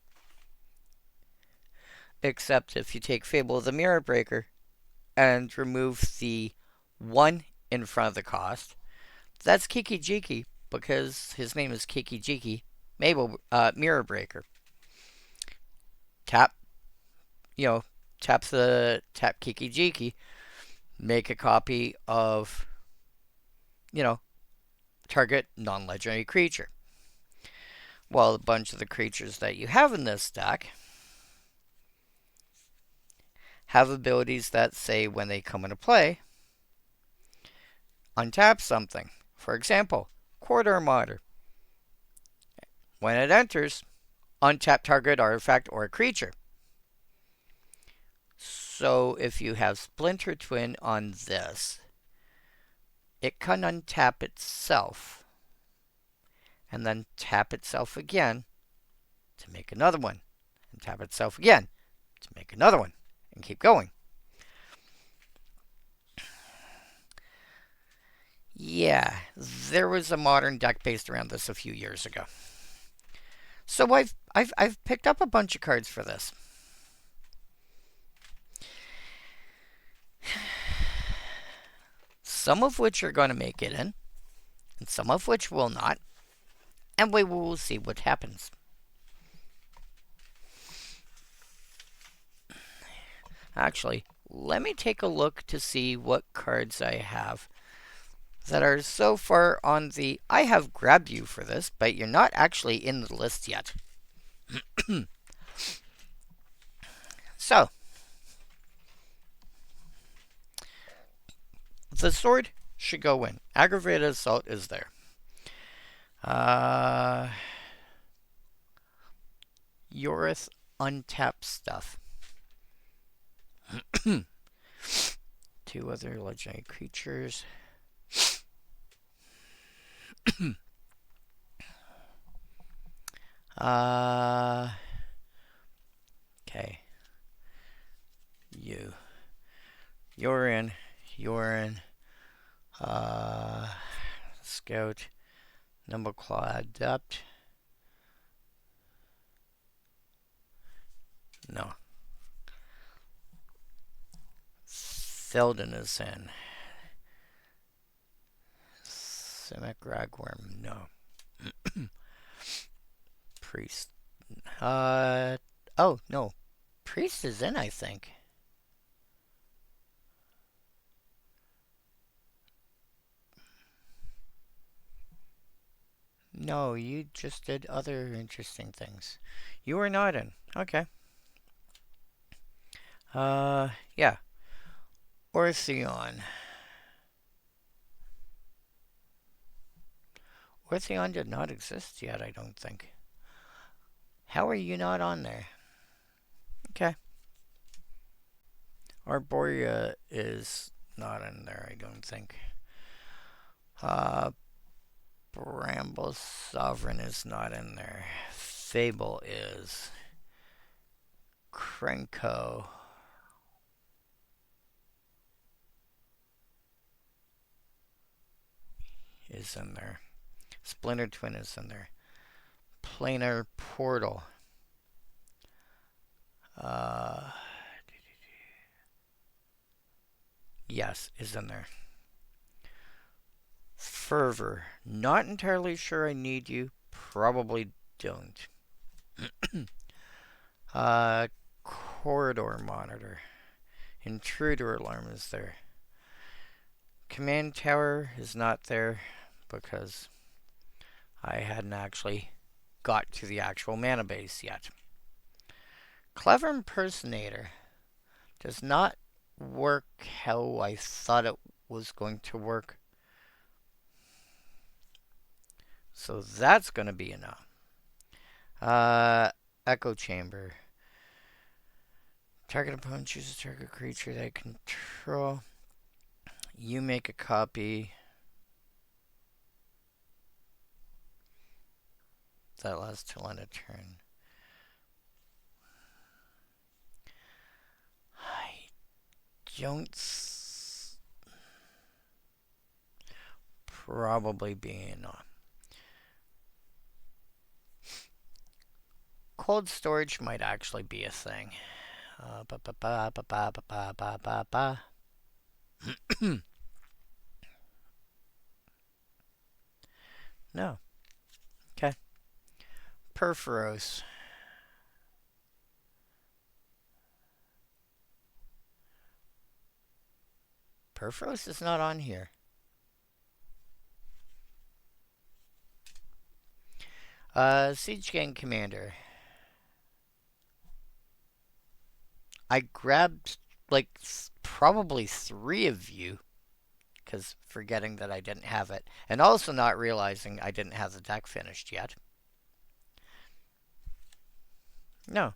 Except if you take Fable of the Mirror Breaker and remove the 1 in front of the cost, that's Kiki Jiki, because his name is Kiki Jiki, Mirror Breaker. Tap Kiki Jiki, make a copy of, target non-legendary creature. Well, a bunch of the creatures that you have in this deck have abilities that say when they come into play, untap something. For example, Quarter Martyr. When it enters, untap target artifact or creature. So if you have Splinter Twin on this, it can untap itself and then tap itself again to make another one, and tap itself again to make another one, and keep going. Yeah, there was a modern deck based around this a few years ago. So I've picked up a bunch of cards for this. Some of which are going to make it in, and some of which will not. And we will see what happens. Actually, let me take a look to see what cards I have that are so far on the I have grabbed you for this, but you're not actually in the list yet. So, the sword should go in. Aggravated assault is there. Yorith untapped stuff. Two other legendary creatures. Okay. You're in. You're in. Scout. Numberclaw Adept. No. Theldon is in. Simic Ragworm. No. Priest. Oh, no. Priest is in, I think. No, you just did other interesting things. You were not in. Okay. Yeah. Ortheon. Ortheon did not exist yet, I don't think. How are you not on there? Okay. Arborea is not in there, I don't think. Bramble Sovereign is not in there. Fable is. Krenko. Is in there. Splinter Twin is in there. Planar Portal. Yes, is in there. Fervor. Not entirely sure I need you. Probably don't. Corridor Monitor. Intruder Alarm is there. Command Tower is not there because I hadn't actually got to the actual mana base yet. Clever Impersonator does not work how I thought it was going to work. So that's going to be enough. Echo Chamber. Target opponent chooses target creature they control. You make a copy. That lasts till end of turn. I don't. Probably be enough. Cold storage might actually be a thing. No. Okay. Perforos. Perforos is not on here. Siege Gang Commander. I grabbed like probably 3 of you because forgetting that I didn't have it, and also not realizing I didn't have the deck finished yet. No.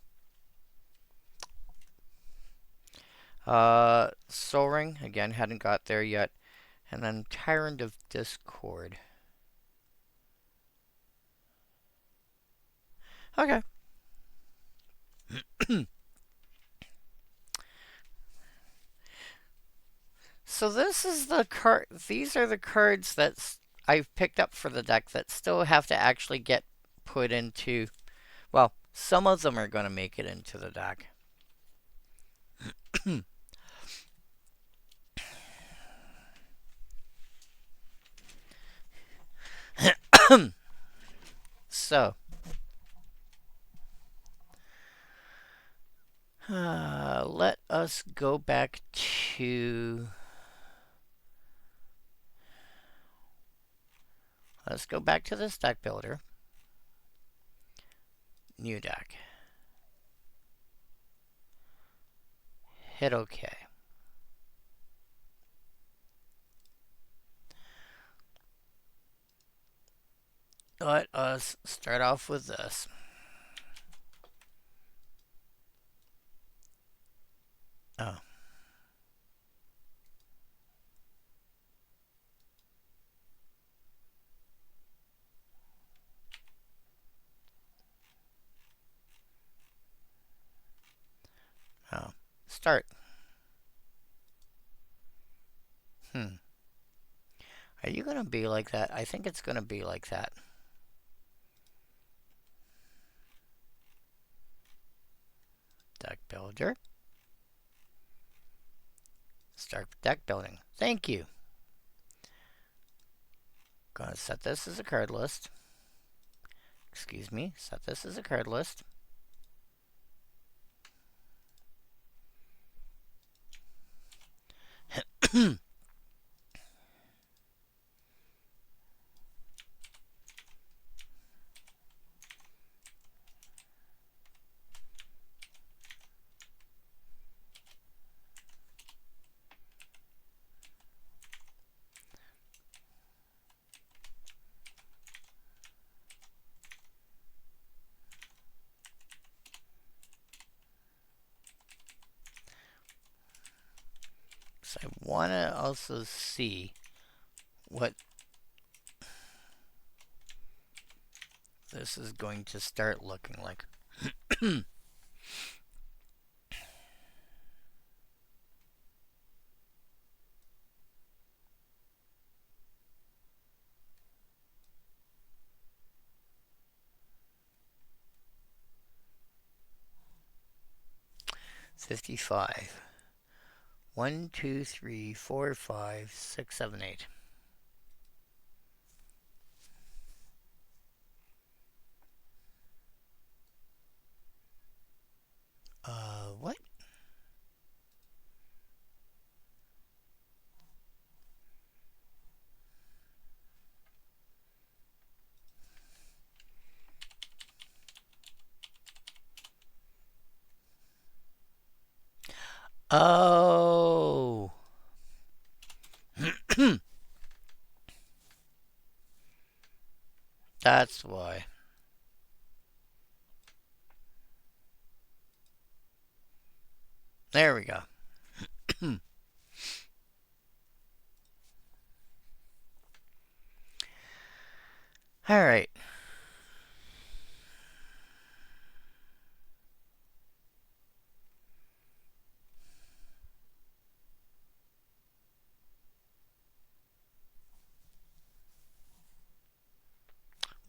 Soul Ring, again, hadn't got there yet. And then Tyrant of Discord. Okay. So this is the card. These are the cards that I've picked up for the deck that still have to actually get put into. Well, some of them are going to make it into the deck. So, let us go back to. Let's go back to this deck builder. New deck. Hit OK. Let us start off with this. Oh. Oh. Start. Hmm. Are you going to be like that? I think it's going to be like that. Deck builder. Start deck building. Thank you. Gonna set this as a card list. Excuse me. Set this as a card list. So I want to also see what this is going to start looking like. 55. 1, 2, 3, 4, 5, 6, 7, 8. What? Oh. That's why. There we go. All right.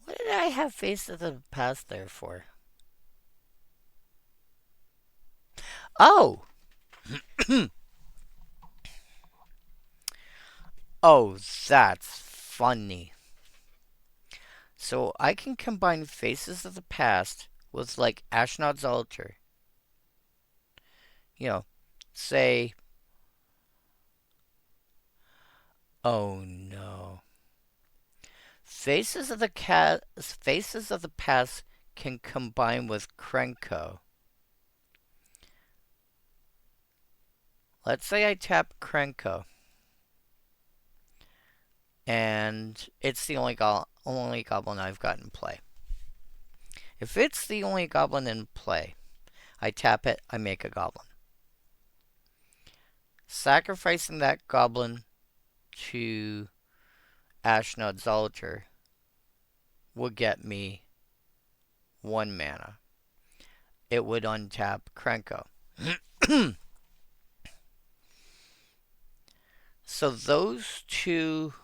What did I have Face of the Past there for? Oh. Oh, that's funny. So I can combine Faces of the Past with like Ashnod's Altar. You know, say, oh no. Faces of the Past can combine with Krenko. Let's say I tap Krenko. And it's the only goblin I've got in play. If it's the only goblin in play, I tap it, I make a goblin. Sacrificing that goblin to Ashnod's Altar would get me 1 mana. It would untap Krenko. So those two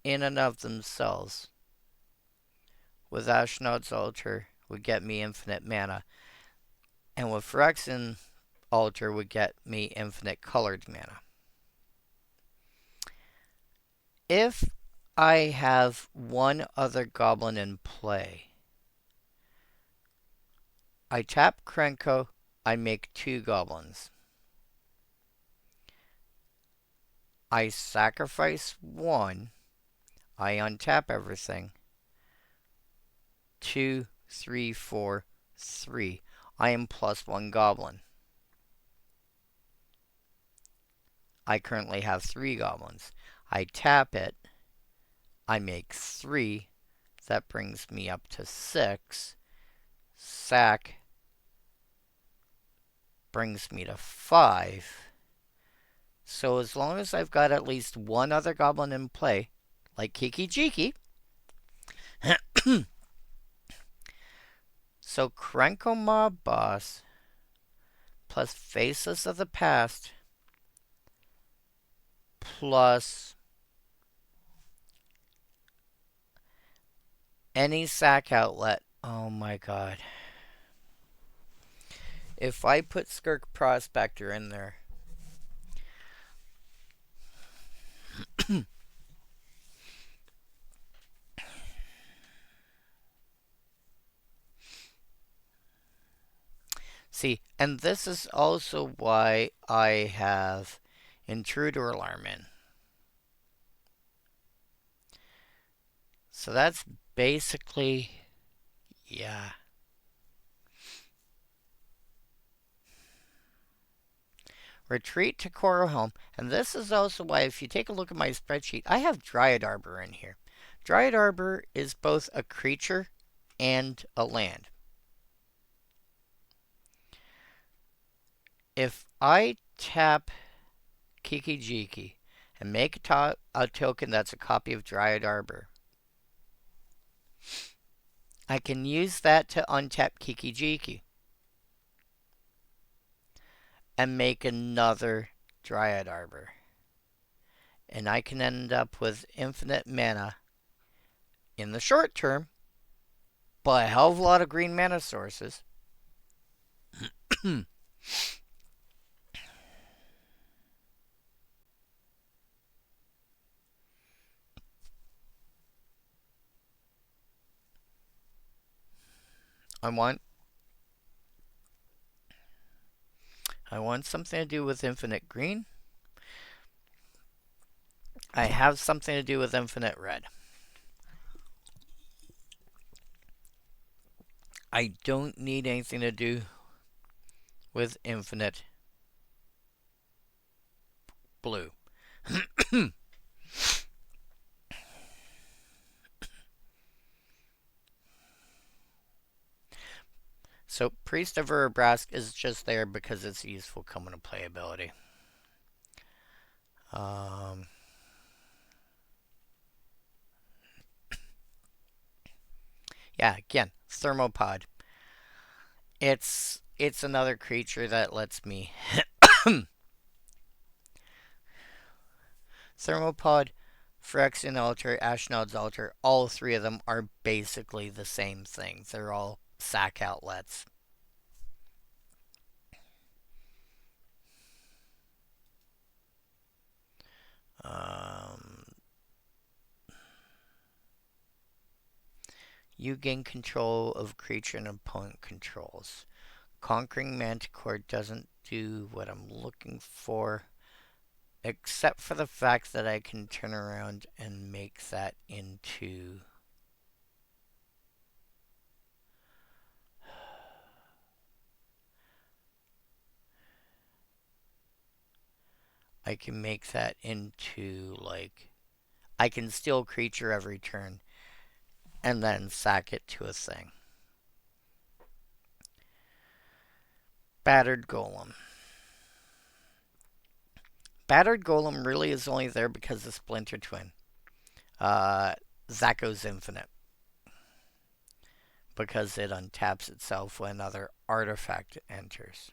in and of themselves with Ashnod's Altar would get me infinite mana. And with Phyrexian Altar would get me infinite colored mana. If I have one other goblin in play, I tap Krenko, I make 2 goblins. I sacrifice 1, I untap everything. 2, 3, 4, 3. I am +1 goblin. I currently have 3 goblins. I tap it. I make 3. That brings me up to 6. Sack brings me to 5. So as long as I've got at least one other goblin in play, like Kiki Jiki. So Krenko Mob Boss plus Faceless of the Past plus any sack outlet. Oh my god. If I put Skirk Prospector in there. See, and this is also why I have Intruder Alarm in. So that's basically, yeah. Retreat to Coral Home. And this is also why, if you take a look at my spreadsheet, I have Dryad Arbor in here. Dryad Arbor is both a creature and a land. If I tap Kiki Jiki and make a token that's a copy of Dryad Arbor, I can use that to untap Kiki Jiki and make another Dryad Arbor. And I can end up with infinite mana in the short term, but a hell of a lot of green mana sources. I want something to do with infinite green. I have something to do with infinite red. I don't need anything to do with infinite blue. So Priest of Urabrask is just there because it's a useful come into play ability. Yeah, again, Thermopod. It's another creature that lets me Thermopod, Phyrexian Altar, Ashnod's Altar, all three of them are basically the same thing. They're all sack outlets. You gain control of creature and opponent controls. Conquering Manticore doesn't do what I'm looking for, except for the fact that I can turn around and make that into... I can make that into, like... I can steal creature every turn and then sack it to a thing. Battered Golem. Battered Golem really is only there because of Splinter Twin. Zako's Infinite. Because it untaps itself when another artifact enters.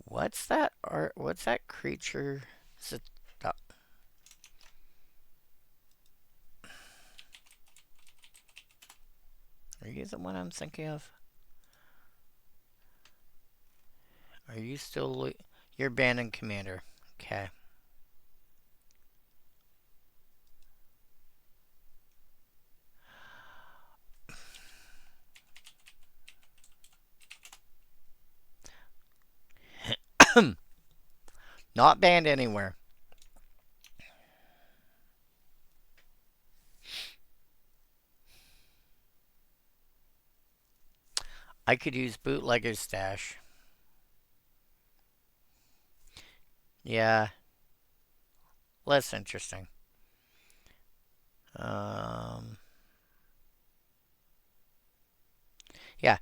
What's that art? What's that creature? Is it, are you the one I'm thinking of? Are you still... You're Bannon Commander. Okay. Not banned anywhere. I could use Bootlegger's Stash. Yeah, less interesting. Um, yeah,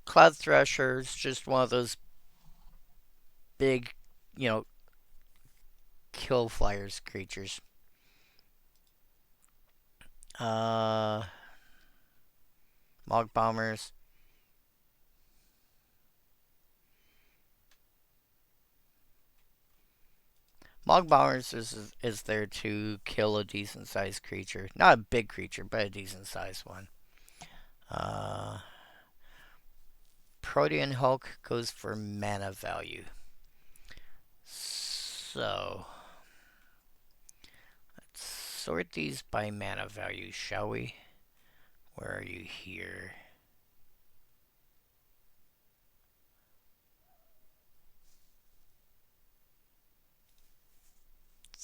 Cloud Thresher's just one of those big, you know, kill flyers creatures. Uh, Mog Bombers. Mog Bombers is there to kill a decent sized creature. Not a big creature, but a decent sized one. Uh, Protean Hulk goes for mana value. So, let's sort these by mana value, shall we? Where are you here?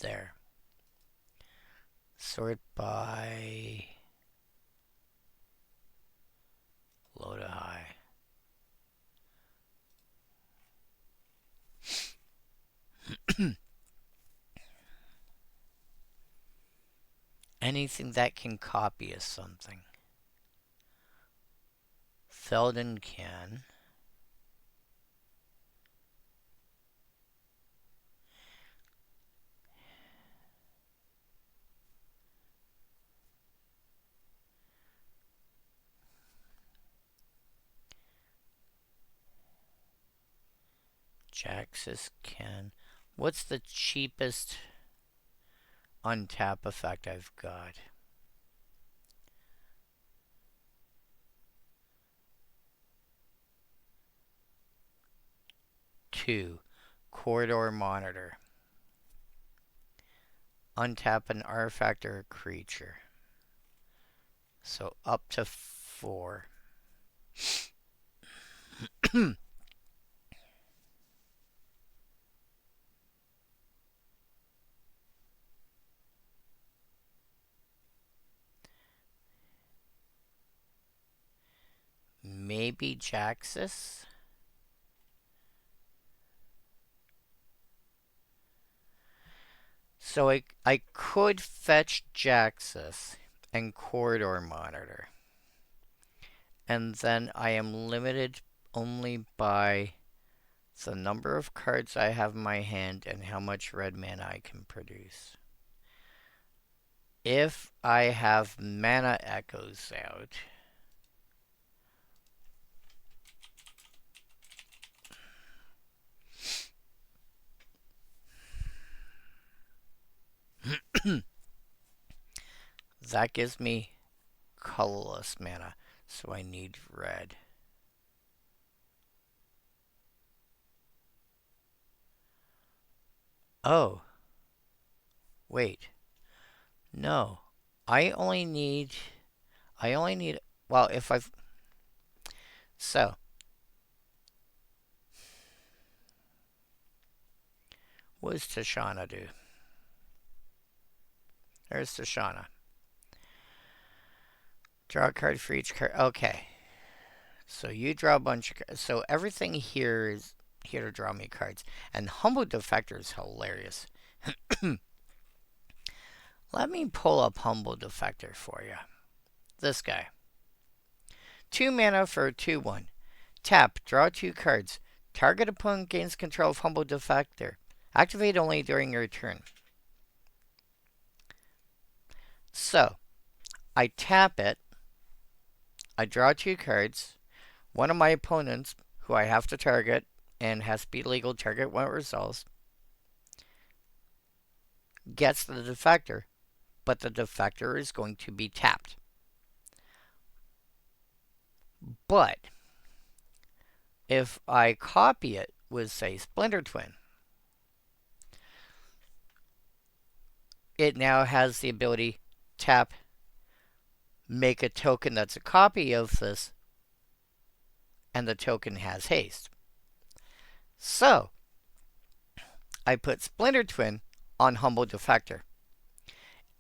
There. Sort by low to high. Anything that can copy is something. Felden can. Jaxus can. What's the cheapest untap effect I've got? 2. Corridor Monitor. Untap an artifact or a creature. So up to 4. Maybe Jaxus? So I could fetch Jaxus and Corridor Monitor. And then I am limited only by the number of cards I have in my hand and how much red mana I can produce. If I have Mana Echoes out, that gives me colorless mana, so I need red. Oh, wait. No. I only need well, if I've so what does Tashana do? There's Tashana. Draw a card for each card. Okay. So you draw a bunch of cards. So everything here is here to draw me cards. And Humble Defector is hilarious. Let me pull up Humble Defector for you. This guy. 2 mana for a 2/1. Tap, draw 2 cards. Target opponent gains control of Humble Defector. Activate only during your turn. So, I tap it. I draw 2 cards. One of my opponents, who I have to target and has to be legal target when it resolves, gets the defector, but the defector is going to be tapped. But if I copy it with, say, Splinter Twin, it now has the ability tap, make a token that's a copy of this, and the token has haste. So, I put Splinter Twin on Humble Defector,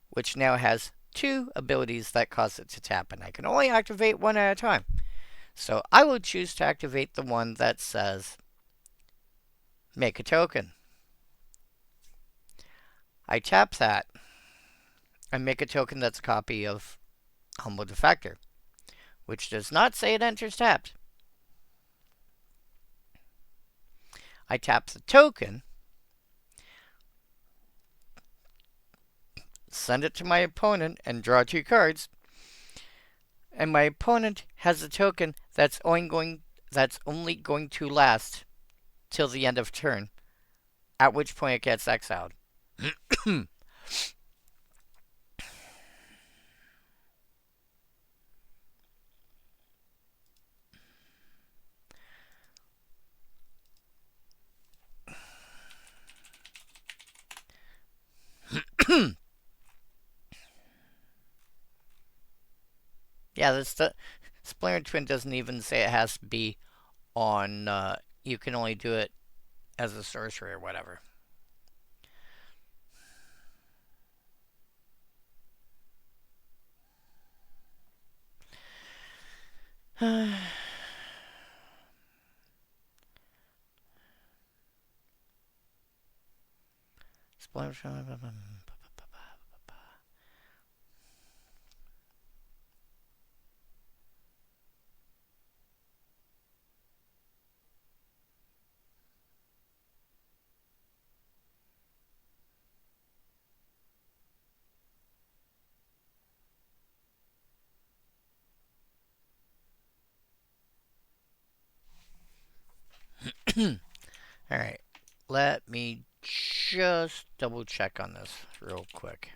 which now has 2 abilities that cause it to tap, and I can only activate one at a time. So I will choose to activate the one that says make a token. I tap that and make a token that's a copy of Humble Defector, which does not say it enters tapped. I tap the token, send it to my opponent, and draw 2 cards. And my opponent has a token that's only going to last till the end of turn, at which point it gets exiled. Yeah, the Splinter Twin doesn't even say it has to be on. You can only do it as a sorcery or whatever. Splinter. All right, let me just double check on this real quick.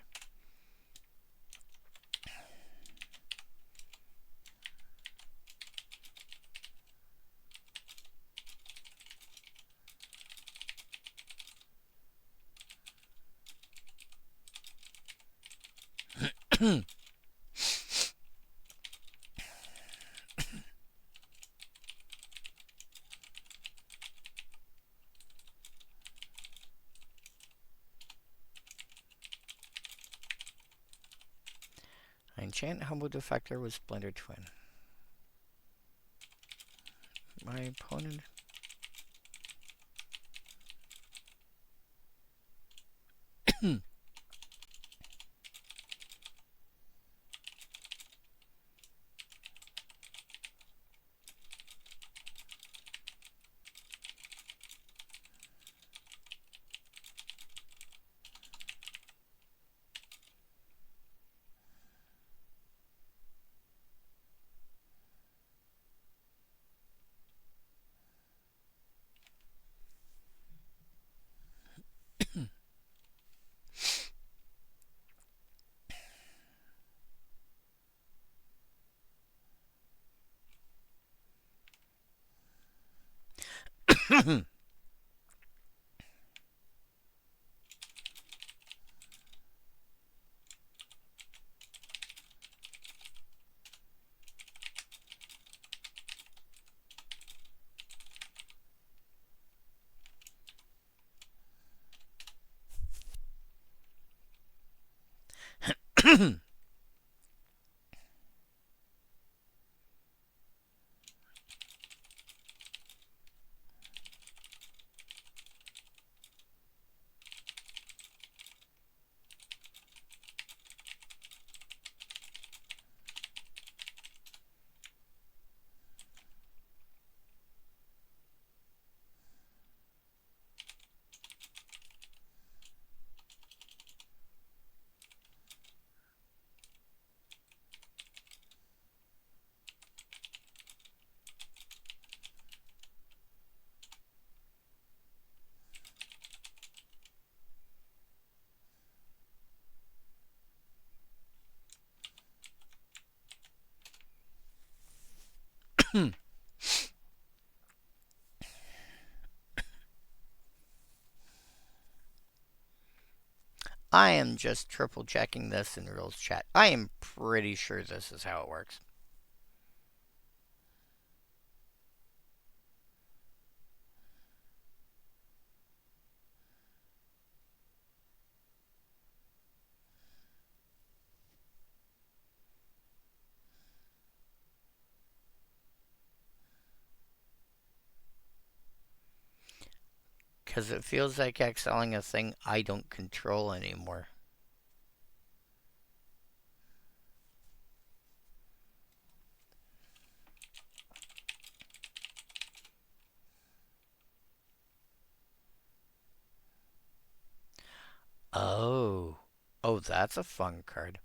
I enchant Humble Defector with Splinter Twin. My opponent. I am just triple checking this in rules chat. I am pretty sure this is how it works. because it feels like excelling a thing I don't control anymore. Oh. Oh, that's a fun card.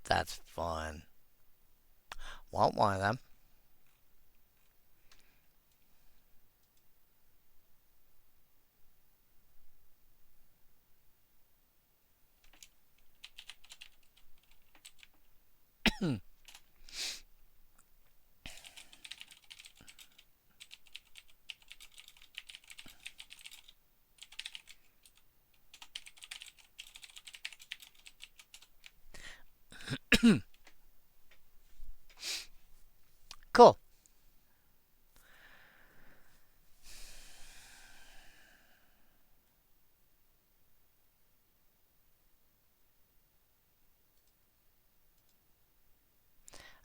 That's fun. Want one of them. Cool.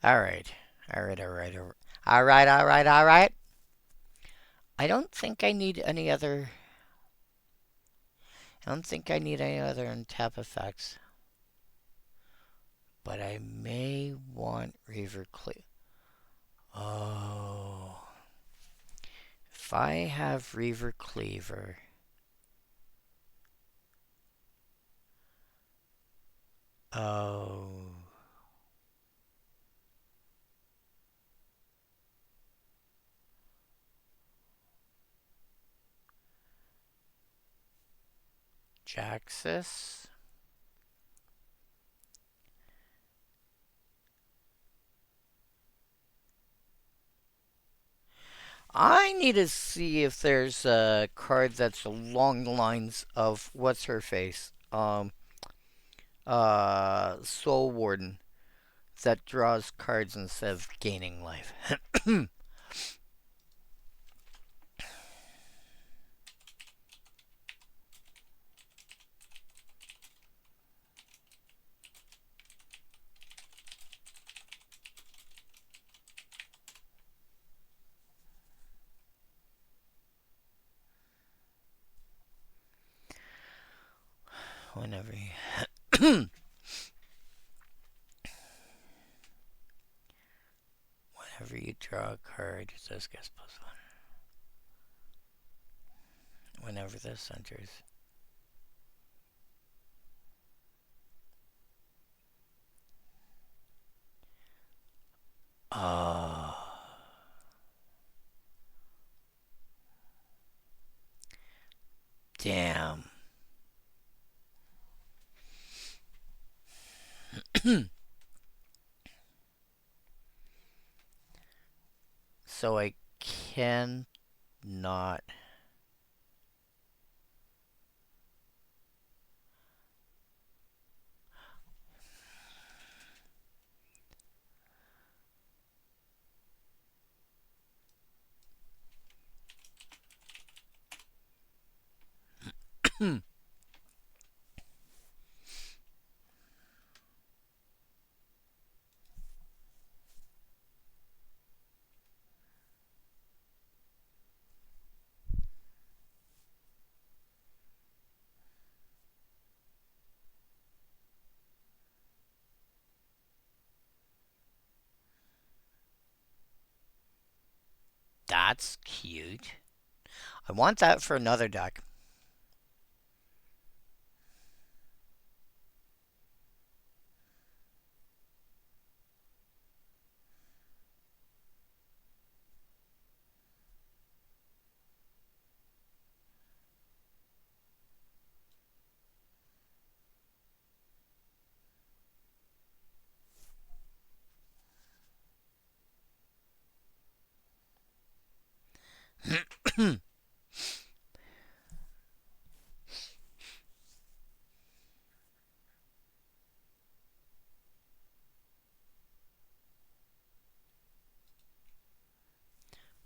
All right. All right, all right, all right. All right, all right, all right. I don't think I need any other. I don't think I need any other untap effects. But I may want Reaver Cleave. Oh. If I have Reaver Cleaver. Oh. Jaxus. I need to see if there's a card that's along the lines of what's her face? Soul Warden that draws cards instead of gaining life. Whenever you whenever you draw a card, this gets plus one. Whenever this enters. Oh. Damn. So I can not. That's cute. I want that for another deck.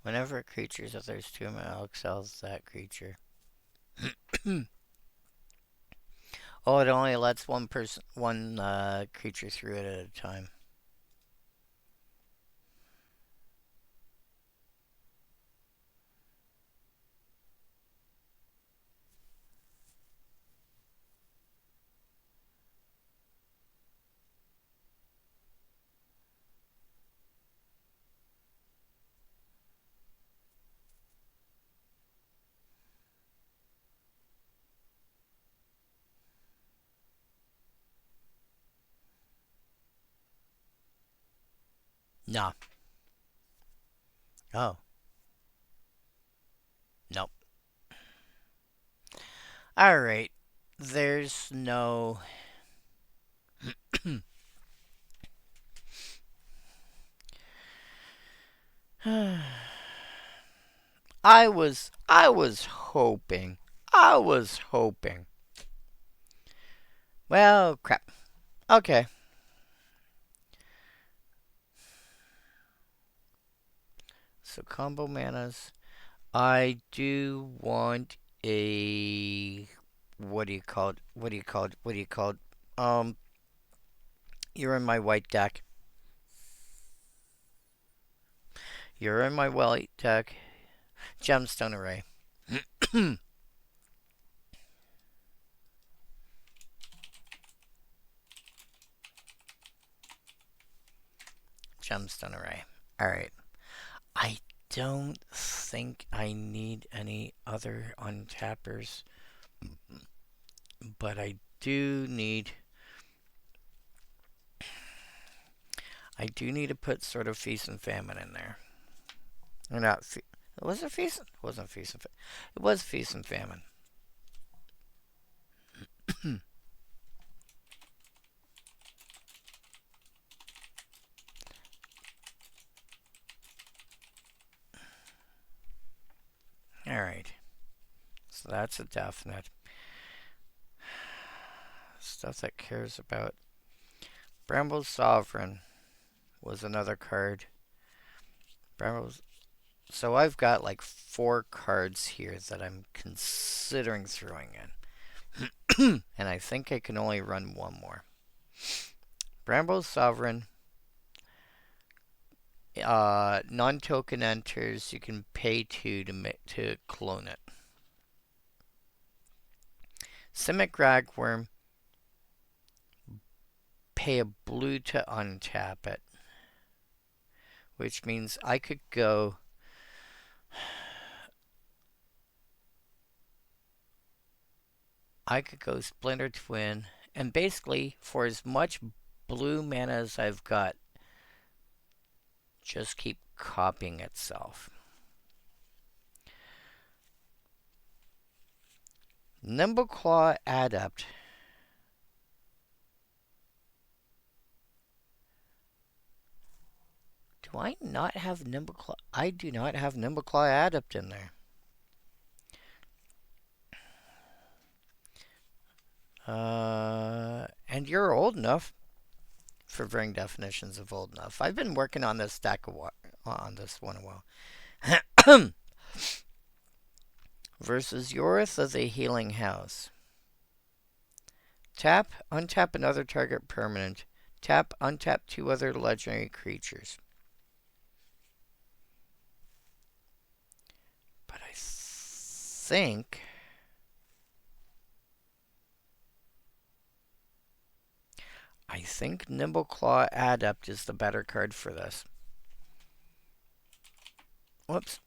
Whenever a creature's if there's 2 mana, exiles that creature. Oh, it only lets one creature through it at a time. No. Oh, nope. All right. There's no. I was hoping. I was hoping. Well, crap. Okay. So combo manas. I do want a what do you call it? What do you call it? What do you call it? Um, you're in my white deck. You're in my white deck. Gemstone array. Gemstone array. All right. I don't think I need any other untappers, but I do need to put sort of feast and famine in there. Or not. Was it feast? It wasn't feast and famine. It was feast and famine. All right. So that's a definite. Stuff that cares about. Bramble's Sovereign was another card. Bramble's. So I've got like 4 cards here that I'm considering throwing in. And I think I can only run one more. Bramble's Sovereign. Non-token enters. You can pay 2 to clone it. Simic Ragworm. Pay a blue to untap it. Which means I could go. I could go Splinter Twin. And basically, for as much blue mana as I've got, just keep copying itself. Nimbleclaw Adept. Do I not have Nimbleclaw? I do not have Nimbleclaw Adept in there. And you're old enough for varying definitions of old enough. I've been working on this deck on this one a while. Versus Yorith of the Healing House. Tap, untap another target permanent. Tap, untap 2 other legendary creatures. But I think Nimbleclaw Adept is the better card for this. Whoops.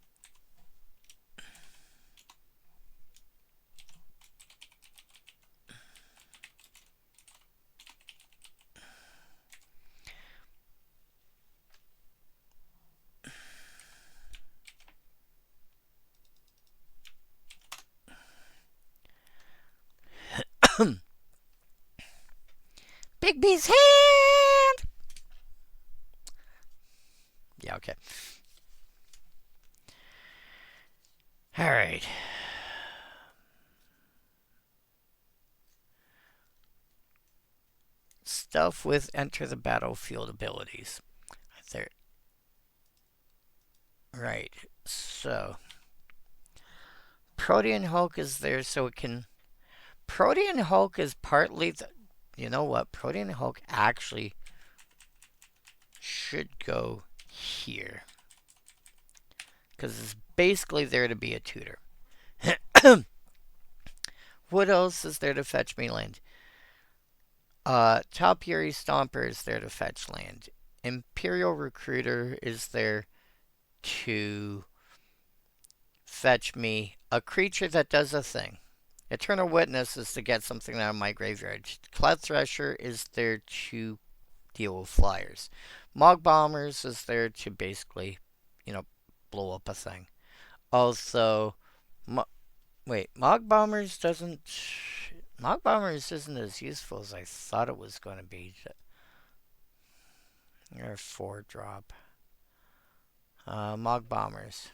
Big B's hand! Yeah, okay. Alright. Stuff with enter the battlefield abilities. There. Right. So, Protean Hulk is there so it can. Protean Hulk is partly the. You know what? Protean Hulk actually should go here. Because it's basically there to be a tutor. What else is there to fetch me land? Top Yuri Stomper is there to fetch land. Imperial Recruiter is there to fetch me a creature that does a thing. Eternal Witness is to get something out of my graveyard. Cloud Thresher is there to deal with flyers. Mog Bombers is there to basically, you know, blow up a thing. Also, mo- wait, Mog Bombers doesn't. Mog Bombers isn't as useful as I thought it was going to be. Or 4-drop. Mog Bombers.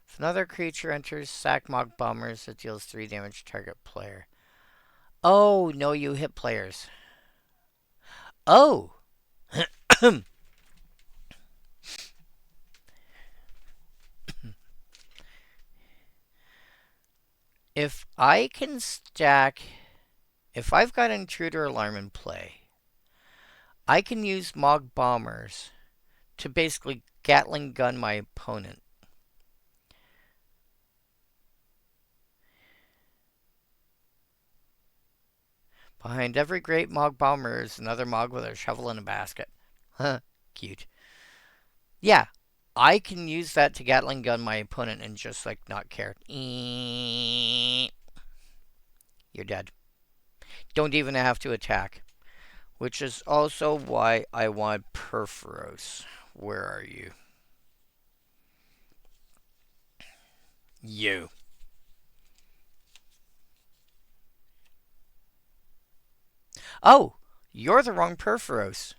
If another creature enters, sack Mog Bombers. It deals 3 damage to target player. Oh, no, you hit players. Oh! If I can stack. If I've got Intruder Alarm in play, I can use Mog Bombers to basically Gatling gun my opponent. Behind every great Mog Bomber is another Mog with a shovel and a basket. Huh, cute. Yeah, I can use that to Gatling gun my opponent and just like not care. You're dead. Don't even have to attack. Which is also why I want Perforos. Where are you? You. Oh, you're the wrong Perforos.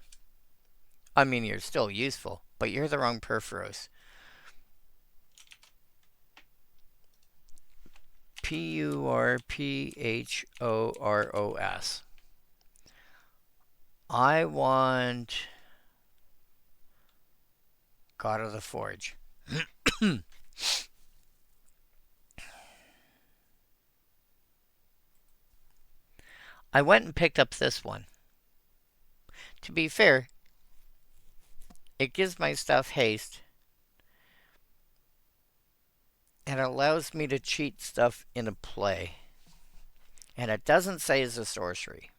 I mean, you're still useful, but you're the wrong Perforos. Purphoros. I want God of the Forge. I went and picked up this one. To be fair, it gives my stuff haste and allows me to cheat stuff in a play. And it doesn't say it's a sorcery.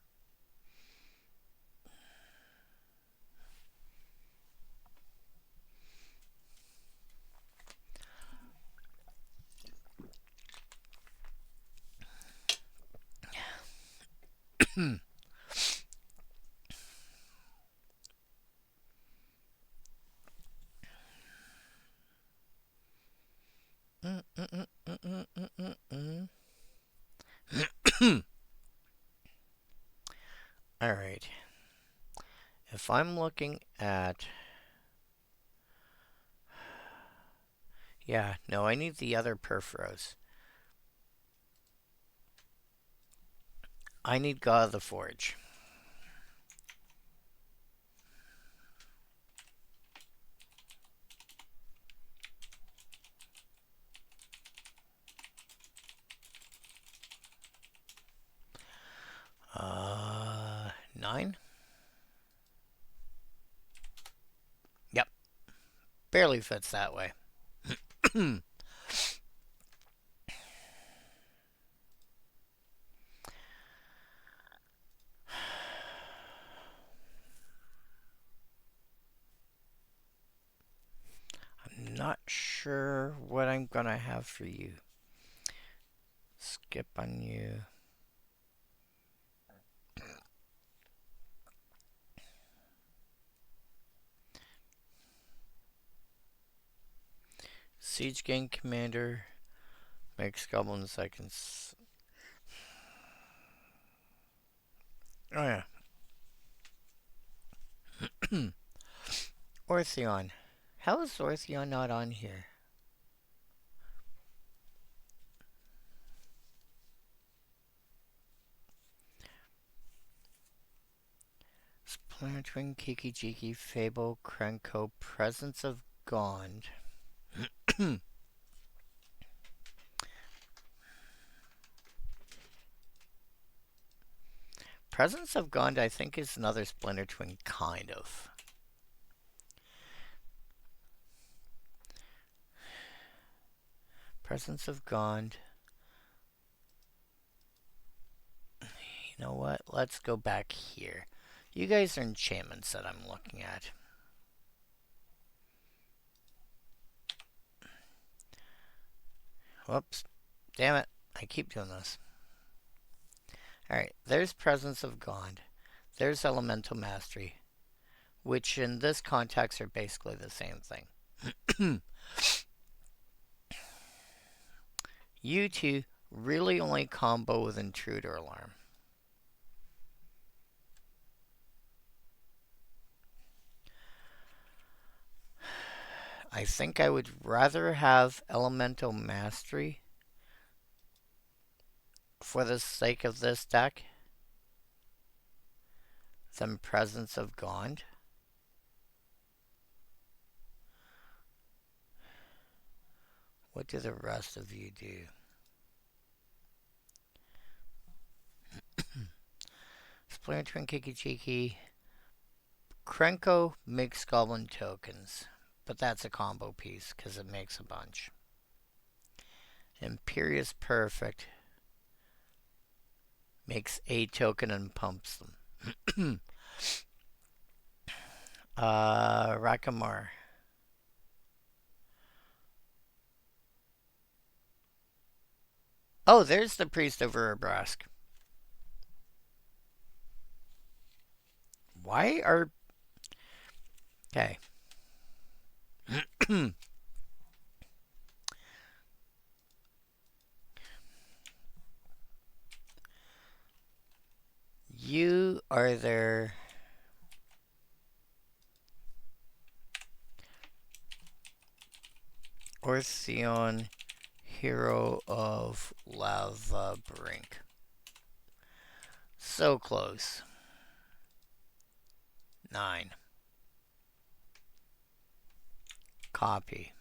Alright. If I'm looking at. Yeah, no, I need the other Perforos. I need God of the Forge. Uh, 9? Yep, barely fits that way. I'm not sure what I'm gonna have for you. Skip on you. Siege Gang Commander makes goblins I can. Oh yeah. Ortheon. How is Ortheon not on here? Splinter Twin, Kiki Jiki, Fable, Krenko, Presence of Gond. Presence of Gond, I think, is another Splinter Twin, kind of. Presence of Gond. You know what? Let's go back here. You guys are enchantments that I'm looking at. Whoops. Damn it. I keep doing this. Alright, there's Presence of Gond. There's Elemental Mastery, which in this context are basically the same thing. You two really only combo with Intruder Alarm. I think I would rather have Elemental Mastery for the sake of this deck than Presence of Gond. What do the rest of you do? Splinter Twin Kiki Chiki. Krenko makes Goblin tokens, but that's a combo piece because it makes a bunch. Imperious Perfect makes a token and pumps them. Rakamar. Oh, there's the Priest of Urabrask. Why are... Okay. You are their... Ortheon Hero of Lava Brink. So close. 9. Copy.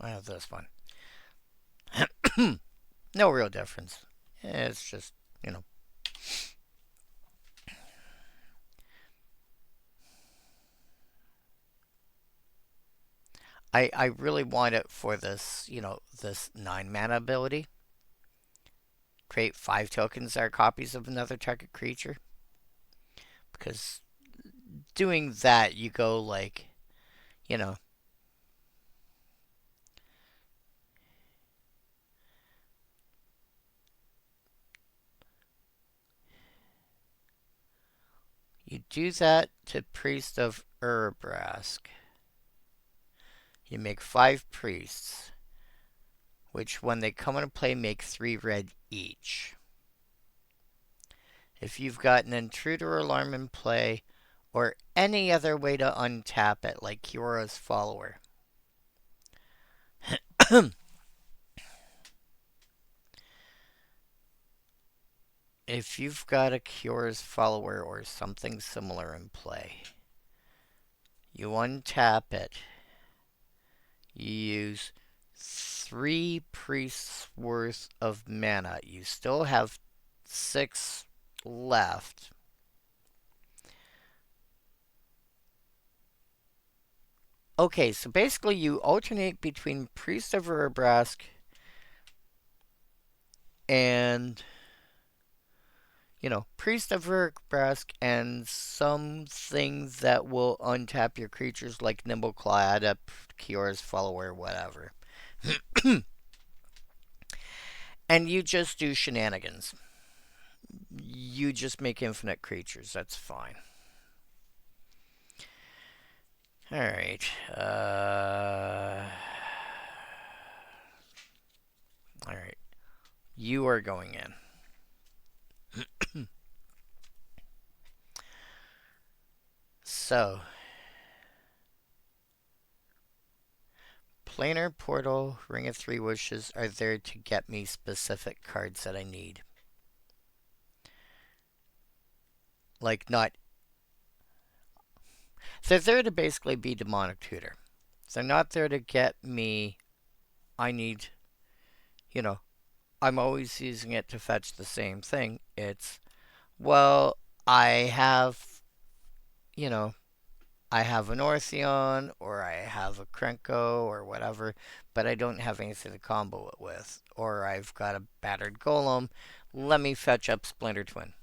I have this one. No real difference. It's just, you know. I really want it for this, you know, this 9 mana ability. Create 5 tokens that are copies of another target creature. Because doing that, you go like, you know. You do that to Priest of Urabrask. You make 5 priests, which when they come into play make 3 red each. If you've got an Intruder Alarm in play, or any other way to untap it, like Kiora's Follower. If you've got a Kiora's Follower or something similar in play, you untap it. You use 3 priests worth of mana. You still have 6 left. Okay, so basically you alternate between Priest of Urabrask and, you know, Priest of Urabrask and something that will untap your creatures like Nimble-Claw Adept, Kiora's Follower, whatever. And you just do shenanigans. You just make infinite creatures, that's fine. Alright. Alright. You are going in. So. Planar, Portal, Ring of Three Wishes are there to get me specific cards that I need. Like, not. They're there to basically be demonic tutor. They're not there to get me. I need, you know, I'm always using it to fetch the same thing. It's, well, I have, you know, I have an Ortheon or I have a Krenko or whatever, but I don't have anything to combo it with. Or I've got a battered golem. Let me fetch up Splinter Twin.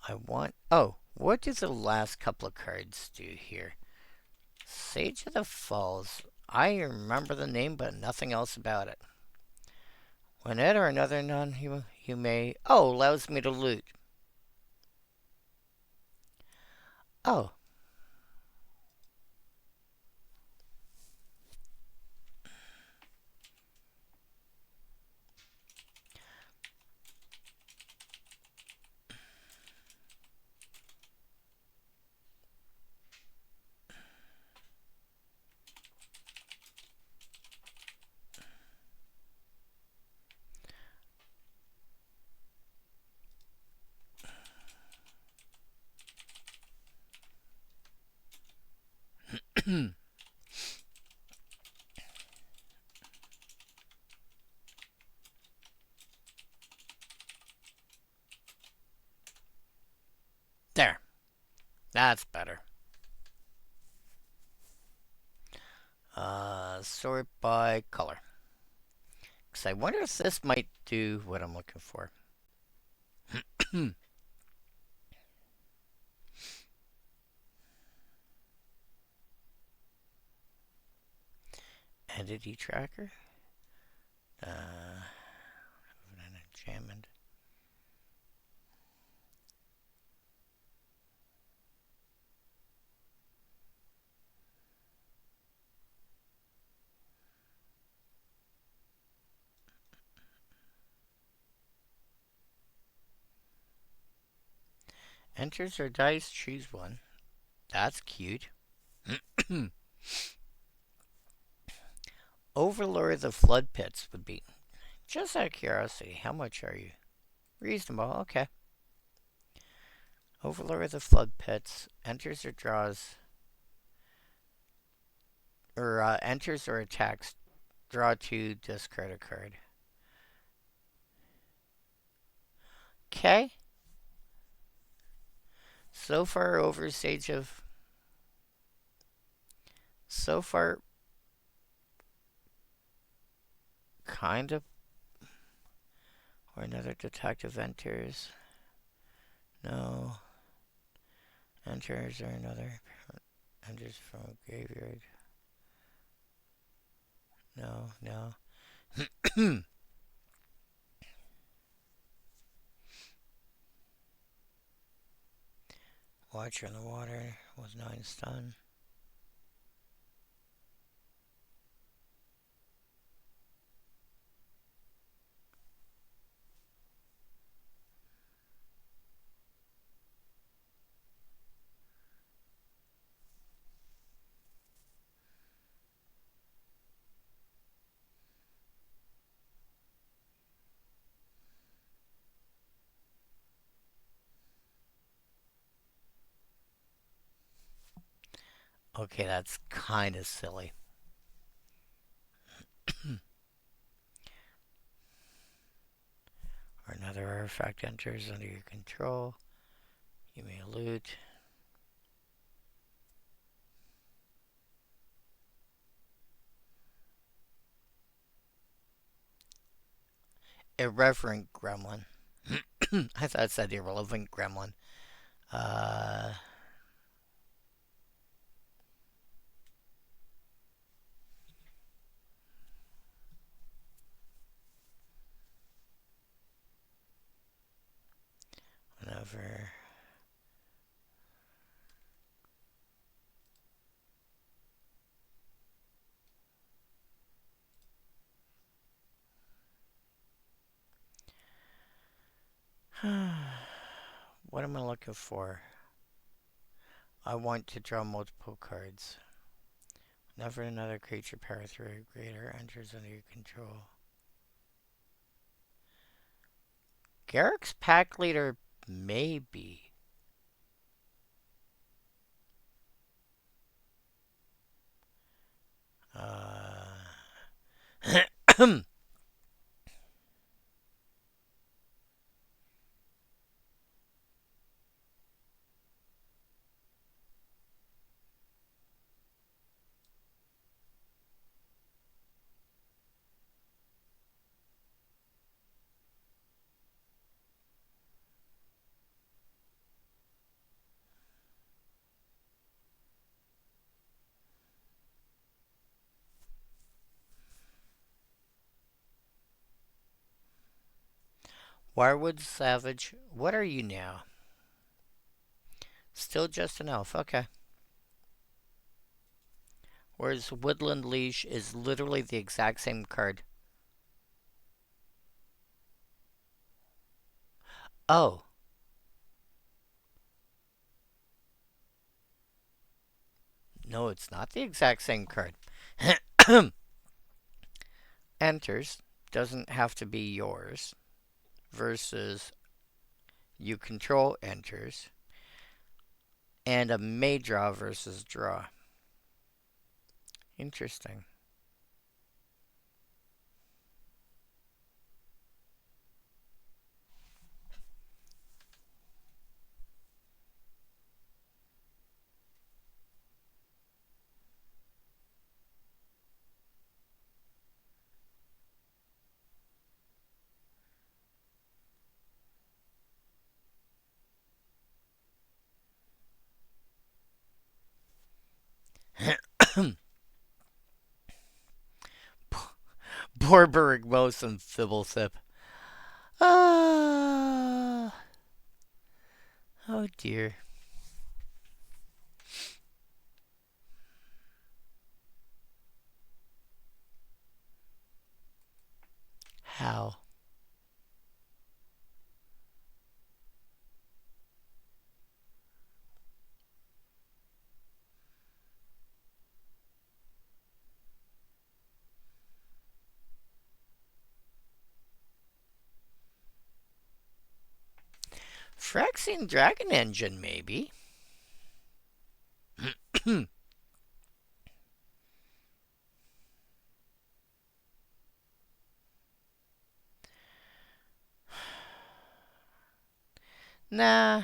I want. Oh, what do the last couple of cards do here? Sage of the Falls. I remember the name, but nothing else about it. When it or another non you may. Oh, allows me to loot. Oh, there. That's better. Sort by color. Because I wonder if this might do what I'm looking for. Entity tracker. An enchantment. Enters or dice, choose one. That's cute. Overlord the Flood Pits would be. Just out of curiosity, how much are you? Reasonable, okay. Overlord the Flood Pits. Enters or draws. Or enters or attacks. Draw two, discard a card. Okay. So far over Sage of. So far, kind of. Or another detective enters. No. Enters or another. Enters from a graveyard. No, no. Watcher in the water was 9 stun. Okay, that's kind of silly. Or another artifact enters under your control. You may loot. Irreverent gremlin. I thought it said irrelevant gremlin. Uh, whenever. What am I looking for? I want to draw multiple cards. Whenever another creature power 3 or greater enters under your control. Garrick's pack leader, maybe. Wirewood Savage, what are you now? Still just an elf, okay. Whereas Woodland Leash is literally the exact same card. Oh. No, it's not the exact same card. Enters doesn't have to be yours. Versus you control enters. And a may draw versus draw. Interesting. Borberg Most and Thibblesip. Ah. Oh dear. How? Phyrexian Dragon Engine, maybe. Nah.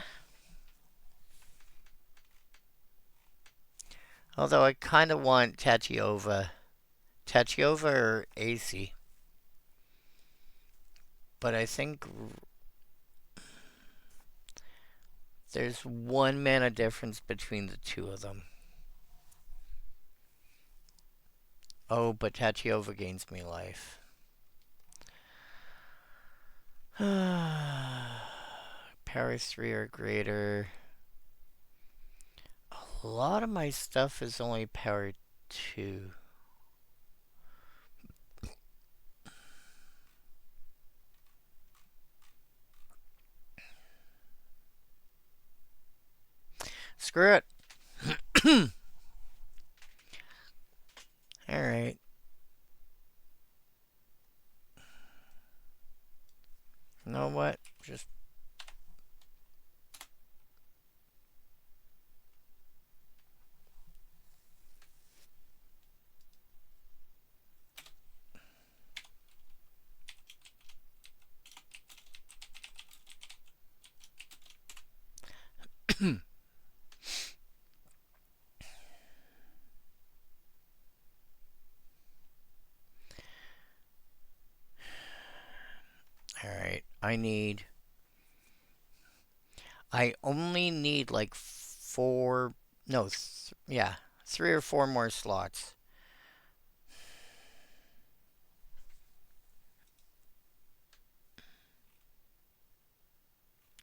Although I kind of want Tatiova. Tatiova or AC. But I think there's 1 mana difference between the two of them. Oh, but Tatiova gains me life. Power 3 or greater. A lot of my stuff is only power 2. Screw it. Alright. You know what? Just Alright. I only need like 4. No, yeah. 3 or 4 more slots.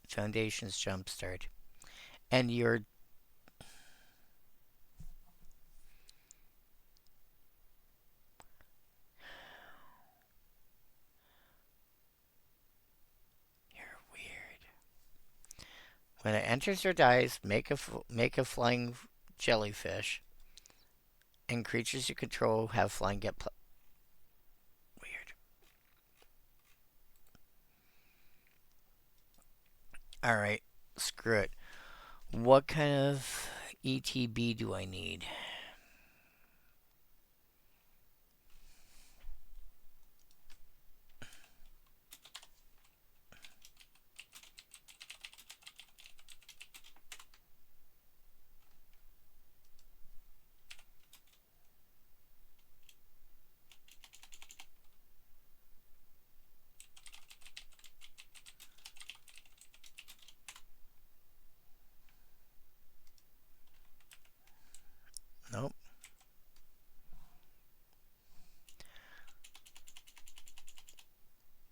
Foundations Jumpstart. And you're weird. When it enters or dies, make a flying jellyfish. And creatures you control have flying get weird. Alright, screw it. What kind of ETB do I need? Nope.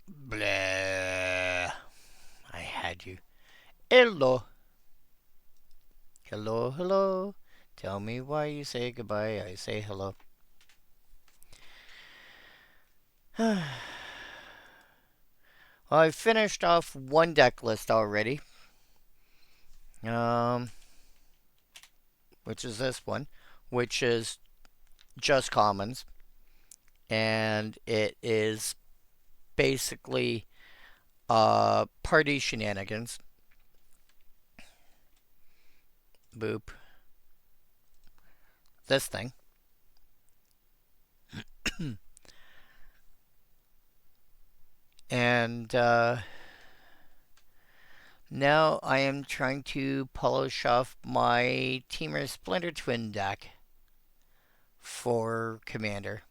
Blah. I had you. Hello. Hello, hello. Tell me why you say goodbye. I say hello. Well, I finished off one deck list already. Um, which is this one, which is just commons, and it is basically party shenanigans. Boop. This thing. And now I am trying to polish off my Temur Splinter Twin deck for Commander.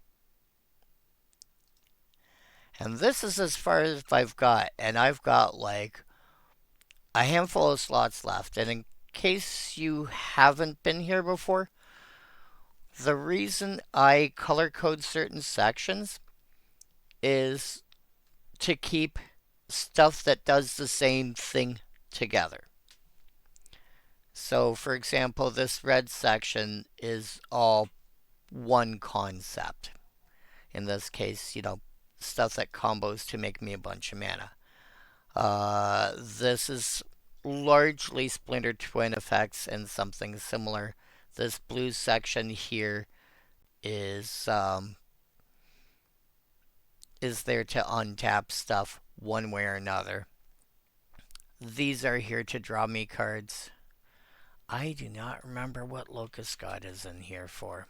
And this is as far as I've got. And I've got like a handful of slots left. And in case you haven't been here before, the reason I color code certain sections is to keep stuff that does the same thing together. So, for example, this red section is all one concept. In this case, stuff that combos to make me a bunch of mana. This is largely Splinter Twin effects and something similar. This blue section here is there to untap stuff one way or another. These are here to draw me cards. I do not remember what Locust God is in here for.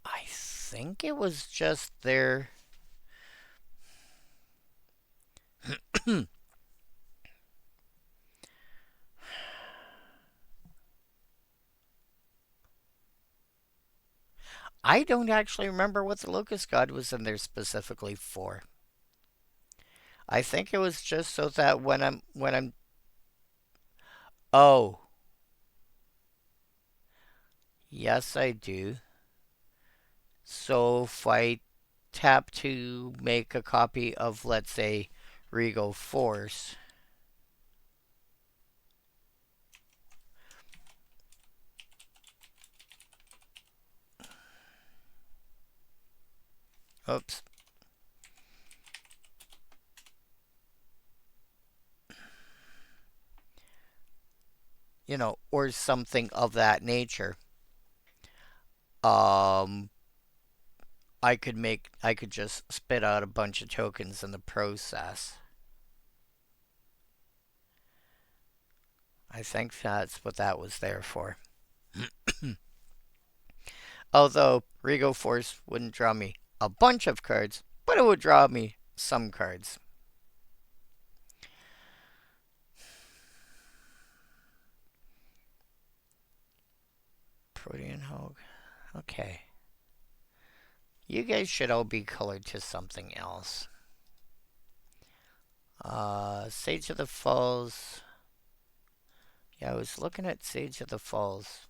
I think it was just there. I don't actually remember what the Locust God was in there specifically for. I think it was just so that when I'm oh, yes I do. So if I tap to make a copy of, let's say, Regal Force, oops, or something of that nature, um, I could just spit out a bunch of tokens in the process. I think that's what that was there for. Although Regal Force wouldn't draw me a bunch of cards, but it would draw me some cards. Protean Hog. Okay. You guys should all be colored to something else. Sage of the Falls. Yeah, I was looking at Sage of the Falls.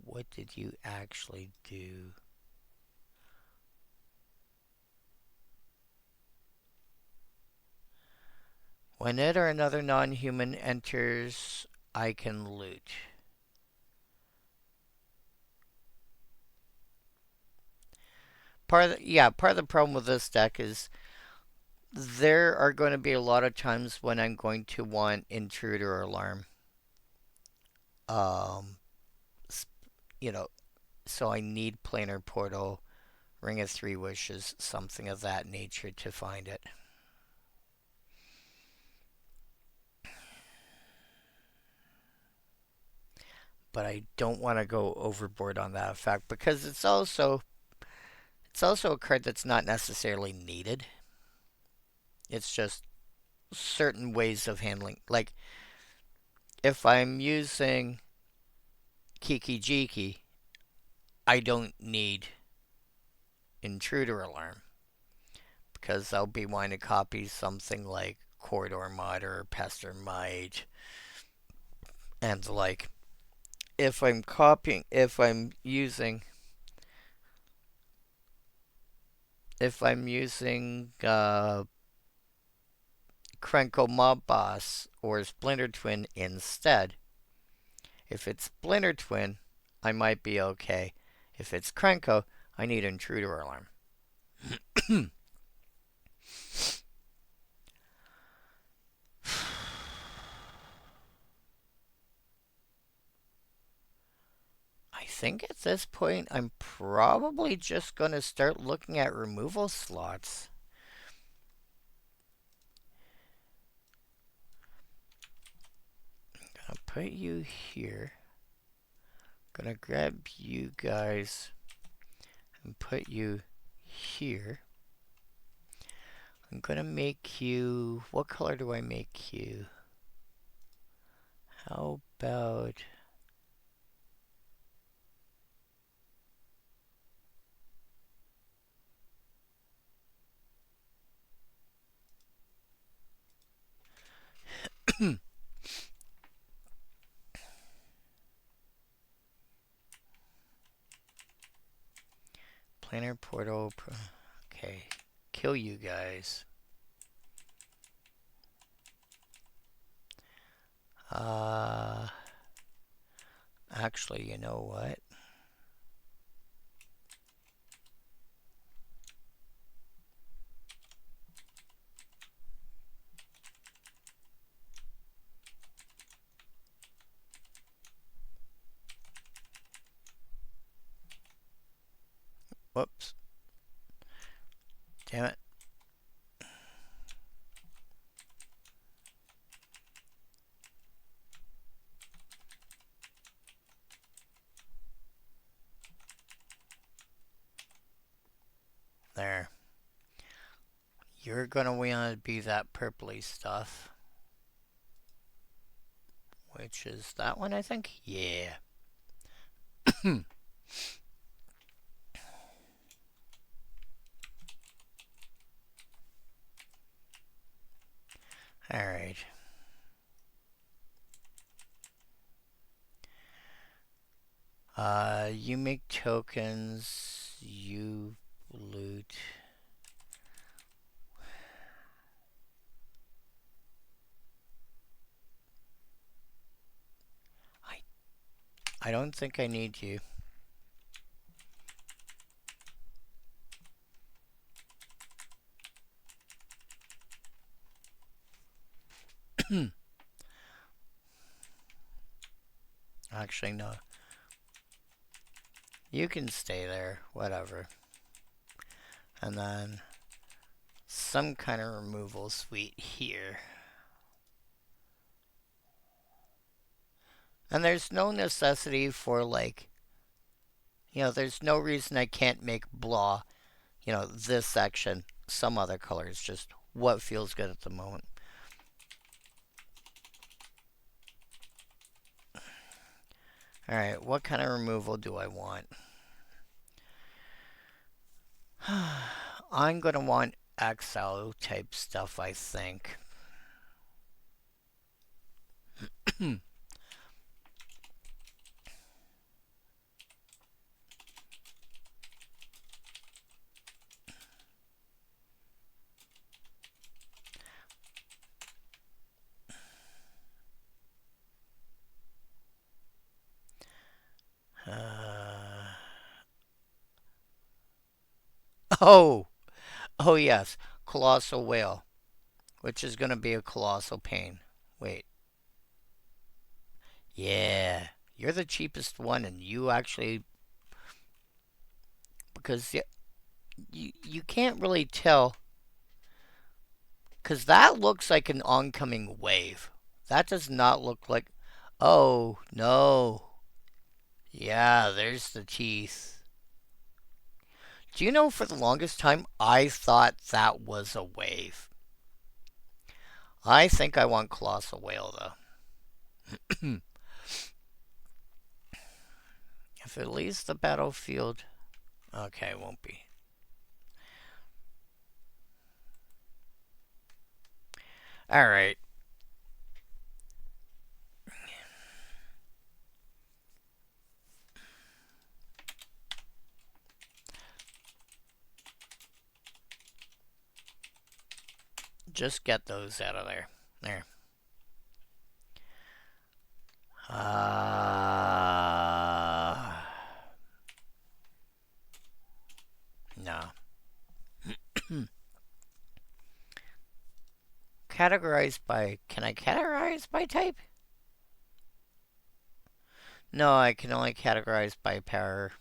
What did you actually do? When it or another non-human enters, I can loot. Part of the problem with this deck is there are going to be a lot of times when I'm going to want Intruder Alarm. Um, you know, so I need planar portal, ring of three wishes, something of that nature to find it. But I don't want to go overboard on that effect because it's also a card that's not necessarily needed. It's just certain ways of handling. Like if I'm using Kiki Jiki, I don't need intruder alarm because I'll be wanting to copy something like corridor mod or pester might and like if I'm using Krenko Mob Boss or Splinter Twin instead. If it's Splinter Twin, I might be okay. If it's Krenko, I need intruder alarm. I think at this point I'm probably just going to start looking at removal slots. I'll put you here. Gonna grab you guys and put you here. I'm gonna make you. What color do I make you? How about. Planar portal. Okay. Kill you guys. Uh. Actually, you know what? Whoops. Damn it. There. You're gonna want to be that purpley stuff. Which is that one, I think? Yeah. Alright. You make tokens. You loot. I don't think I need you. Actually, no. You can stay there, whatever. And then some kind of removal suite here. And there's no necessity for like, there's no reason I can't make blah, this section some other color. It's just what feels good at the moment. Alright, what kind of removal do I want? I'm going to want XL type stuff, I think. Oh! Oh, yes. Colossal Whale. Which is going to be a colossal pain. Wait. Yeah. You're the cheapest one, and you actually because you can't really tell because that looks like an oncoming wave. That does not look like. Oh no! Yeah, there's the teeth. Do you know for the longest time I thought that was a wave? I think I want colossal whale though. If it leaves the battlefield, okay, it won't be. All right. Just get those out of there. There. No. Categorized by. Can I categorize by type? No, I can only categorize by power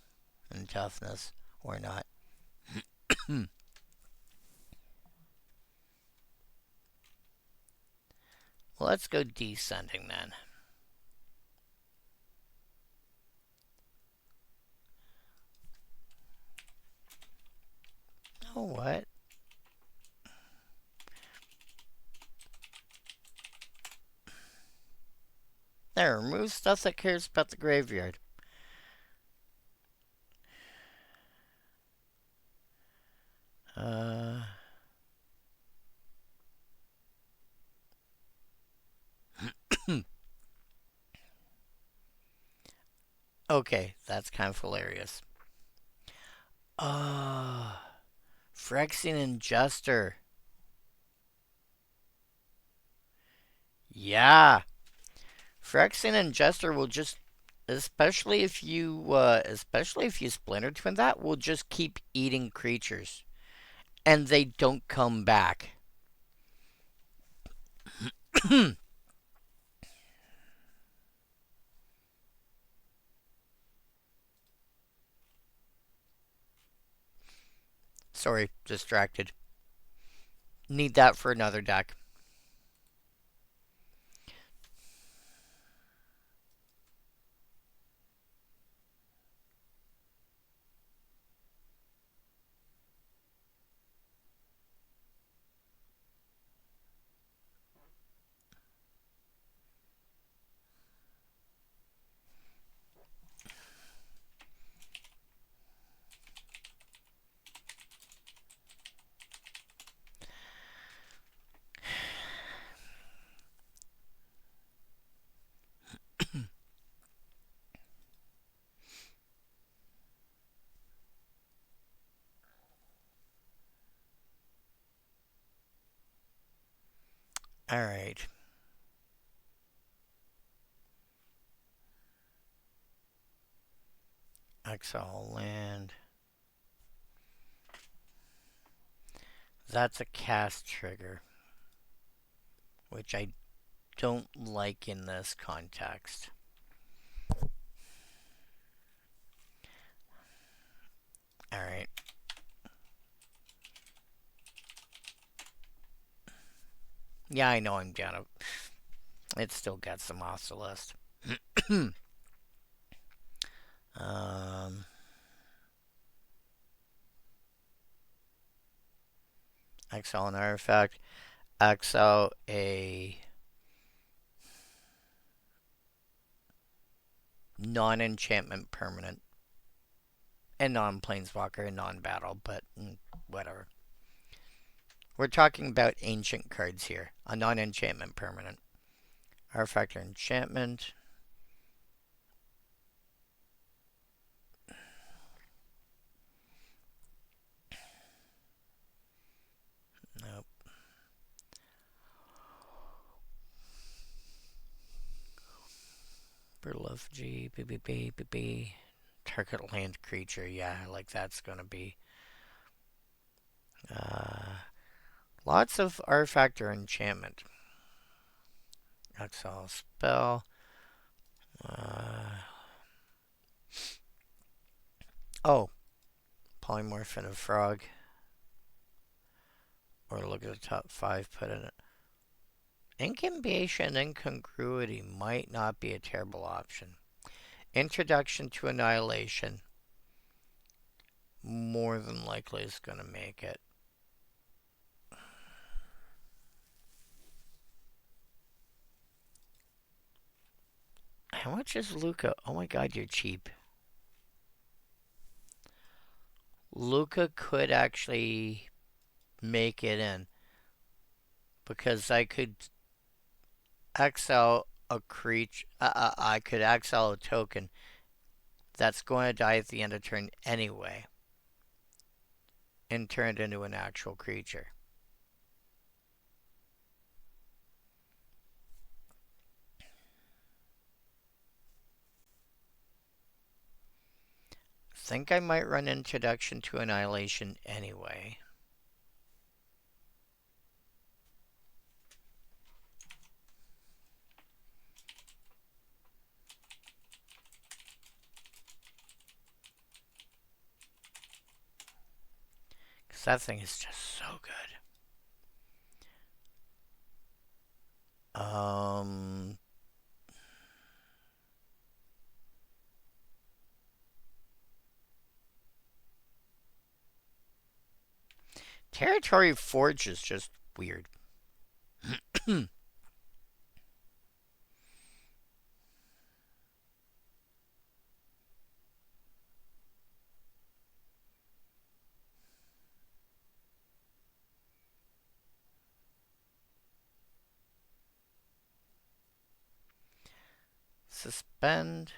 and toughness, or not. Well, let's go descending then. Oh, what? There, remove stuff that cares about the graveyard. Uh. Okay, that's kind of hilarious. Phyrexian and Jester. Yeah. Phyrexian and Jester will just especially if you Splinter Twin that, will just keep eating creatures. And they don't come back. Sorry, distracted. Need that for another deck. Alright. Exile land. That's a cast trigger, which I don't like in this context. Alright. Yeah, I know I'm down. It still gets them off the list. um, exile an artifact. Exile a non-enchantment permanent. And non-planeswalker and non-battle, but whatever. We're talking about ancient cards here. A non-enchantment permanent. Artifact or enchantment. Nope. Berluff G, B. Target land creature, yeah, like that's gonna be. Lots of artifact or enchantment. Exile spell. Oh, polymorph in a frog. Or look at the top 5, put in it. Incubation incongruity might not be a terrible option. Introduction to annihilation more than likely is going to make it. How much is Luca? Oh my god, you're cheap. Luca could actually make it in because I could exile a creature. I could exile a token that's going to die at the end of turn anyway and turn it into an actual creature. Think I might run Introduction to Annihilation anyway. Because that thing is just so good. Territory Forge is just weird. Suspend.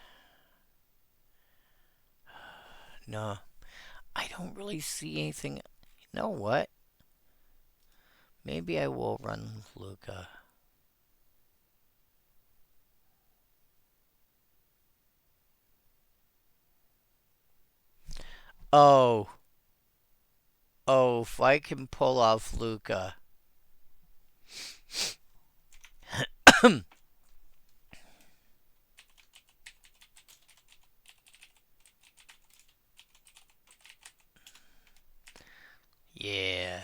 No, I don't really see anything. You know what? Maybe I will run Luca. Oh. Oh, if I can pull off Luca. Yeah.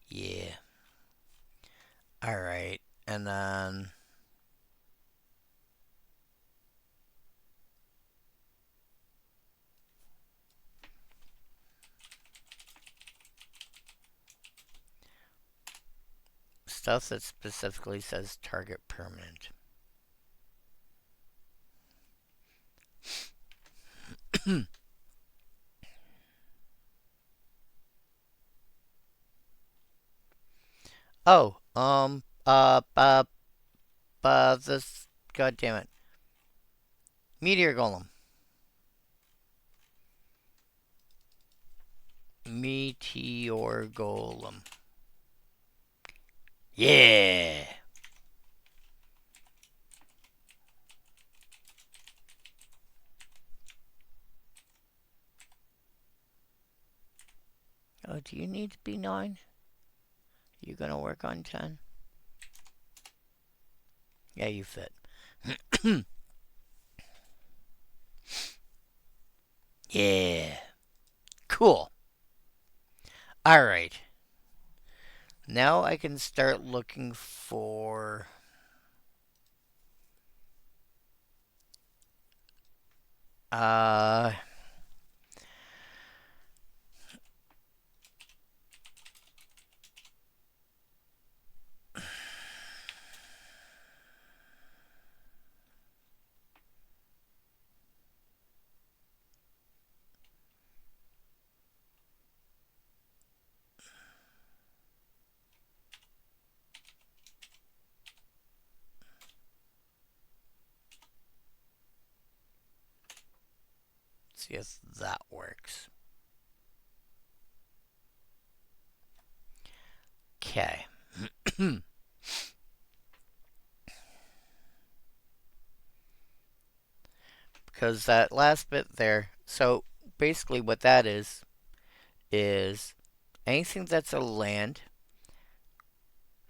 Yeah. Alright. And then stuff that specifically says target permanent. Oh, this, god damn it. Meteor Golem. Meteor Golem. Yeah. Oh, do you need to be 9? You gonna work on 10? Yeah, you fit. Yeah. Cool. Alright. Now I can start looking for uh see if that works. Okay. Because that last bit there, so basically what that is Anything that's a land.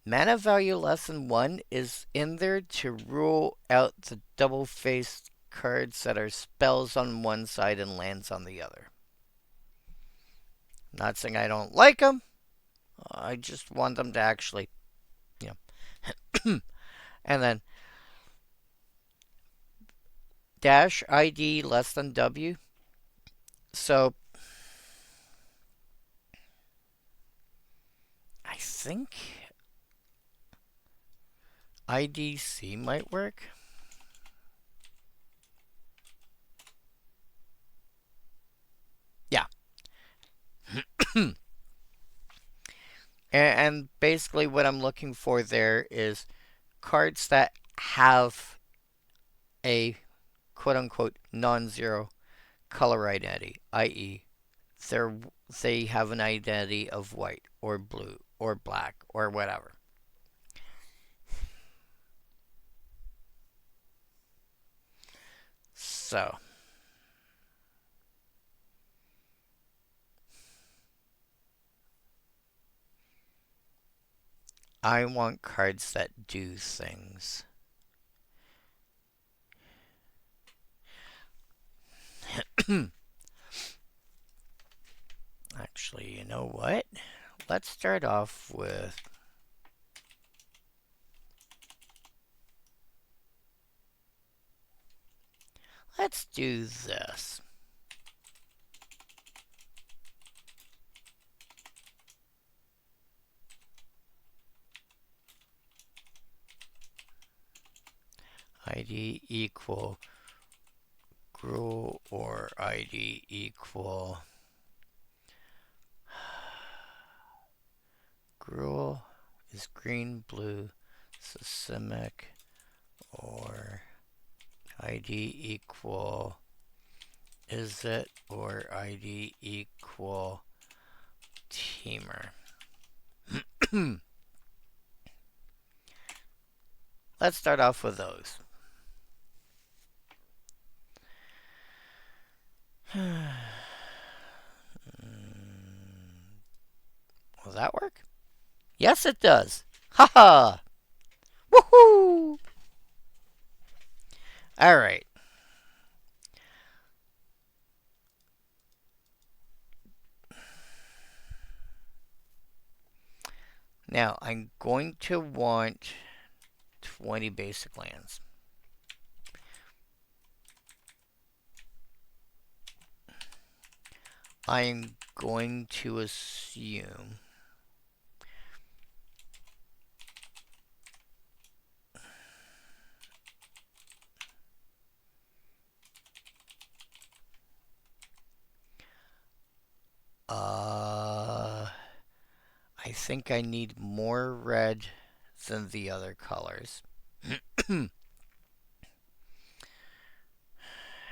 Mana value less than 1 is in there to rule out the double-faced cards that are spells on one side and lands on the other. Not saying I don't like them. I just want them to actually, you know. And then dash ID less than W. So I think IDC might work. Yeah. And basically what I'm looking for there is cards that have a quote-unquote non-zero color identity, i.e. they have an identity of white or blue or black or whatever. So I want cards that do things. Actually, you know what? Let's start off with let's do this. ID equal Gruel or ID equal Gruel is green, blue, systemic, or ID equal is it or ID equal Temur. Let's start off with those. Will that work? Yes, it does. Haha! Woohoo! Alright. Now, I'm going to want 20 basic lands. I'm going to assume I think I need more red than the other colors.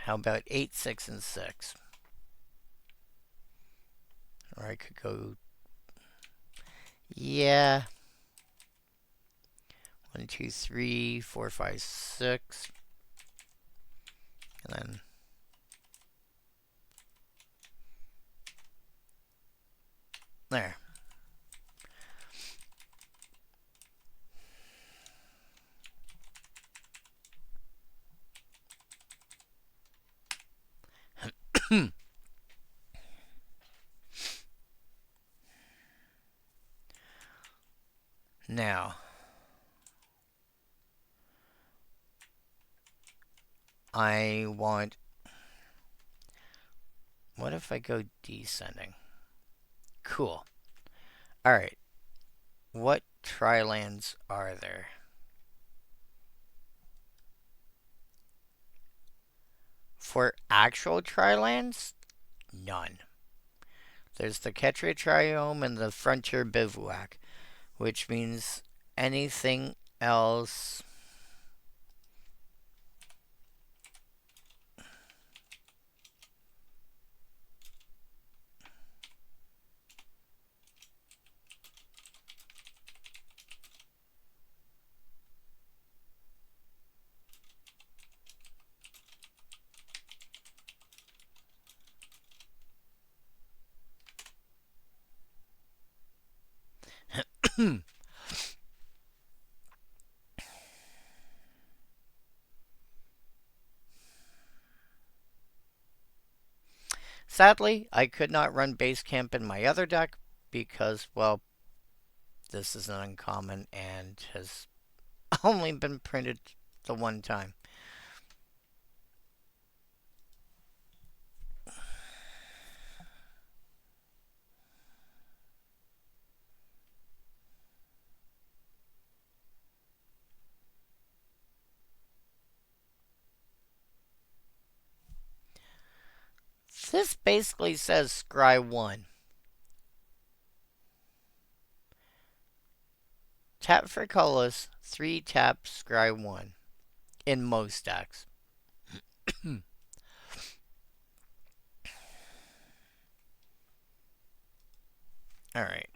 How about 8, 6, and 6? Or I could go... Yeah. 1, 2, 3, 4, 5, 6. And then... There. Now, I want... What if I go descending? Cool. Alright. What tri-lands are there? For actual tri-lands? None. There's the Ketria Triome and the Frontier Bivouac, which means anything else... Sadly, I could not run base camp in my other deck because, well, this is an uncommon and has only been printed the one time. This basically says scry 1. Tap for colors, 3 tap scry 1 in most decks. Alright.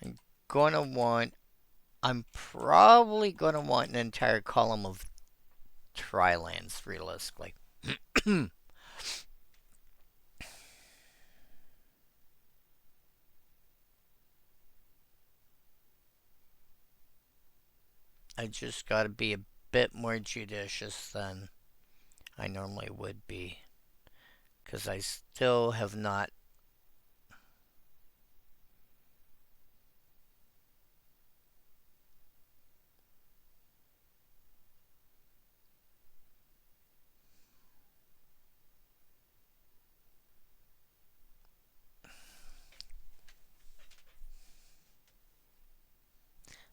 I'm gonna want. I'm probably gonna want an entire column of Tri-lands, realistically. I just gotta be a bit more judicious than I normally would be. Because I still have not.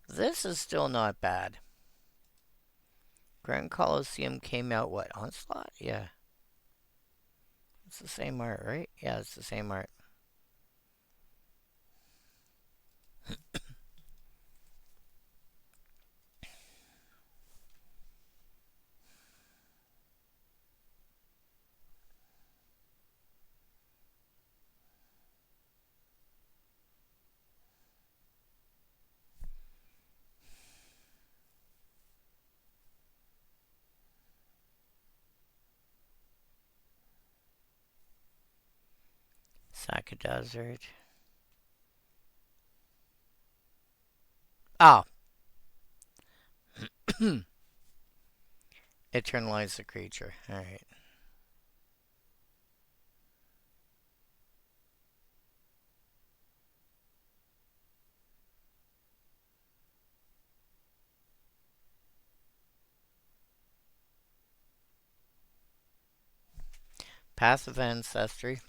This is still not bad. Grand Coliseum came out, what, Onslaught? Yeah. It's the same art, right? Yeah, it's the same art. Saka Desert. Oh. Eternalize the creature. Alright. Passive Ancestry.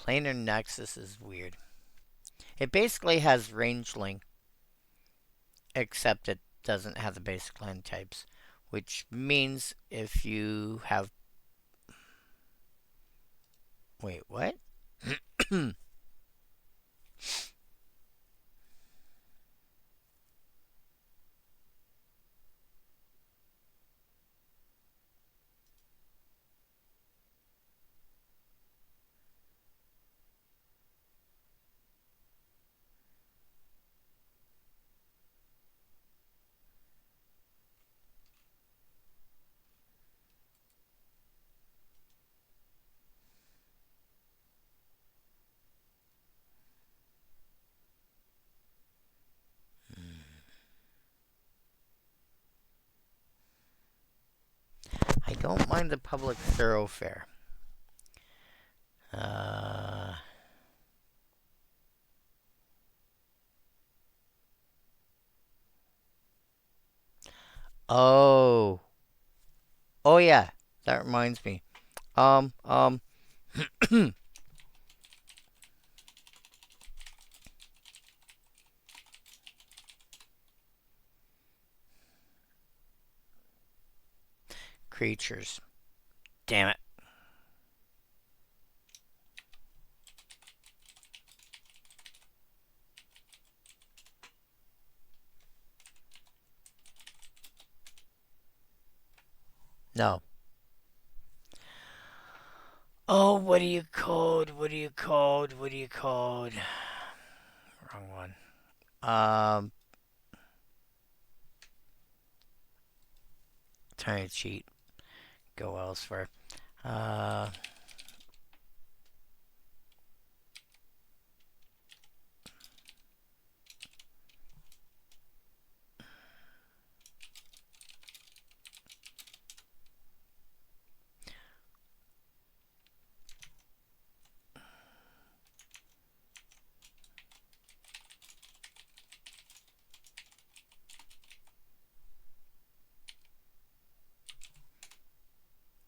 Planar Nexus is weird. It basically has Rangeling, except it doesn't have the basic land types. Which means if you have. Wait, what? I don't mind the public thoroughfare. Oh. Oh yeah. That reminds me. Um, um, creatures. Damn it. No. Oh, what do you code? What do you code? What do you code? Wrong one. Trying to cheat. Go elsewhere. Uh,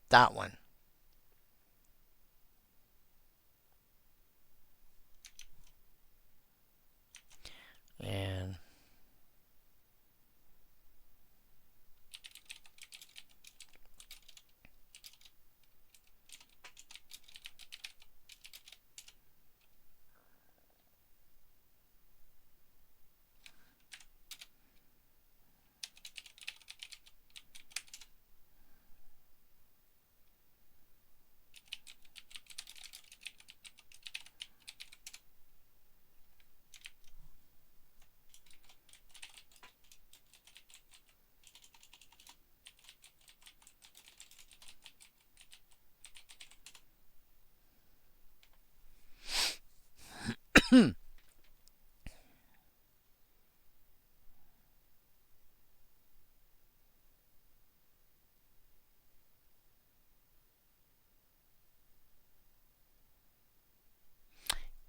that one. And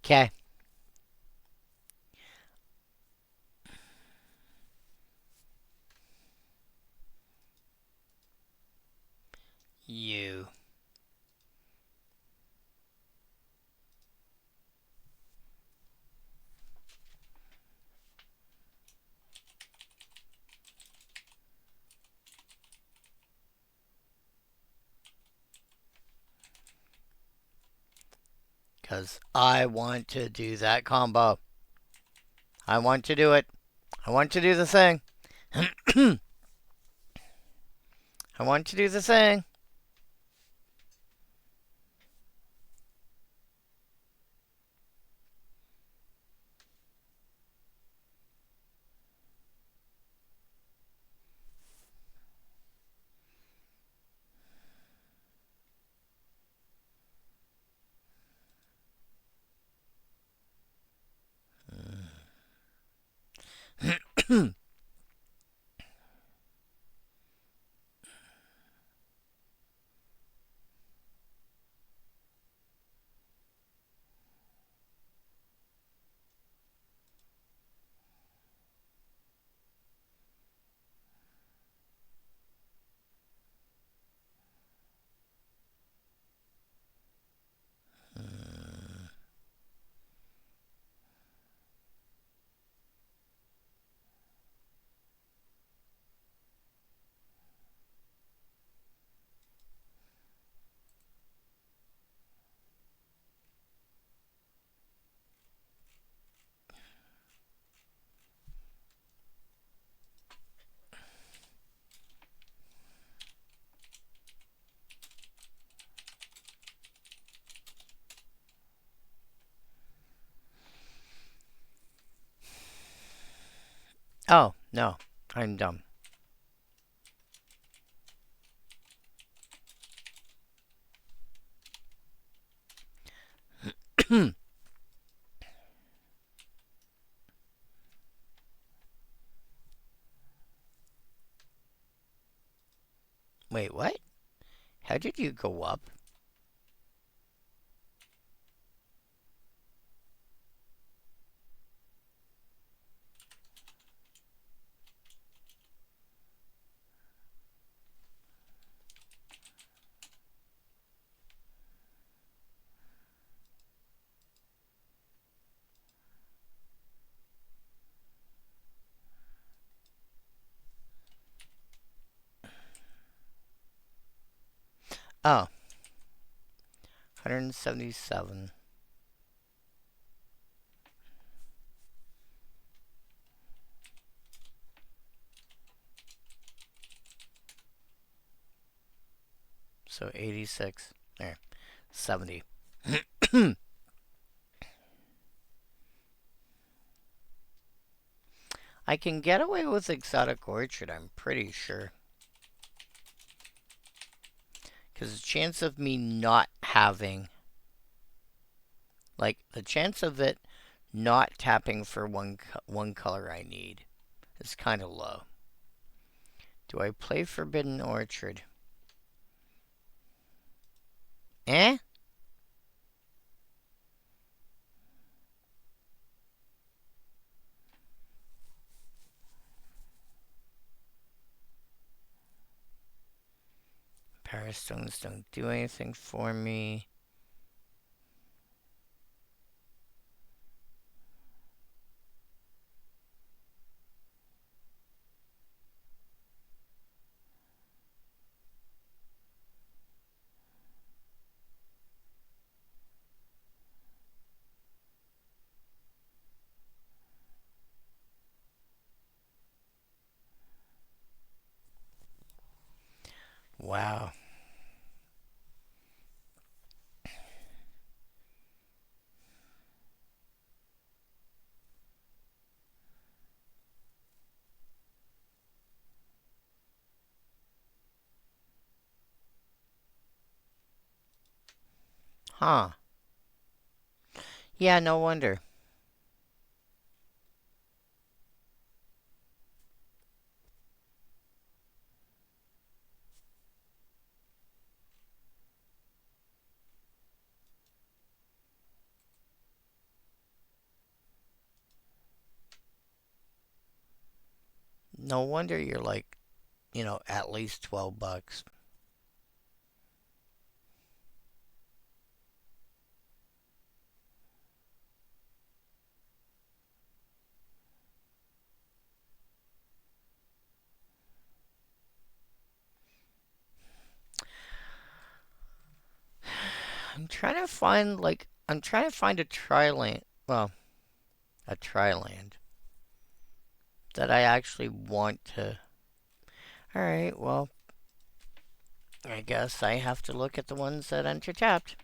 okay. You. Because I want to do that combo. I want to do it. I want to do the thing. I want to do the thing. Oh, no. I'm dumb. Wait, what? How did you go up? Oh, 177. So 86. There. 70. I can get away with Exotic Orchard, I'm pretty sure. Because the chance of me not having, like, the chance of it not tapping for one color I need is kind of low. Do I play Forbidden Orchard? Eh? Parastones don't do anything for me. Wow. Huh. Yeah, no wonder. No wonder you're like, at least 12 bucks. I'm trying to find a tri-land, well, a tri-land that I actually want to. Alright, well, I guess I have to look at the ones that enter tapped.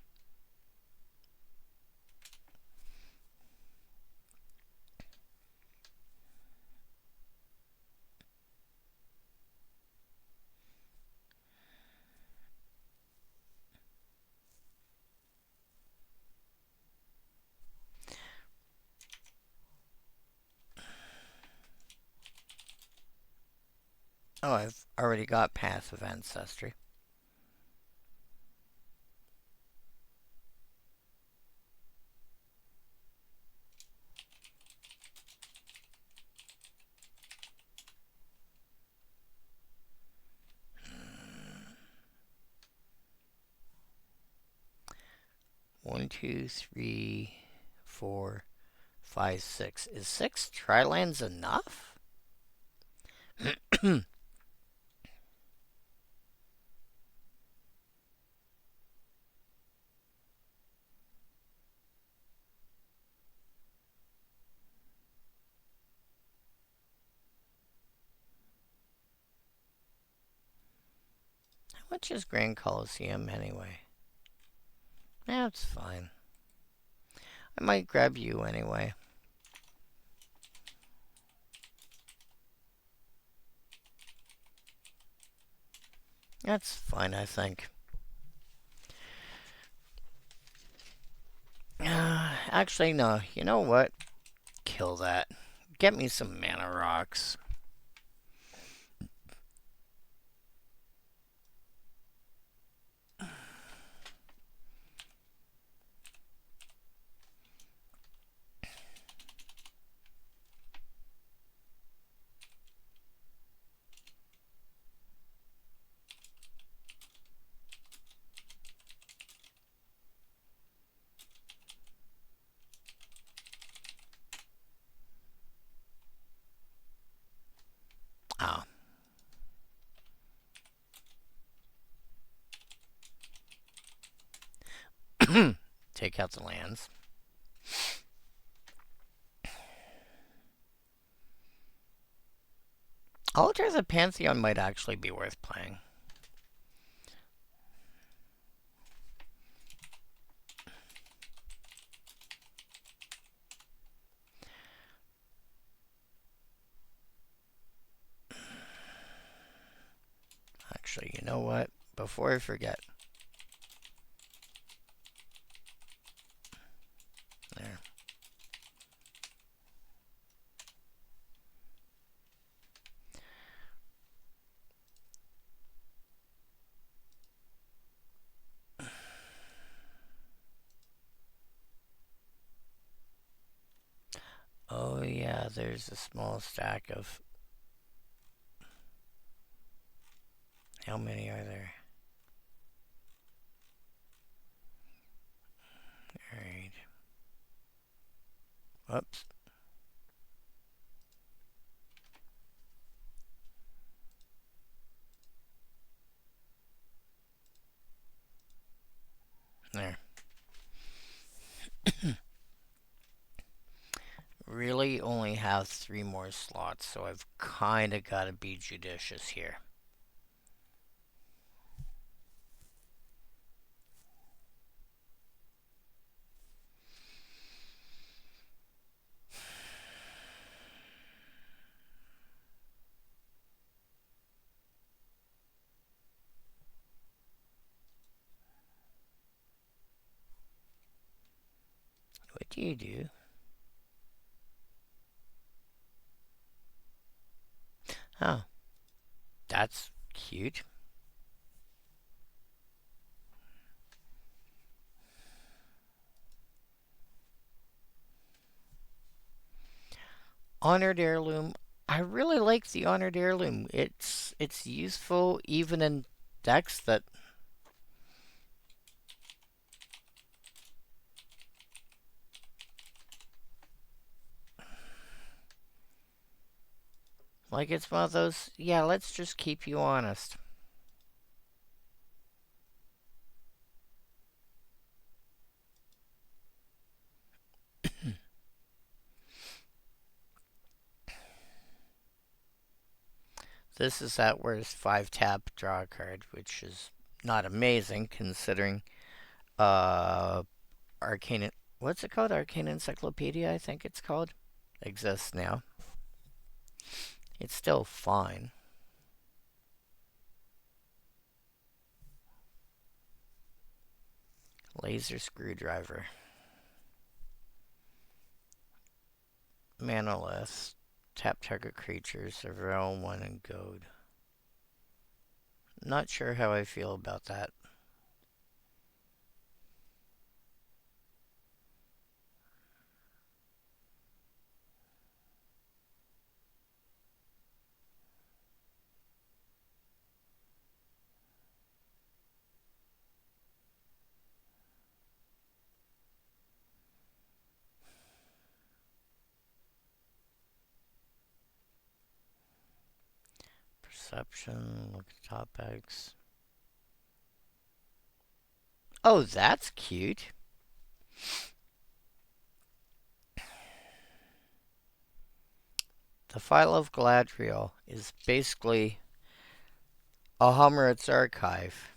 Oh, I've already got Path of Ancestry. One, two, three, 4, 5, 6. Is 6 tri-lands enough? How much is Grand Coliseum anyway? That's fine. I might grab you anyway. That's fine, I think. Actually, no. You know what? Kill that. Get me some mana rocks. Oh. Take out the lands. Altar of the Pantheon might actually be worth playing. Actually, you know what? Before I forget. There. Oh yeah, there's a small stack of... How many are there? Alright. Whoops. There. Really only have 3 more slots, so I've kind of got to be judicious here. What do you do? Oh, that's cute. Honored heirloom. I really like the honored heirloom. It's useful even in decks that... Like, it's one of those, yeah, let's just keep you honest. This is that where's 5 tap, draw a card, which is not amazing considering uh Arcane... What's it called? Arcane Encyclopedia, I think it's called. Exists now. It's still fine. Laser screwdriver. Manolith. Tap target creatures of realm 1 and goad. Not sure how I feel about that. Perception, look at top X. Oh, that's cute. The File of Galadriel is basically a Hummerit's archive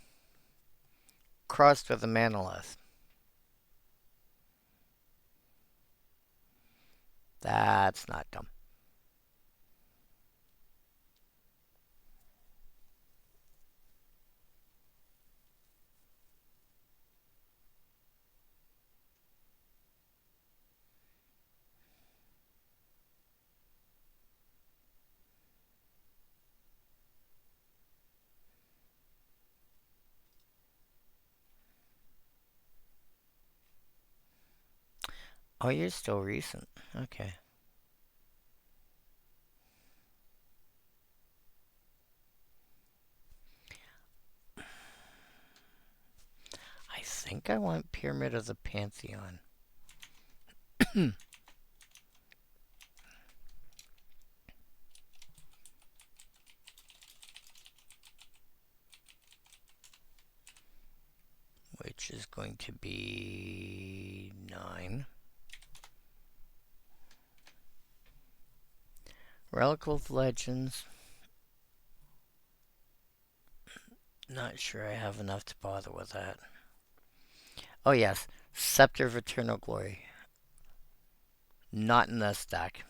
crossed with a Manolith. That's not dumb. Oh, you're still recent. Okay. I think I want Pyramid of the Pantheon. Which is going to be 9. Relic of Legends. Not sure I have enough to bother with that. Oh yes, Scepter of Eternal Glory. Not in this deck.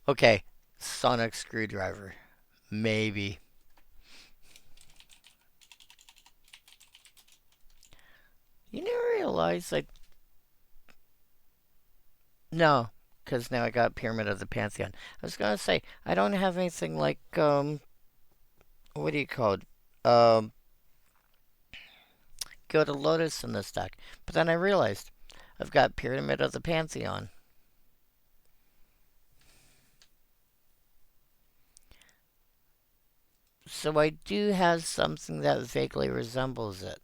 Okay, sonic screwdriver. Maybe. You never realize, like, no, because now I got Pyramid of the Pantheon. I was gonna say, I don't have anything like, what do you call it? Um, Go to Lotus in this deck. But then I realized I've got Pyramid of the Pantheon. So I do have something that vaguely resembles it.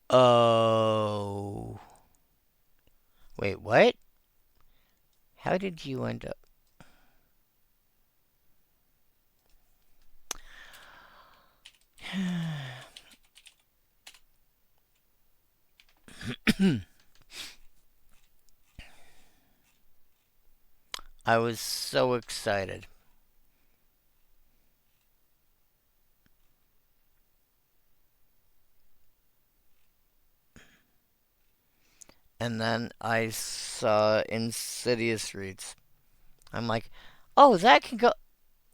Oh. Wait, what? How did you end up? I was so excited. And then I saw Insidious Reads. I'm like, oh, that can go.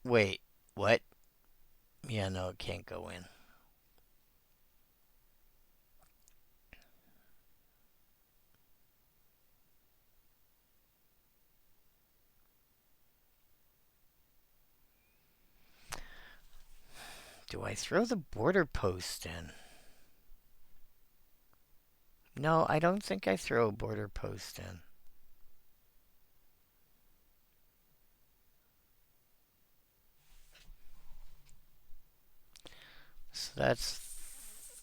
Wait, what? Yeah, no, it can't go in. Do I throw the border post in? No, I don't think I throw a border post in. So that's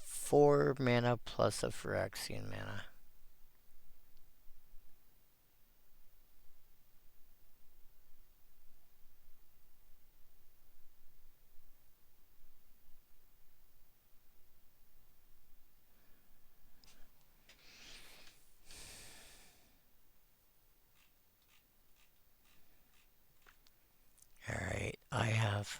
4 mana plus a Phyrexian mana. Alright, I have.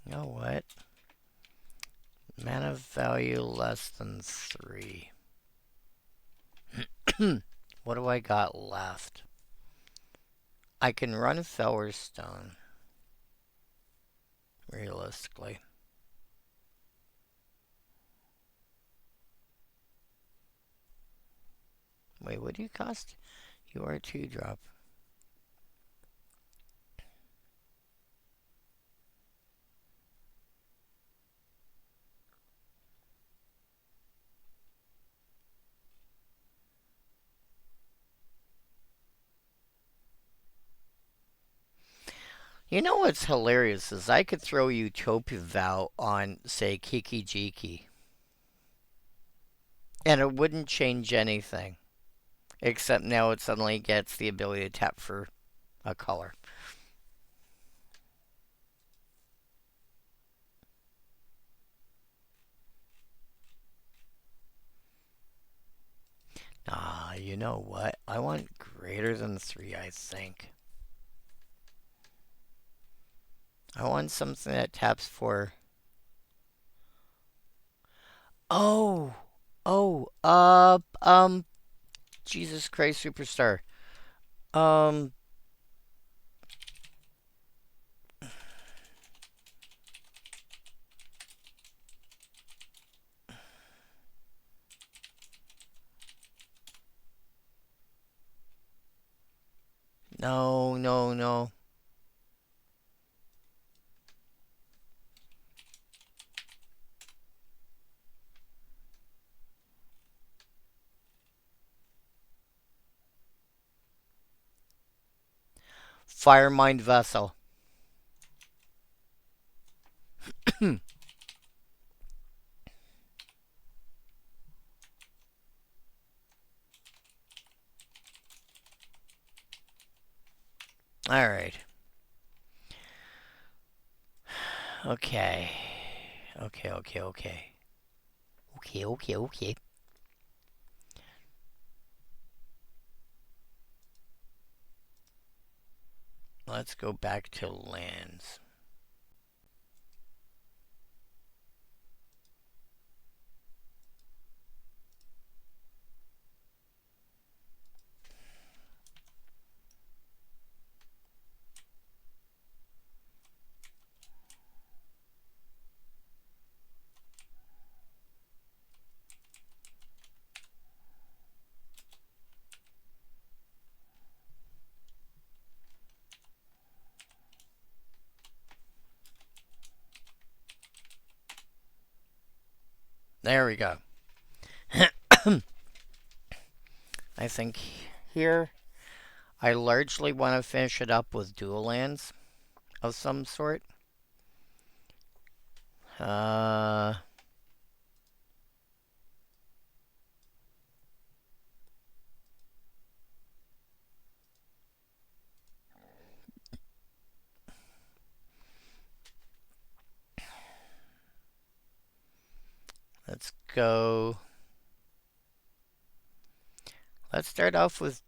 You know what? Mana value less than 3. What do I got left? I can run Fellerstone. Realistically. Wait, what do you cost? You are 2-drop. You know what's hilarious is I could throw Utopia Vow on, say, Kiki Jiki, and it wouldn't change anything. Except now it suddenly gets the ability to tap for a color. Ah, you know what? I want greater than 3, I think. I want something that taps for. Oh! Oh, Jesus Christ Superstar. Um, no, no, no. Firemind Vessel. All right. Okay. Okay, okay, okay. Okay, okay, okay. Let's go back to lands. There we go. I think here I largely want to finish it up with dual lands of some sort. Uh, let's go. Let's start off with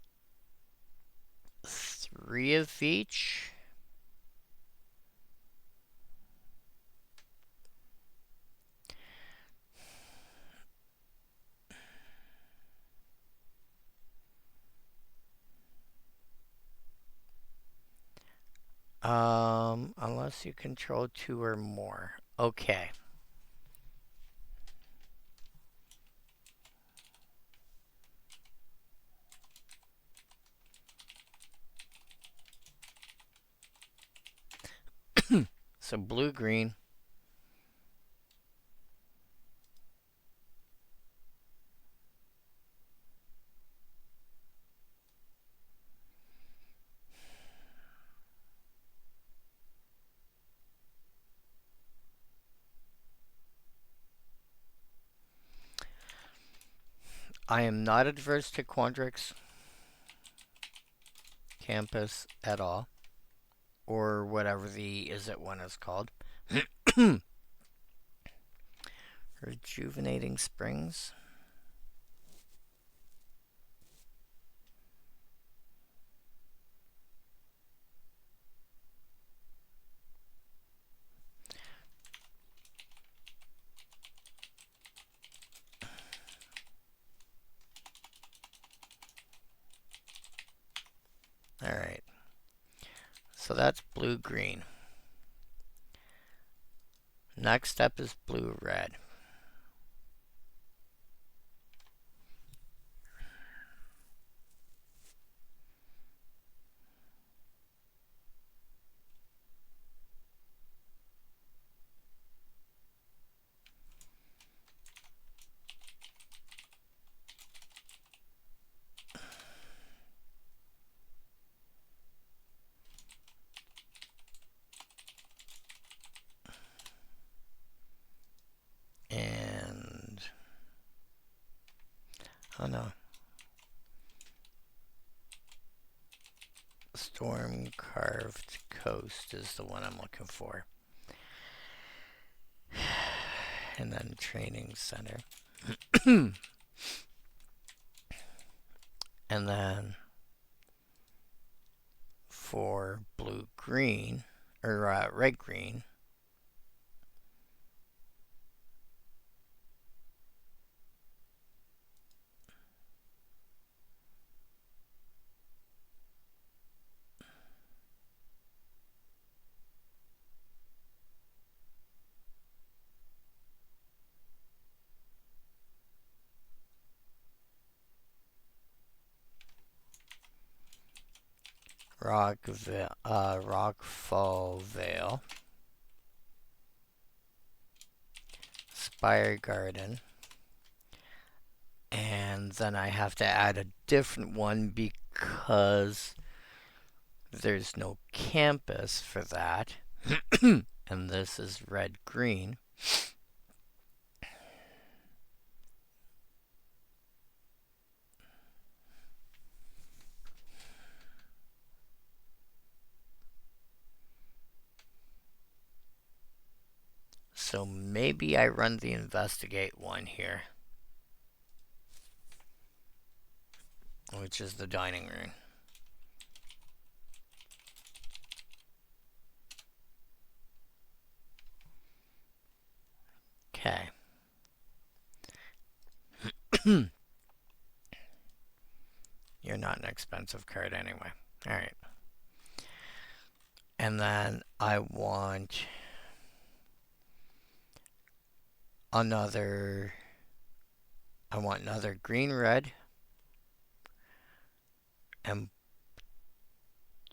3 of each. Unless you control 2 or more. Okay. So blue green. I am not adverse to Quandrix Campus at all, or whatever the Is It one is called. Rejuvenating Springs. Alright. So that's blue green. Next step is blue red. And oh no. Storm Carved Coast is the one I'm looking for. And then Training Center. And then for blue green, or red green, Rockfall Vale, Spire Garden, and then I have to add a different one because there's no campus for that. And this is red green. So maybe I run the investigate one here, which is the dining room. Okay. You're not an expensive card anyway. Alright. And then I want another green red and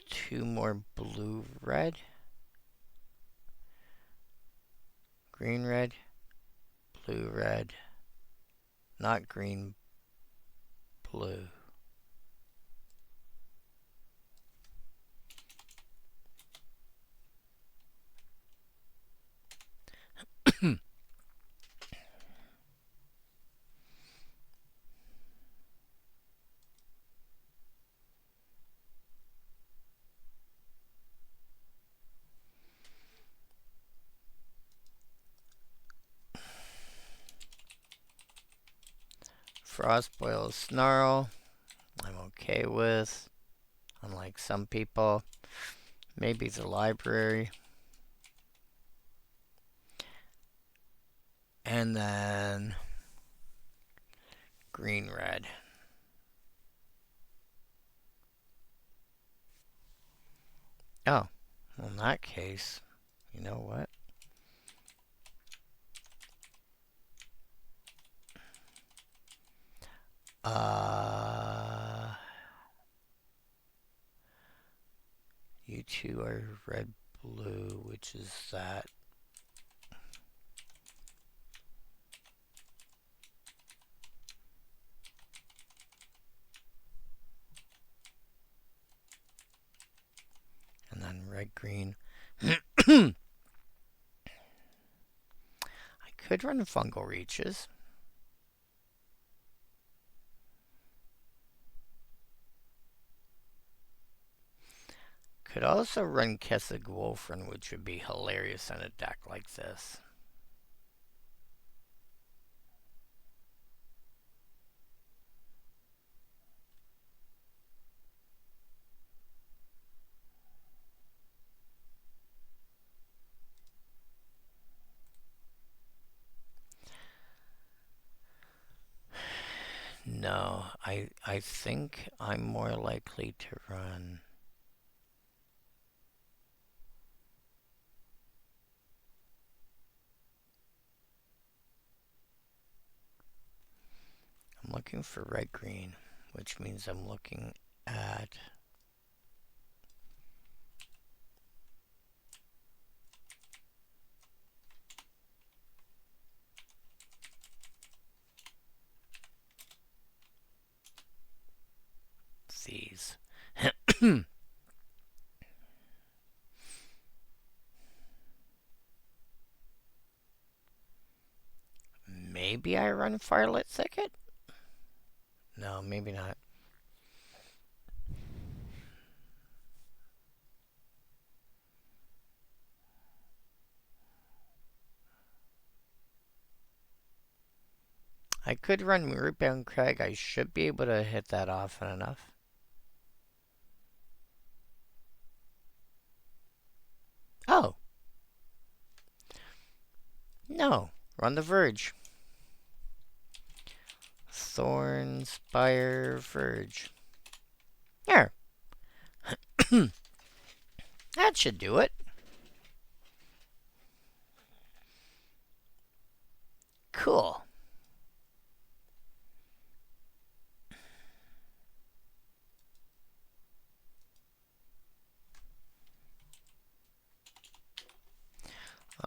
2 more blue red. Green red, blue red, not green, blue. Frostboil Snarl, I'm okay with, unlike some people. Maybe the library. And then green red. Oh, well, in that case, you know what? You two are red, blue, which is that. And then red, green. I could run fungal reaches. Could also run Kessig Wolfren, which would be hilarious in a deck like this. No, I think I'm more likely to run I'm looking for red green, which means I'm looking at these. Maybe I run Firelit Thicket? No, maybe not. I could run Moorbound Crag. I should be able to hit that often enough. Oh. No. Run the Verge. Thornspire Verge. There. That should do it. Cool.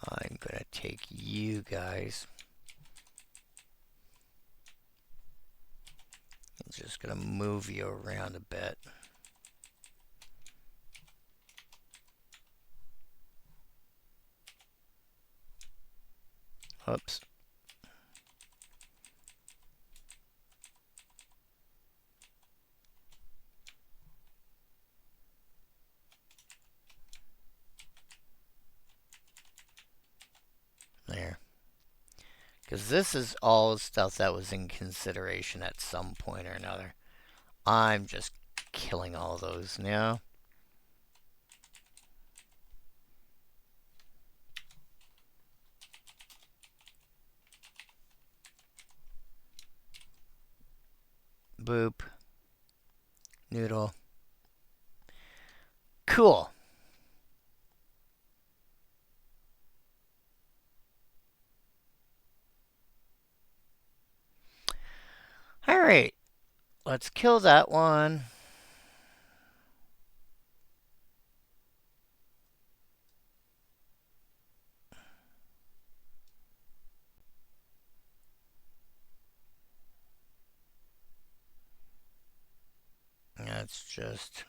I'm gonna take you guys. I'm just gonna move you around a bit. Oops. There. Because this is all stuff that was in consideration at some point or another. I'm just killing all those now. Boop. Noodle. Cool. Alright. Let's kill that one. That's just...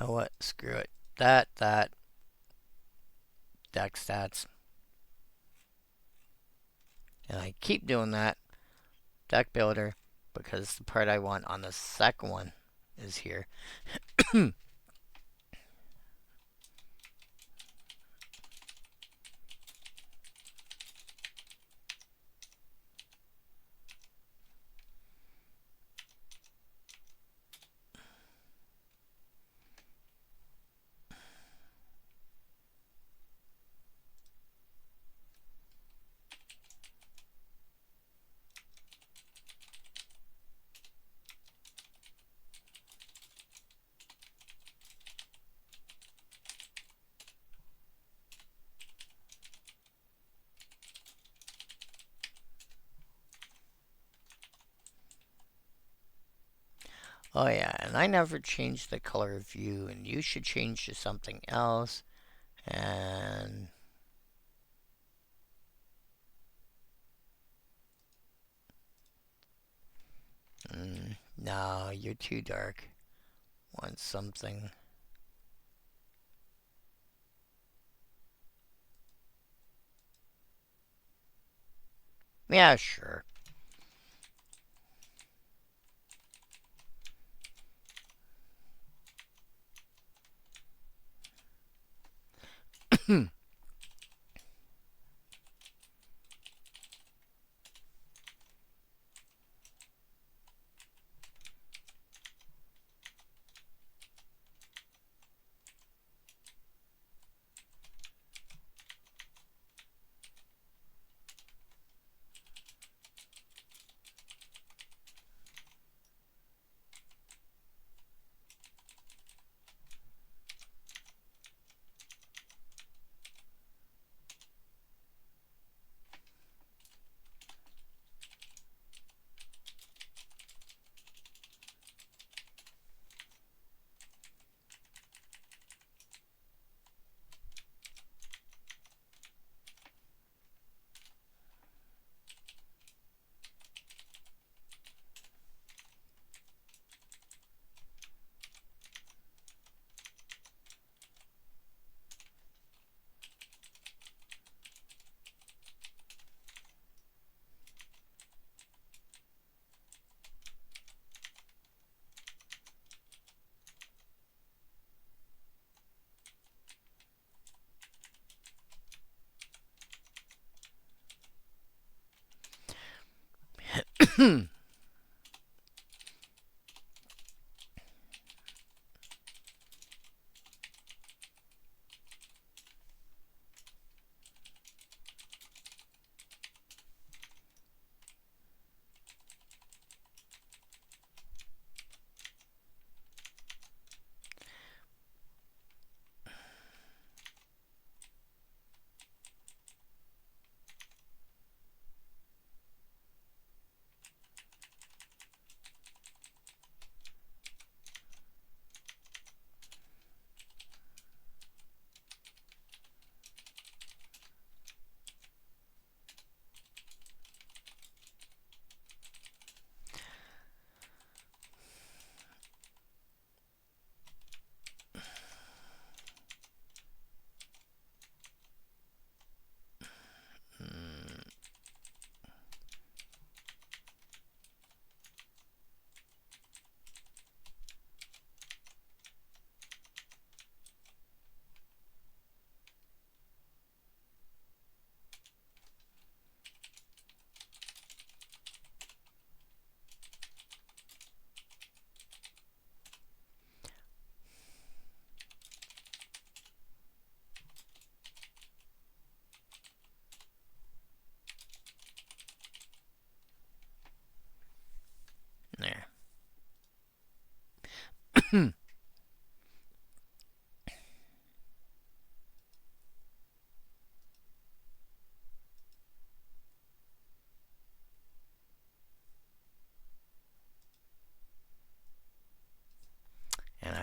Know what? Screw it. That. Deck stats. And I keep doing that. Deck builder. Because the part I want on the second one is here. Oh yeah, and I never changed the color view, and you should change to something else. And no, you're too dark. Want something. Yeah, sure.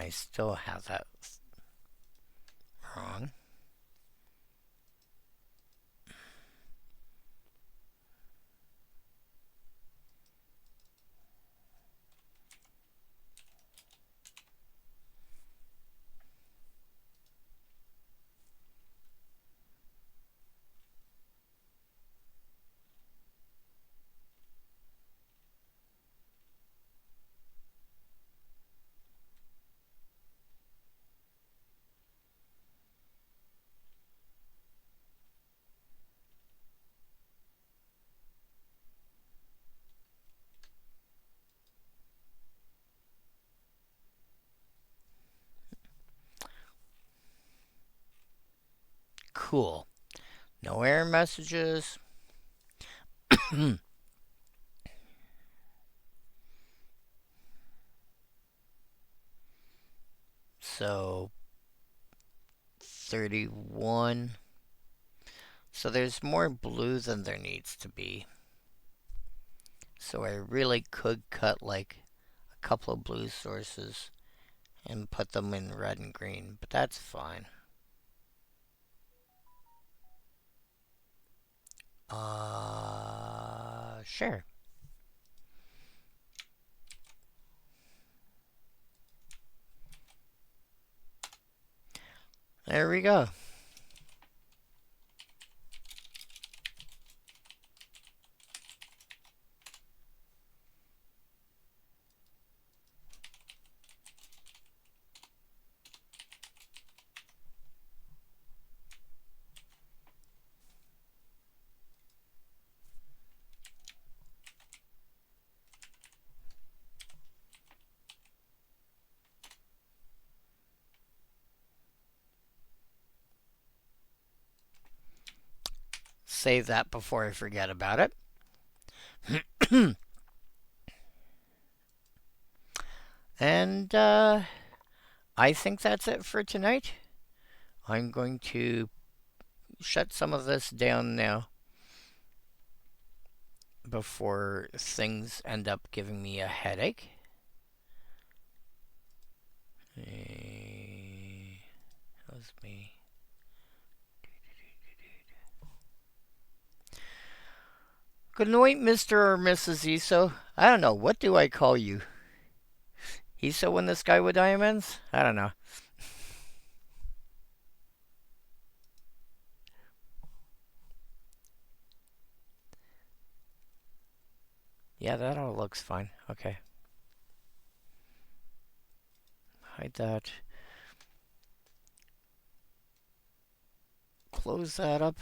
I still have that wrong. Cool. No error messages. So 31. So there's more blue than there needs to be. So I really could cut like a couple of blue sources and put them in red and green, but that's fine. Sure. There we go. Save that before I forget about it. And I think that's it for tonight. I'm going to shut some of this down now before things end up giving me a headache. That was me. Good night, Mr. or Mrs. Iso. I don't know. What do I call you? Iso in the sky with diamonds? I don't know. Yeah, that all looks fine. Okay. Hide that. Close that up.